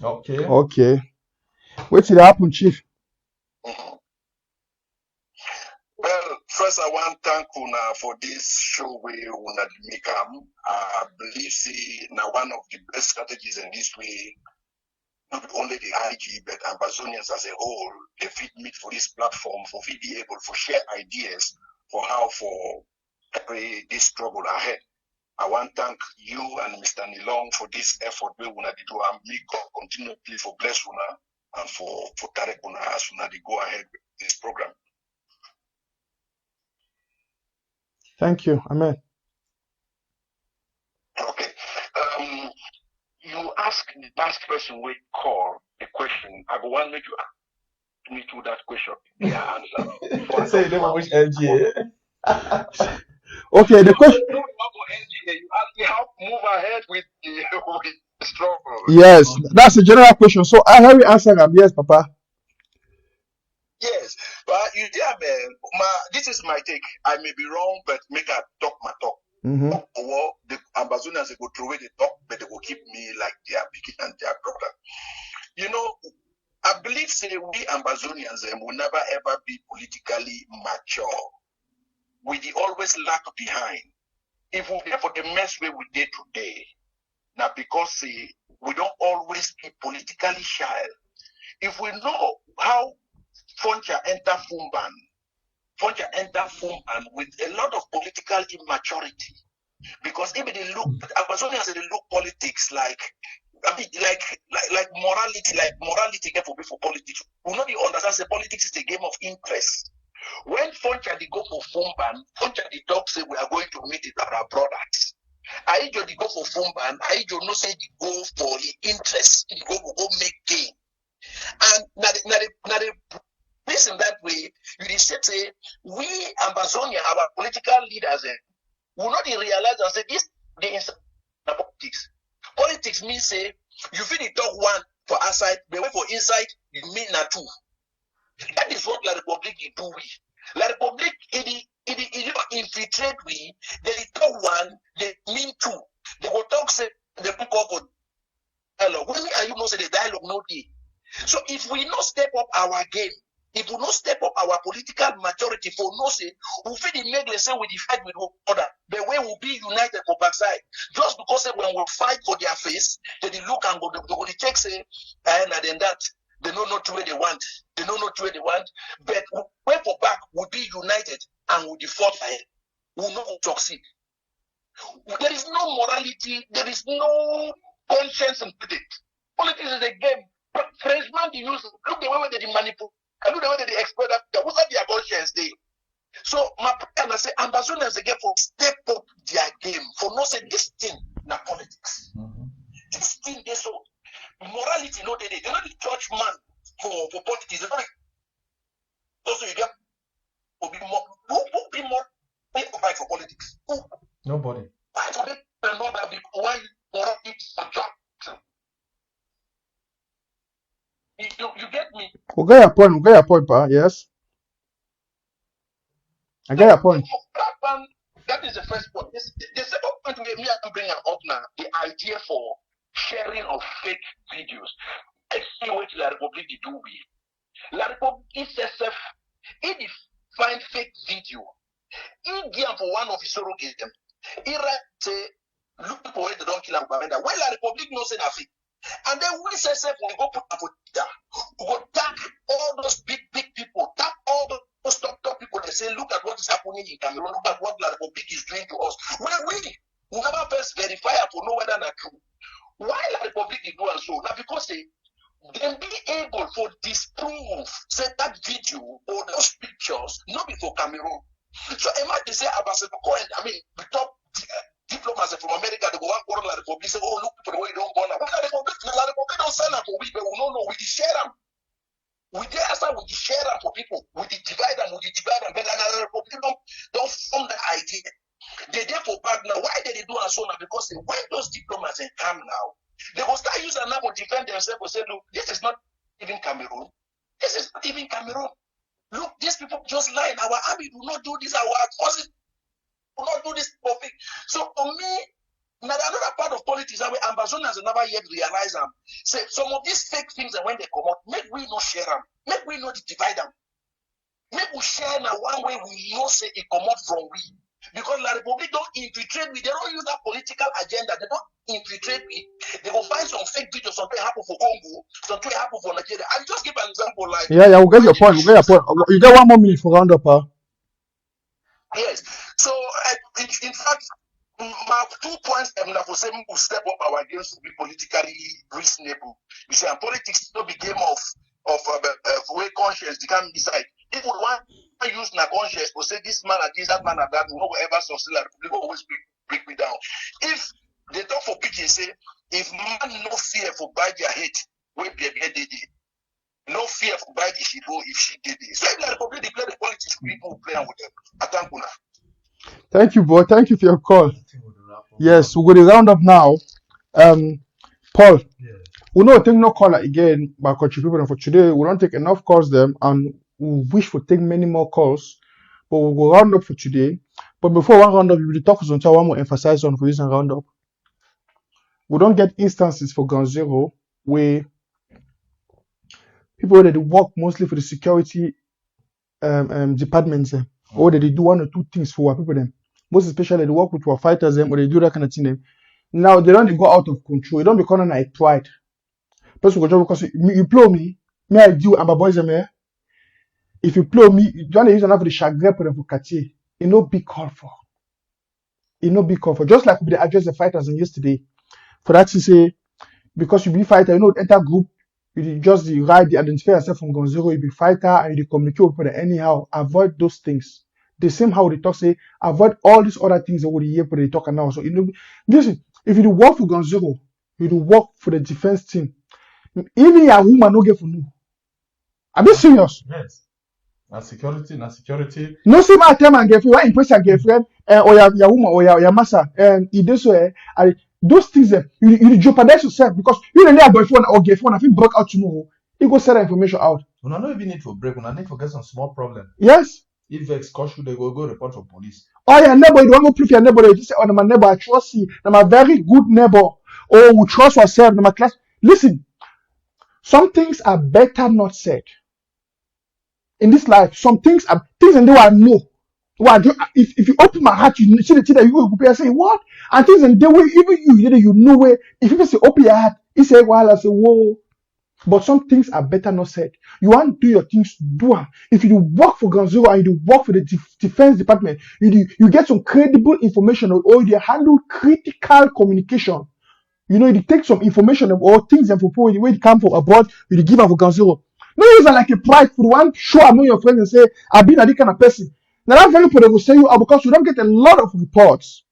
Okay. What did happen, Chief? Mm-hmm. Well, first I want to thank Una for this show where Una make I believe now one of the best strategies in this way. Not only the IG, but Ambazonians as a whole, they fit meet for this platform for be able to share ideas for how for carry this struggle ahead. I want to thank you and Mr. Niilong for this effort we wanna do and me continue please for bless Una and for direct Una as Una to go ahead with this program. Thank you. Amen. Okay. You ask the last person we call a question. I want make you ask me to that question. Yeah, answer. Say you never wish LGA. Okay, the question. You ask me how to move ahead with the struggle. Yes, that's a general question. So I have you answer them. Yes, Papa. Yes, but you yeah, man. This is my take. I may be wrong, but make I talk my talk. Mm-hmm. Or the Ambazonians they go through away the talk, but they will keep me like they are picking and they are problem. I believe say we Ambazonians will never ever be politically mature. We always lag behind. If we for the mess where we did today, now because we don't always be politically shy. If we know how Foncha enter Fumban with a lot of political immaturity, because if they look, Ambazonians they look politics like morality get for politics. We know you understand the politics is a game of interest. When Foncha they go for Fumban, Foncha they talk say we are going to meet with our brothers. Aijo they go for Fumban, Aijo no say they go for the interest, they go make gain. And now the reason that way, you say we Ambazonia, our political leaders, will not realize and say this the politics. Politics means say you feel the talk one for outside, but wait for inside, you mean na two. That is what La Republic do we. La Republic it infiltrate we, they talk one, they mean two. They will talk say they will call for dialogue. When are you know say the dialogue no day? So if we not step up our game, if we not step up our political maturity for no say, we feel the make the same with the fight with other, the way we'll be united for backside. Just because when we fight for their face, they look and go the check say, and then that they know not where they want. They know not where they want. But when for back we'll be united and we'll default ahead. We'll not succeed. There is no morality, there is no conscience in politics. Politics is a game. Frenchman, they use look the way they manipulate. And look the way they exploit that. What's their conscience day? So my plan I say Ambazonians again for step up their game for not say this thing na politics. This thing they so morality no they not the church man for politics. They not also you get who be more fight for politics. Who? Nobody. Fight for it and not that why morality attract. You get me? We get your point, pa. Yes. I get your point. That is the first point. The second point we are bringing up now, the idea for sharing of fake videos. Let's see what La Republic do we. La Republic itself, if you find fake video, he give for one of his surrogates, he write say, look for it, they don't kill Ambazonian. Well, La Republic knows say fake. And then we say, we go put for that. We go tag all those big people, tag all those top people. They say, look at what is happening in Cameroon, look at what La Republic is doing to us. When we never first verify to know whether that's true. Why La Republic is doing so? Now because they be able to disprove say that video or those pictures, not before Cameroon. So imagine say Ambassador Cohen, the top diplomats from America, they go one quarter La Republic, say, oh, look for the way you don't go now. La Republic don't sell them for we, but we don't know, we share them. We share them for people, we divide them, but La Republic don't form the idea. They're there for back now. Why did they do so now? Because when those diplomats come now, they will start using now to defend themselves and say, look, this is not even Cameroon. This is not even Cameroon. Look, these people just lying. Our army do not do this, our forces do not do this for thing. So for me, another part of politics that Ambazonians never yet realize them. Say some of these fake things and when they come out, make we not share them, make we not divide them. Make we share now one way we know say it come out from we. Because La Republic don't infiltrate me, they don't use that political agenda, they don't infiltrate me. They will find some fake videos, something happen for Congo, something happen for Nigeria. And just give an example like we'll get your point. You get 1 more minute for round up, huh? Yes. So in fact, my 2 points for saying we step up our games to be politically reasonable. You see, and politics not be game of way conscience they can decide. If we want to use na conscience to say this man and this, that man and that, we will ever succeed. We will always break me down. If they talk for picking, say if man no fear for buy their head, we be head no fear for buy the shibo if she did it. So if La Republic declare the politics, people play with them. Atankuna. Thank you, boy. Thank you for your call. Yes, we're going to round up now. Paul, we know take no call again by country people for today. We don't take enough calls them, and we wish to take many more calls, but we'll go round up for today. But before one round up, we will talk on something I want to emphasize on for using round up. We don't get instances for ground zero where people that work mostly for the security departments or that they do 1 or 2 things for our people them. Most especially they work with our fighters them or they do that kind of thing them. Now they don't go out of control. It don't become like pride. Person go just because you blow me I do Ambazonia me. If you blow me, you don't use enough the chagrin for the quartier. It no big call for. It no big call for. Just like we dey address the fighters in yesterday. For that to say, because you be fighter, enter group, you just the right, the identify yourself from ground zero, you be fighter and you communicate with people anyhow. Avoid those things. The same how they talk say, avoid all these other things that we hear people they talk now. So listen, if you do work for ground zero, you do work for the defense team. Even your woman no get for no. I be serious. Yes. Na security. No see my time and girlfriend, why impress your girlfriend, or your woman or your master, it does so. Those things you jeopardize yourself because you don't have boyfriend or girlfriend. If you break out tomorrow, you go send that information out. Una no even need to break. Una need to get some small problem. Yes. If vex cause you, they go report for police. Oh, your neighbor, you don't go prove your neighbor. You just say, oh, my neighbor, I trust you. I'm a very good neighbor. Oh, we trust ourselves. My class. Listen, some things are better not said. In this life, some things are things and they are no. If you open my heart, you see the thing that you go and say what? And things and they will even you know where if you say open your heart, you say while I say whoa. But some things are better not said. You want to do your things, do them. If you work for ground zero and you work for the defense department, you get some credible information or you handle critical communication. You take some information or things and for people when you come from abroad, you give them for ground zero. No use like a pride for one show among your friends and say, I've been that kind of person. Now that very people will say you are because you don't get a lot of reports.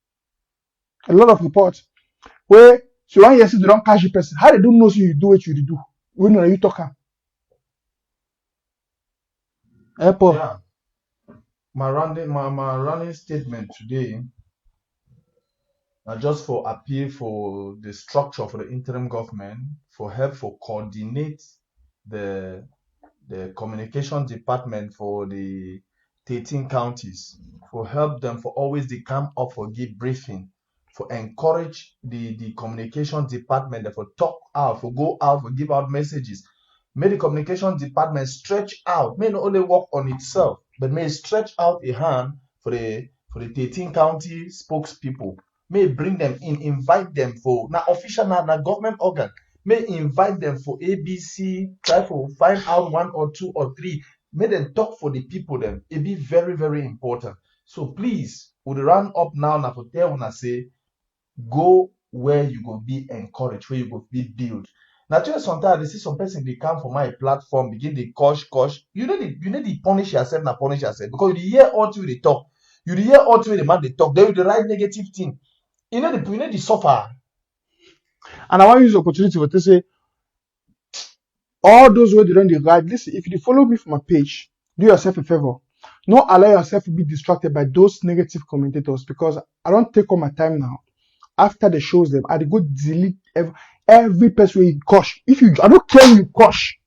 A lot of reports. Where so one year they don't catch the person. How they don't know so you do what you do. When are you talking? Apple. Yeah. My running statement today just for appeal for the structure for the interim government for help for coordinate the communication department for the 13 counties for help them for always they come up for give briefing for encourage the communication department for talk out for go out for give out messages. May the communication department stretch out, may not only work on itself, but may stretch out a hand for the 13 county spokespeople. May bring them in, invite them for now official now government organ. May invite them for ABC, try to find out 1 or 2 or 3. May them talk for the people them. It be very, very important. So please, we'll run up now for tell when I say go where you go be encouraged, where you go be built. Now, sometimes they see some person they come for my platform, begin the cosh. You need to punish yourself, not punish yourself. Because you hear all through the talk. You hear all through the man they talk. They will the right negative thing. You need to suffer. And I want to use the opportunity to say, all those who they don't the right, listen, if you follow me from my page, do yourself a favor. Don't allow yourself to be distracted by those negative commentators because I don't take all my time now. After the shows them, I go delete every person you gosh. I don't care you gosh.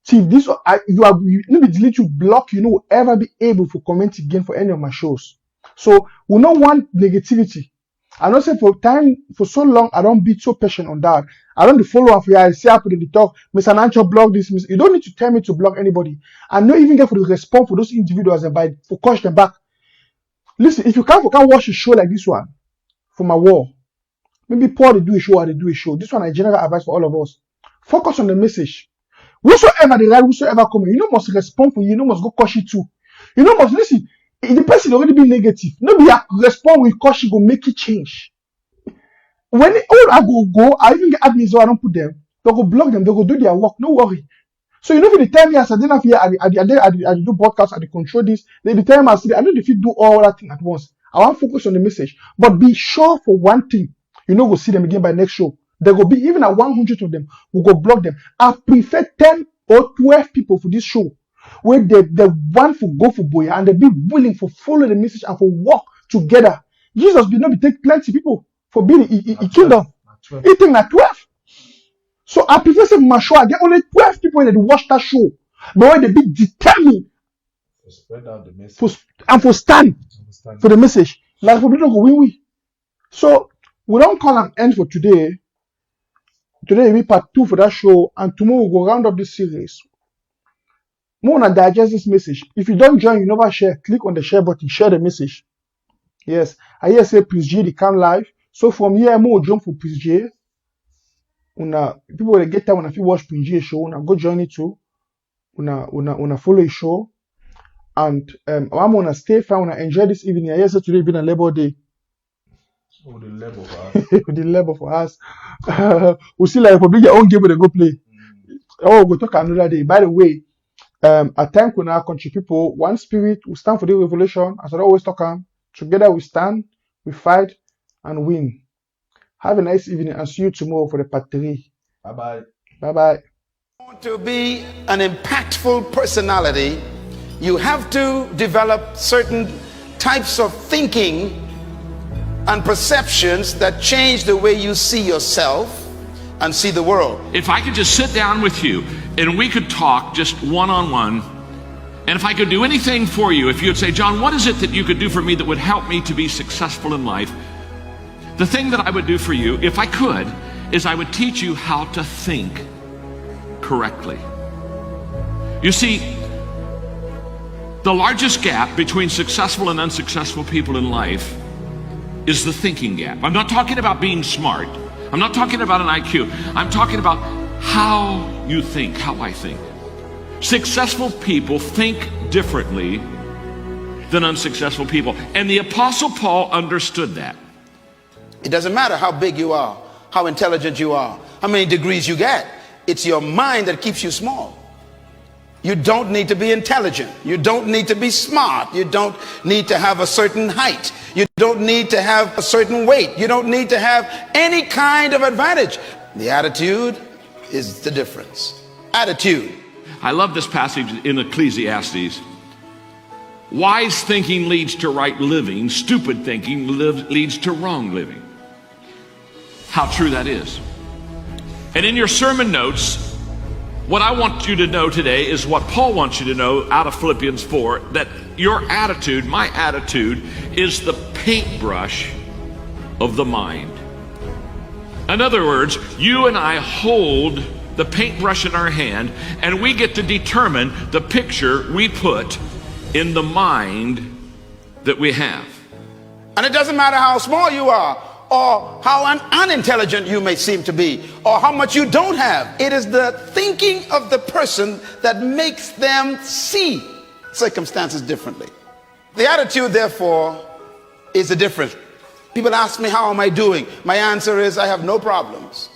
See if this you need to delete you block, you know, ever be able to comment again for any of my shows. So we don't want negativity. I don't say for so long I don't be so patient on that. I don't follow up here. I see up in the talk, Mr. Nichop blog this. You don't need to tell me to block anybody. I don't even get for the response for those individuals and by for coach them back. Listen, if you can't watch a show like this one for my wall, maybe Paul they do a show or they do a show. This one I general advice for all of us. Focus on the message. Whosoever they write, whosoever come, you know must respond for you, know must go caution too. You know must listen. If the person already be negative, nobody respond with caution go make it change. When I go, I even get admins so I don't put them. They go block them. They go do their work. No worry. So you know, for the time years I didn't have here, I do broadcast, I control this. The time I see, I know if you do all that thing at once. I want to focus on the message, but be sure for one thing. You know, we'll see them again by next show. There will be even at 100 of them. We'll go block them. I prefer 10 or 12 people for this show where they want to go for boy and they be willing to follow the message and for work together. Jesus did not take plenty people for being in kingdom. He take na 12. So I prefer say my show I get only 12 people that watch that show, but when they be determined to spread out the message and for stand for the message, like we don't go win. So we don't call an end for today. Today will be part 2 for that show, and tomorrow we'll go round up this series. More than digest this message. If you don't join, you never share. Click on the share button, share the message. Yes, I hear say please G they come live. So from here, more jump for Prince J. Una people will get time when if you watch Prince J show, una go join it too. Una follow his show. And I'm gonna stay fine. Una enjoy this evening. Yes, today been a Labor Day. Oh, the level for us. The level for us. We see like probably your own game with a go play. Oh, we'll talk another day. By the way, at time when our country people, one spirit, we stand for the revolution. As I always talk, together we stand, we fight, and win. Have a nice evening and see you tomorrow for the part 3. Bye-bye. Bye-bye. To be an impactful personality, you have to develop certain types of thinking and perceptions that change the way you see yourself and see the world. If I could just sit down with you and we could talk just one-on-one, and if I could do anything for you, if you would say, John, what is it that you could do for me that would help me to be successful in life? The thing that I would do for you, if I could, is I would teach you how to think correctly. You see, the largest gap between successful and unsuccessful people in life is the thinking gap. I'm not talking about being smart. I'm not talking about an IQ. I'm talking about how you think, how I think. Successful people think differently than unsuccessful people. And the Apostle Paul understood that. It doesn't matter how big you are, how intelligent you are, how many degrees you get. It's your mind that keeps you small. You don't need to be intelligent. You don't need to be smart. You don't need to have a certain height. You don't need to have a certain weight. You don't need to have any kind of advantage. The attitude is the difference. Attitude. I love this passage in Ecclesiastes. Wise thinking leads to right living. Stupid thinking leads to wrong living. How true that is. And in your sermon notes, what I want you to know today is what Paul wants you to know out of Philippians 4, that your attitude, my attitude, is the paintbrush of the mind. In other words, you and I hold the paintbrush in our hand, and we get to determine the picture we put in the mind that we have. And it doesn't matter how small you are, or how unintelligent you may seem to be, or how much you don't have. It is the thinking of the person that makes them see circumstances differently. The attitude, therefore, is the difference. People ask me, how am I doing? My answer is, I have no problems.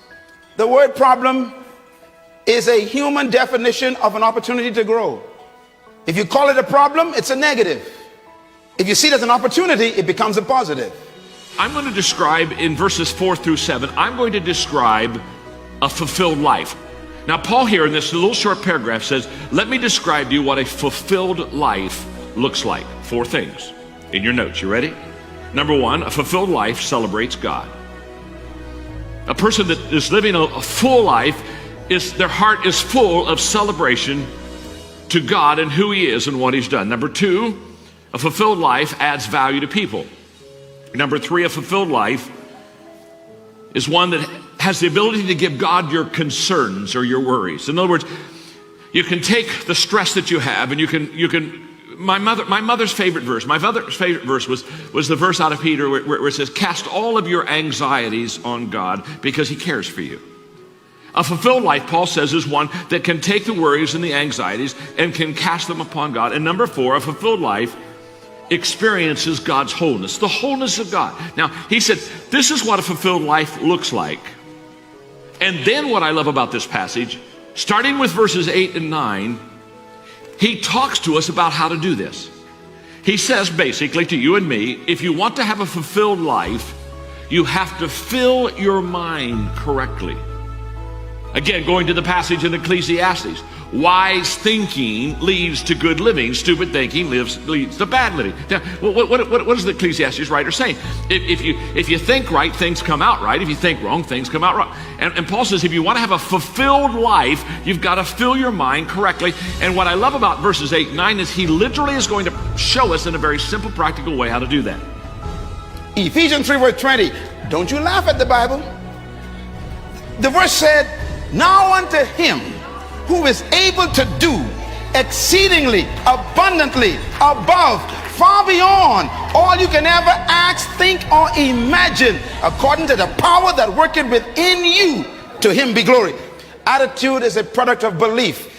The word problem is a human definition of an opportunity to grow. If you call it a problem, it's a negative. If you see it as an opportunity, it becomes a positive. I'm going to describe in verses 4 through 7, I'm going to describe a fulfilled life. Now, Paul here in this little short paragraph says, let me describe to you what a fulfilled life looks like. 4 things in your notes. You ready? Number 1, a fulfilled life celebrates God. A person that is living a full life, their heart is full of celebration to God and who He is and what He's done. Number 2, a fulfilled life adds value to people. Number 3, a fulfilled life is one that has the ability to give God your concerns or your worries. In other words, you can take the stress that you have, and you can. My mother's favorite verse. My mother's favorite verse was the verse out of Peter where it says, "Cast all of your anxieties on God because He cares for you." A fulfilled life, Paul says, is one that can take the worries and the anxieties and can cast them upon God. And number 4, a fulfilled life experiences God's wholeness, the wholeness of God. Now, he said, this is what a fulfilled life looks like. And then what I love about this passage, starting with verses 8 and 9, he talks to us about how to do this. He says basically to you and me, if you want to have a fulfilled life, you have to fill your mind correctly. Again, going to the passage in Ecclesiastes, wise thinking leads to good living. Stupid thinking leads to bad living. Now, what is the Ecclesiastes writer saying? If you think right, things come out right. If you think wrong, things come out wrong. And Paul says if you want to have a fulfilled life, you've got to fill your mind correctly. And what I love about verses 8 and 9 is he literally is going to show us in a very simple, practical way how to do that. Ephesians 3 verse 20. Don't you laugh at the Bible. The verse said, now unto him who is able to do exceedingly abundantly above far beyond all you can ever ask, think, or imagine, according to the power that worketh within you. To him be glory. Attitude is a product of belief.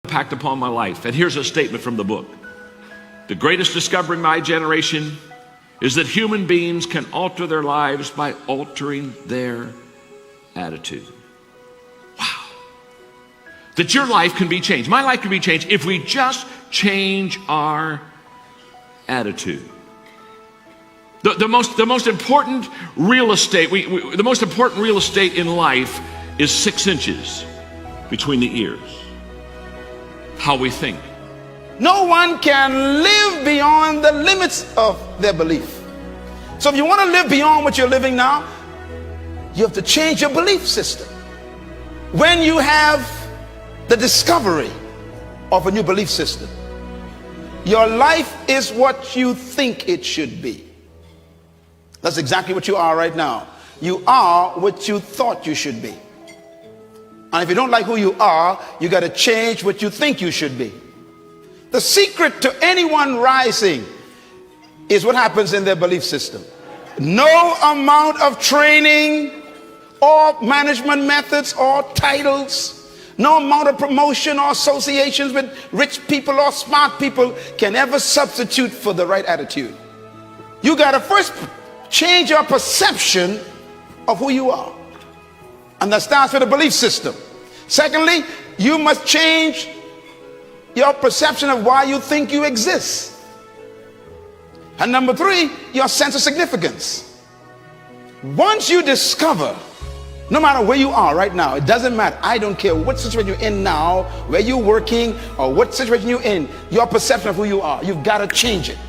Impact upon my life. And here's a statement from the book. The greatest discovery in my generation is that human beings can alter their lives by altering their attitude. Wow. That your life can be changed. My life can be changed if we just change our attitude. The most important real estate, the most important real estate in life is 6 inches between the ears. How we think. No one can live beyond the limits of their belief. So if you want to live beyond what you're living now, you have to change your belief system. When you have the discovery of a new belief system, your life is what you think it should be. That's exactly what you are right now. You are what you thought you should be. And if you don't like who you are, you got to change what you think you should be. The secret to anyone rising is what happens in their belief system. No amount of training or management methods or titles, no amount of promotion or associations with rich people or smart people can ever substitute for the right attitude. You got to first change your perception of who you are. And that starts with a belief system. Secondly, you must change your perception of why you think you exist. And number 3, your sense of significance. Once you discover, no matter where you are right now, it doesn't matter. I don't care what situation you're in now, where you're working, or what situation you're in, your perception of who you are, you've got to change it.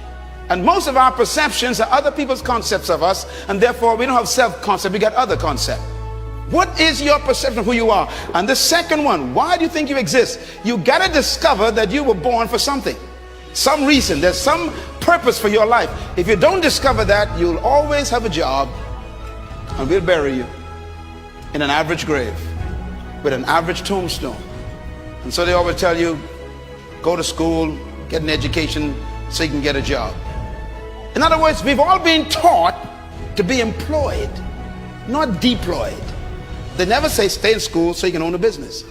And most of our perceptions are other people's concepts of us, and therefore we don't have self-concept, we got other concept. What is your perception of who you are? And the second one, why do you think you exist? You got to discover that you were born for something, some reason. There's some purpose for your life. If you don't discover that, you'll always have a job, and we'll bury you in an average grave with an average tombstone. And so they always tell you, go to school, get an education so you can get a job. In other words, we've all been taught to be employed, not deployed. They never say stay in school so you can own a business.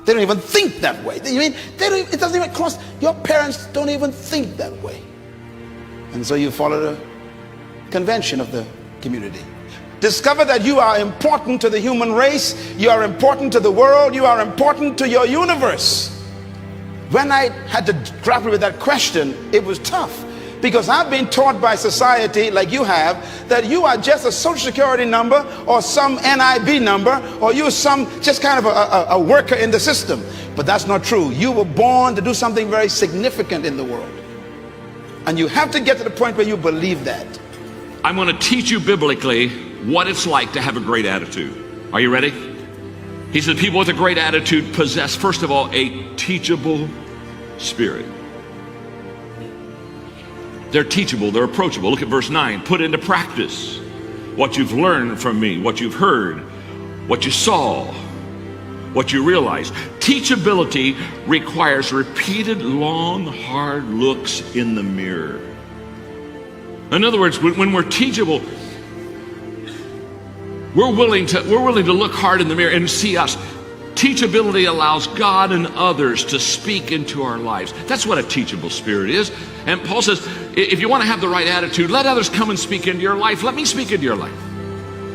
They don't even think that way. It doesn't even cross. Your parents don't even think that way. And so you follow the convention of the community. Discover that you are important to the human race. You are important to the world. You are important to your universe. when I had to grapple with that question, it was tough. Because I've been taught by society, like you have, that you are just a social security number or some NIB number, or you're just kind of a worker in the system. But that's not true. You were born to do something very significant in the world. And you have to get to the point where you believe that. I'm going to teach you biblically what it's like to have a great attitude. Are you ready? He said people with a great attitude possess, first of all, a teachable spirit. They're teachable, they're approachable. Look at verse 9. Put into practice what you've learned from me, what you've heard, what you saw, what you realized. Teachability requires repeated, long, hard looks in the mirror. In other words, when we're teachable, we're willing to look hard in the mirror and see us. Teachability allows God and others to speak into our lives. That's what a teachable spirit is. And Paul says, if you want to have the right attitude, let others come and speak into your life. Let me speak into your life.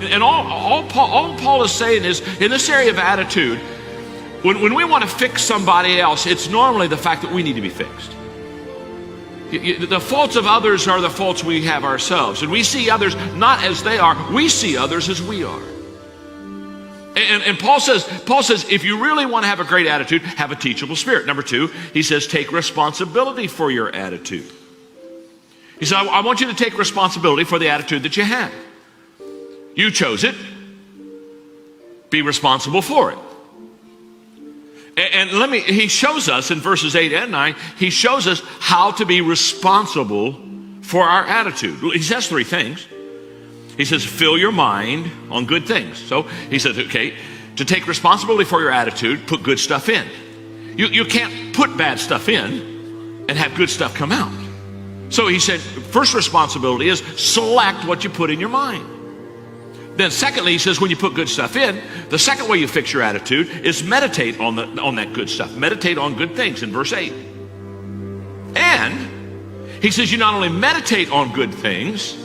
And all Paul is saying is, in this area of attitude, when we want to fix somebody else, it's normally the fact that we need to be fixed. The faults of others are the faults we have ourselves. And we see others not as they are, we see others as we are. And Paul says, if you really want to have a great attitude, have a teachable spirit. Number two, he says, take responsibility for your attitude. He said, I want you to take responsibility for the attitude that you have. You chose it. Be responsible for it. And he shows us in verses 8 and 9, he shows us how to be responsible for our attitude. He says three things. He says, fill your mind on good things. So he says, okay, to take responsibility for your attitude, put good stuff in. You can't put bad stuff in and have good stuff come out. So he said, first responsibility is select what you put in your mind. Then secondly, he says, when you put good stuff in, the second way you fix your attitude is meditate on that good stuff. Meditate on good things in verse 8. And he says, you not only meditate on good things,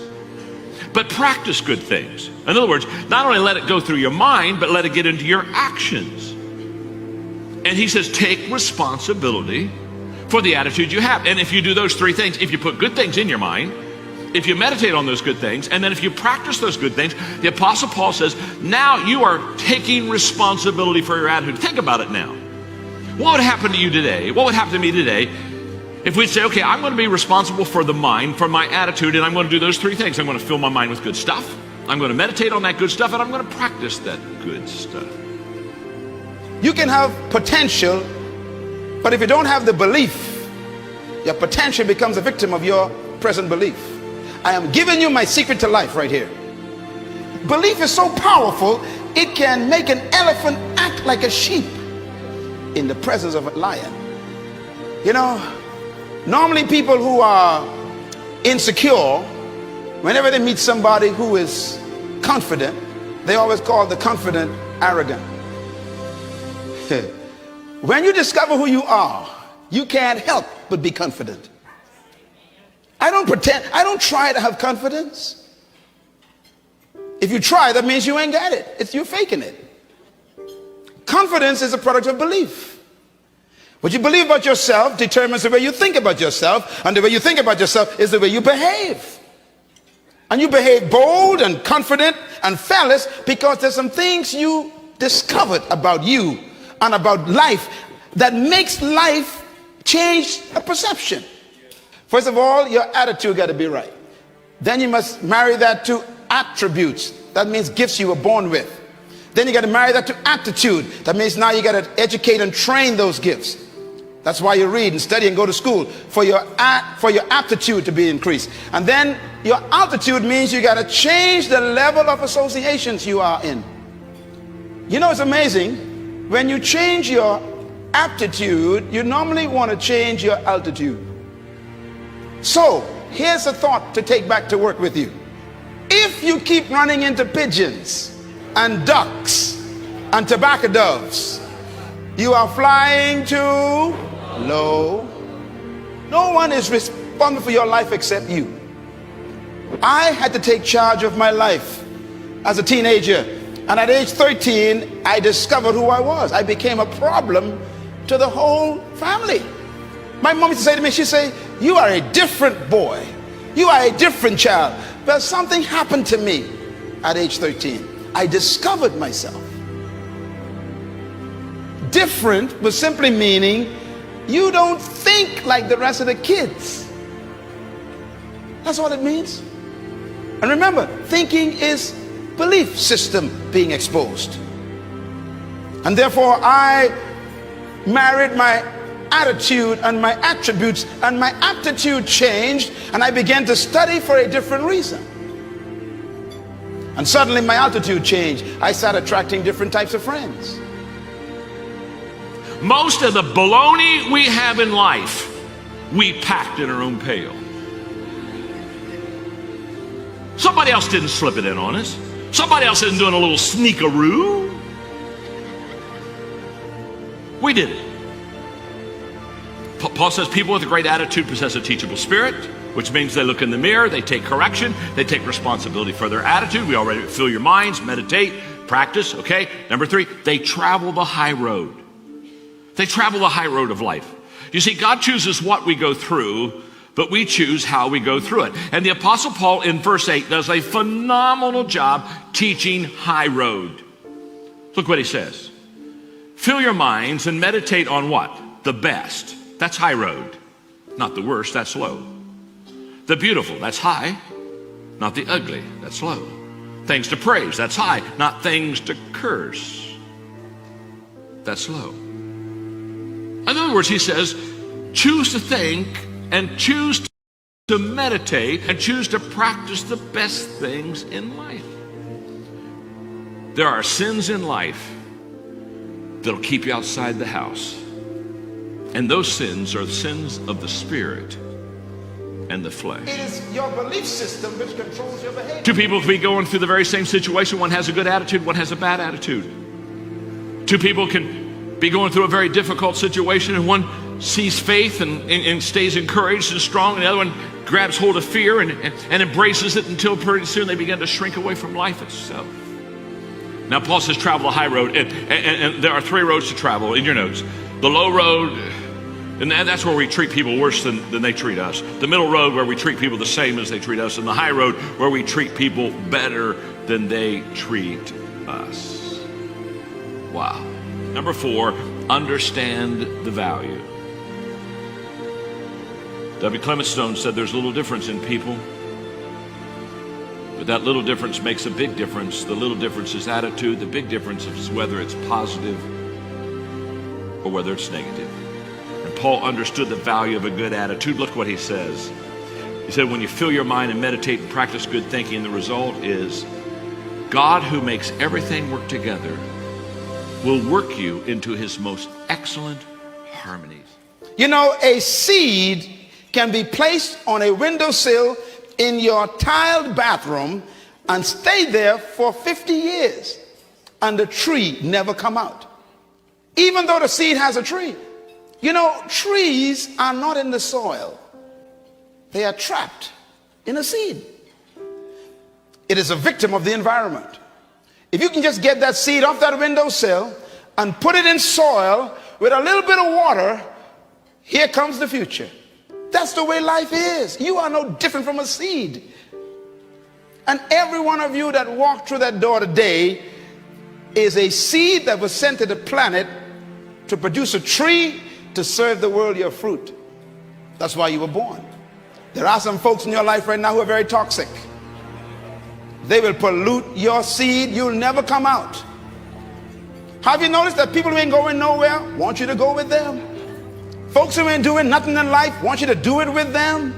but practice good things. In other words, not only let it go through your mind, but let it get into your actions. And he says, take responsibility for the attitude you have. And if you do those three things, if you put good things in your mind, if you meditate on those good things, and then if you practice those good things, the Apostle Paul says, now you are taking responsibility for your attitude. Think about it now. What would happen to you today? What would happen to me today if we'd say, okay, I'm going to be responsible for the mind, for my attitude, and I'm going to do those three things. I'm going to fill my mind with good stuff. I'm going to meditate on that good stuff, and I'm going to practice that good stuff. You can have potential, but if you don't have the belief, your potential becomes a victim of your present belief. I am giving you my secret to life right here. Belief is so powerful, it can make an elephant act like a sheep in the presence of a lion. You know, normally people who are insecure, whenever they meet somebody who is confident, they always call the confident arrogant. When you discover who you are, you can't help but be confident. I don't pretend, I don't try to have confidence. If you try, that means you ain't got it. You're faking it. Confidence is a product of belief. What you believe about yourself determines the way you think about yourself, and the way you think about yourself is the way you behave. And you behave bold and confident and fearless because there's some things you discovered about you and about life that makes life change a perception. First of all, your attitude got to be right. Then you must marry that to attributes. That means gifts you were born with. Then you got to marry that to aptitude. That means now you got to educate and train those gifts. That's why you read and study and go to school, for your aptitude to be increased. And then your altitude means you got to change the level of associations you are in. You know, it's amazing. When you change your aptitude, you normally want to change your altitude. So here's a thought to take back to work with you. If you keep running into pigeons and ducks and tobacco doves, you are flying too low. No one is responsible for your life except you. I had to take charge of my life as a teenager, and at age 13 I discovered who I was. I became a problem to the whole family. My mom used to say to me, she'd say, you are a different boy. You are a different child. But something happened to me at age 13. I discovered myself. Different was simply meaning you don't think like the rest of the kids. That's all it means. And remember, thinking is belief system being exposed. And therefore I married my attitude and my attributes, and my aptitude changed, and I began to study for a different reason. And suddenly my altitude changed. I started attracting different types of friends. Most of the baloney we have in life, we packed in our own pail. Somebody else didn't slip it in on us. Somebody else isn't doing a little sneakaroo. We did it. Paul says people with a great attitude possess a teachable spirit, which means they look in the mirror, they take correction, they take responsibility for their attitude. We already fill your minds, meditate, practice, okay? Number 3, they travel the high road. They travel the high road of life. You see, God chooses what we go through, but we choose how we go through it. And the Apostle Paul in verse 8 does a phenomenal job teaching high road. Look what he says. Fill your minds and meditate on what? The best. That's high road. Not the worst, that's low. The beautiful, that's high. Not the ugly, that's low. Things to praise, that's high. Not things to curse, that's low. In other words, he says, choose to think and choose to meditate and choose to practice the best things in life. There are sins in life that'll keep you outside the house. And those sins are sins of the spirit and the flesh. It is your belief system which controls your behavior. Two people can be going through the very same situation. One has a good attitude, one has a bad attitude. Two people can be going through a very difficult situation, and one sees faith and stays encouraged and strong, and the other one grabs hold of fear and embraces it until pretty soon they begin to shrink away from life itself. Now Paul says travel the high road, and there are 3 roads to travel in your notes. The low road, and that's where we treat people worse than they treat us. The middle road, where we treat people the same as they treat us. And the high road, where we treat people better than they treat us. Wow. Number 4, understand the value. W. Clement Stone said there's a little difference in people, but that little difference makes a big difference. The little difference is attitude. The big difference is whether it's positive or whether it's negative. And Paul understood the value of a good attitude. Look what he says. He said, when you fill your mind and meditate and practice good thinking, the result is God, who makes everything work together, will work you into his most excellent harmonies. You know, a seed can be placed on a windowsill in your tiled bathroom and stay there for 50 years, and the tree never come out. Even though the seed has a tree. You know, trees are not in the soil. They are trapped in a seed. It is a victim of the environment. If you can just get that seed off that windowsill and put it in soil with a little bit of water, here comes the future. That's the way life is. You are no different from a seed. And every one of you that walked through that door today is a seed that was sent to the planet to produce a tree to serve the world your fruit. That's why you were born. There are some folks in your life right now who are very toxic. They will pollute your seed. You'll never come out. Have you noticed that people who ain't going nowhere want you to go with them? Folks who ain't doing nothing in life want you to do it with them.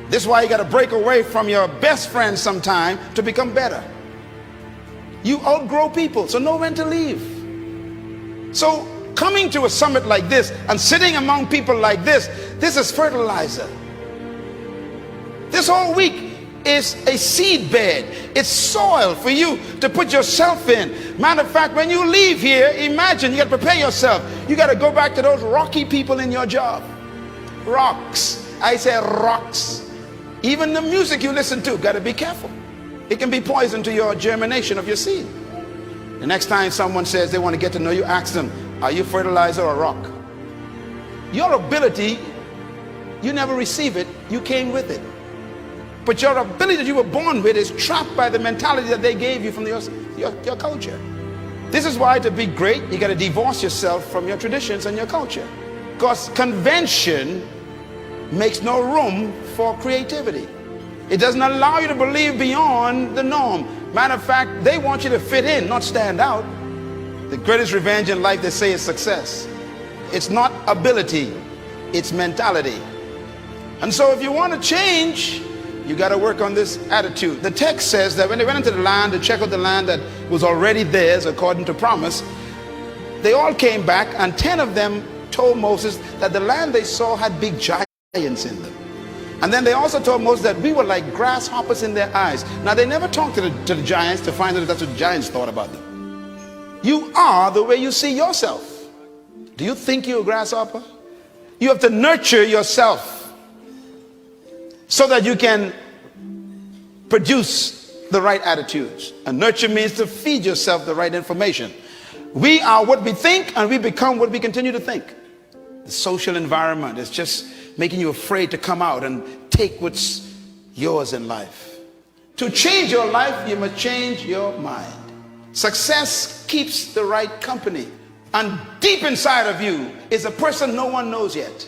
This is why you got to break away from your best friends sometime to become better. You outgrow people, so know when to leave. So coming to a summit like this and sitting among people like this is fertilizer. This whole week is a seed bed. It's soil for you to put yourself in. Matter of fact, when you leave here, imagine you got to prepare yourself. You got to go back to those rocky people in your job. Rocks. I say rocks. Even the music you listen to, got to be careful. It can be poison to your germination of your seed. The next time someone says they want to get to know you, ask them, are you fertilizer or rock? Your ability, you never receive it, you came with it. But your ability that you were born with is trapped by the mentality that they gave you from your culture. This is why to be great, you got to divorce yourself from your traditions and your culture. Because convention makes no room for creativity. It doesn't allow you to believe beyond the norm. Matter of fact, they want you to fit in, not stand out. The greatest revenge in life, they say, is success. It's not ability, it's mentality. And so if you want to change, you got to work on this attitude. The text says that when they went into the land to check out the land that was already theirs according to promise, they all came back, and 10 of them told Moses that the land they saw had big giants in them. And then they also told Moses that we were like grasshoppers in their eyes. Now they never talked to the giants to find out if that's what the giants thought about them. You are the way you see yourself. Do you think you're a grasshopper? You have to nurture yourself so that you can produce the right attitudes. And nurture means to feed yourself the right information. We are what we think, and we become what we continue to think. The social environment is just making you afraid to come out and take what's yours in life. To change your life, you must change your mind. Success keeps the right company. And deep inside of you is a person no one knows yet.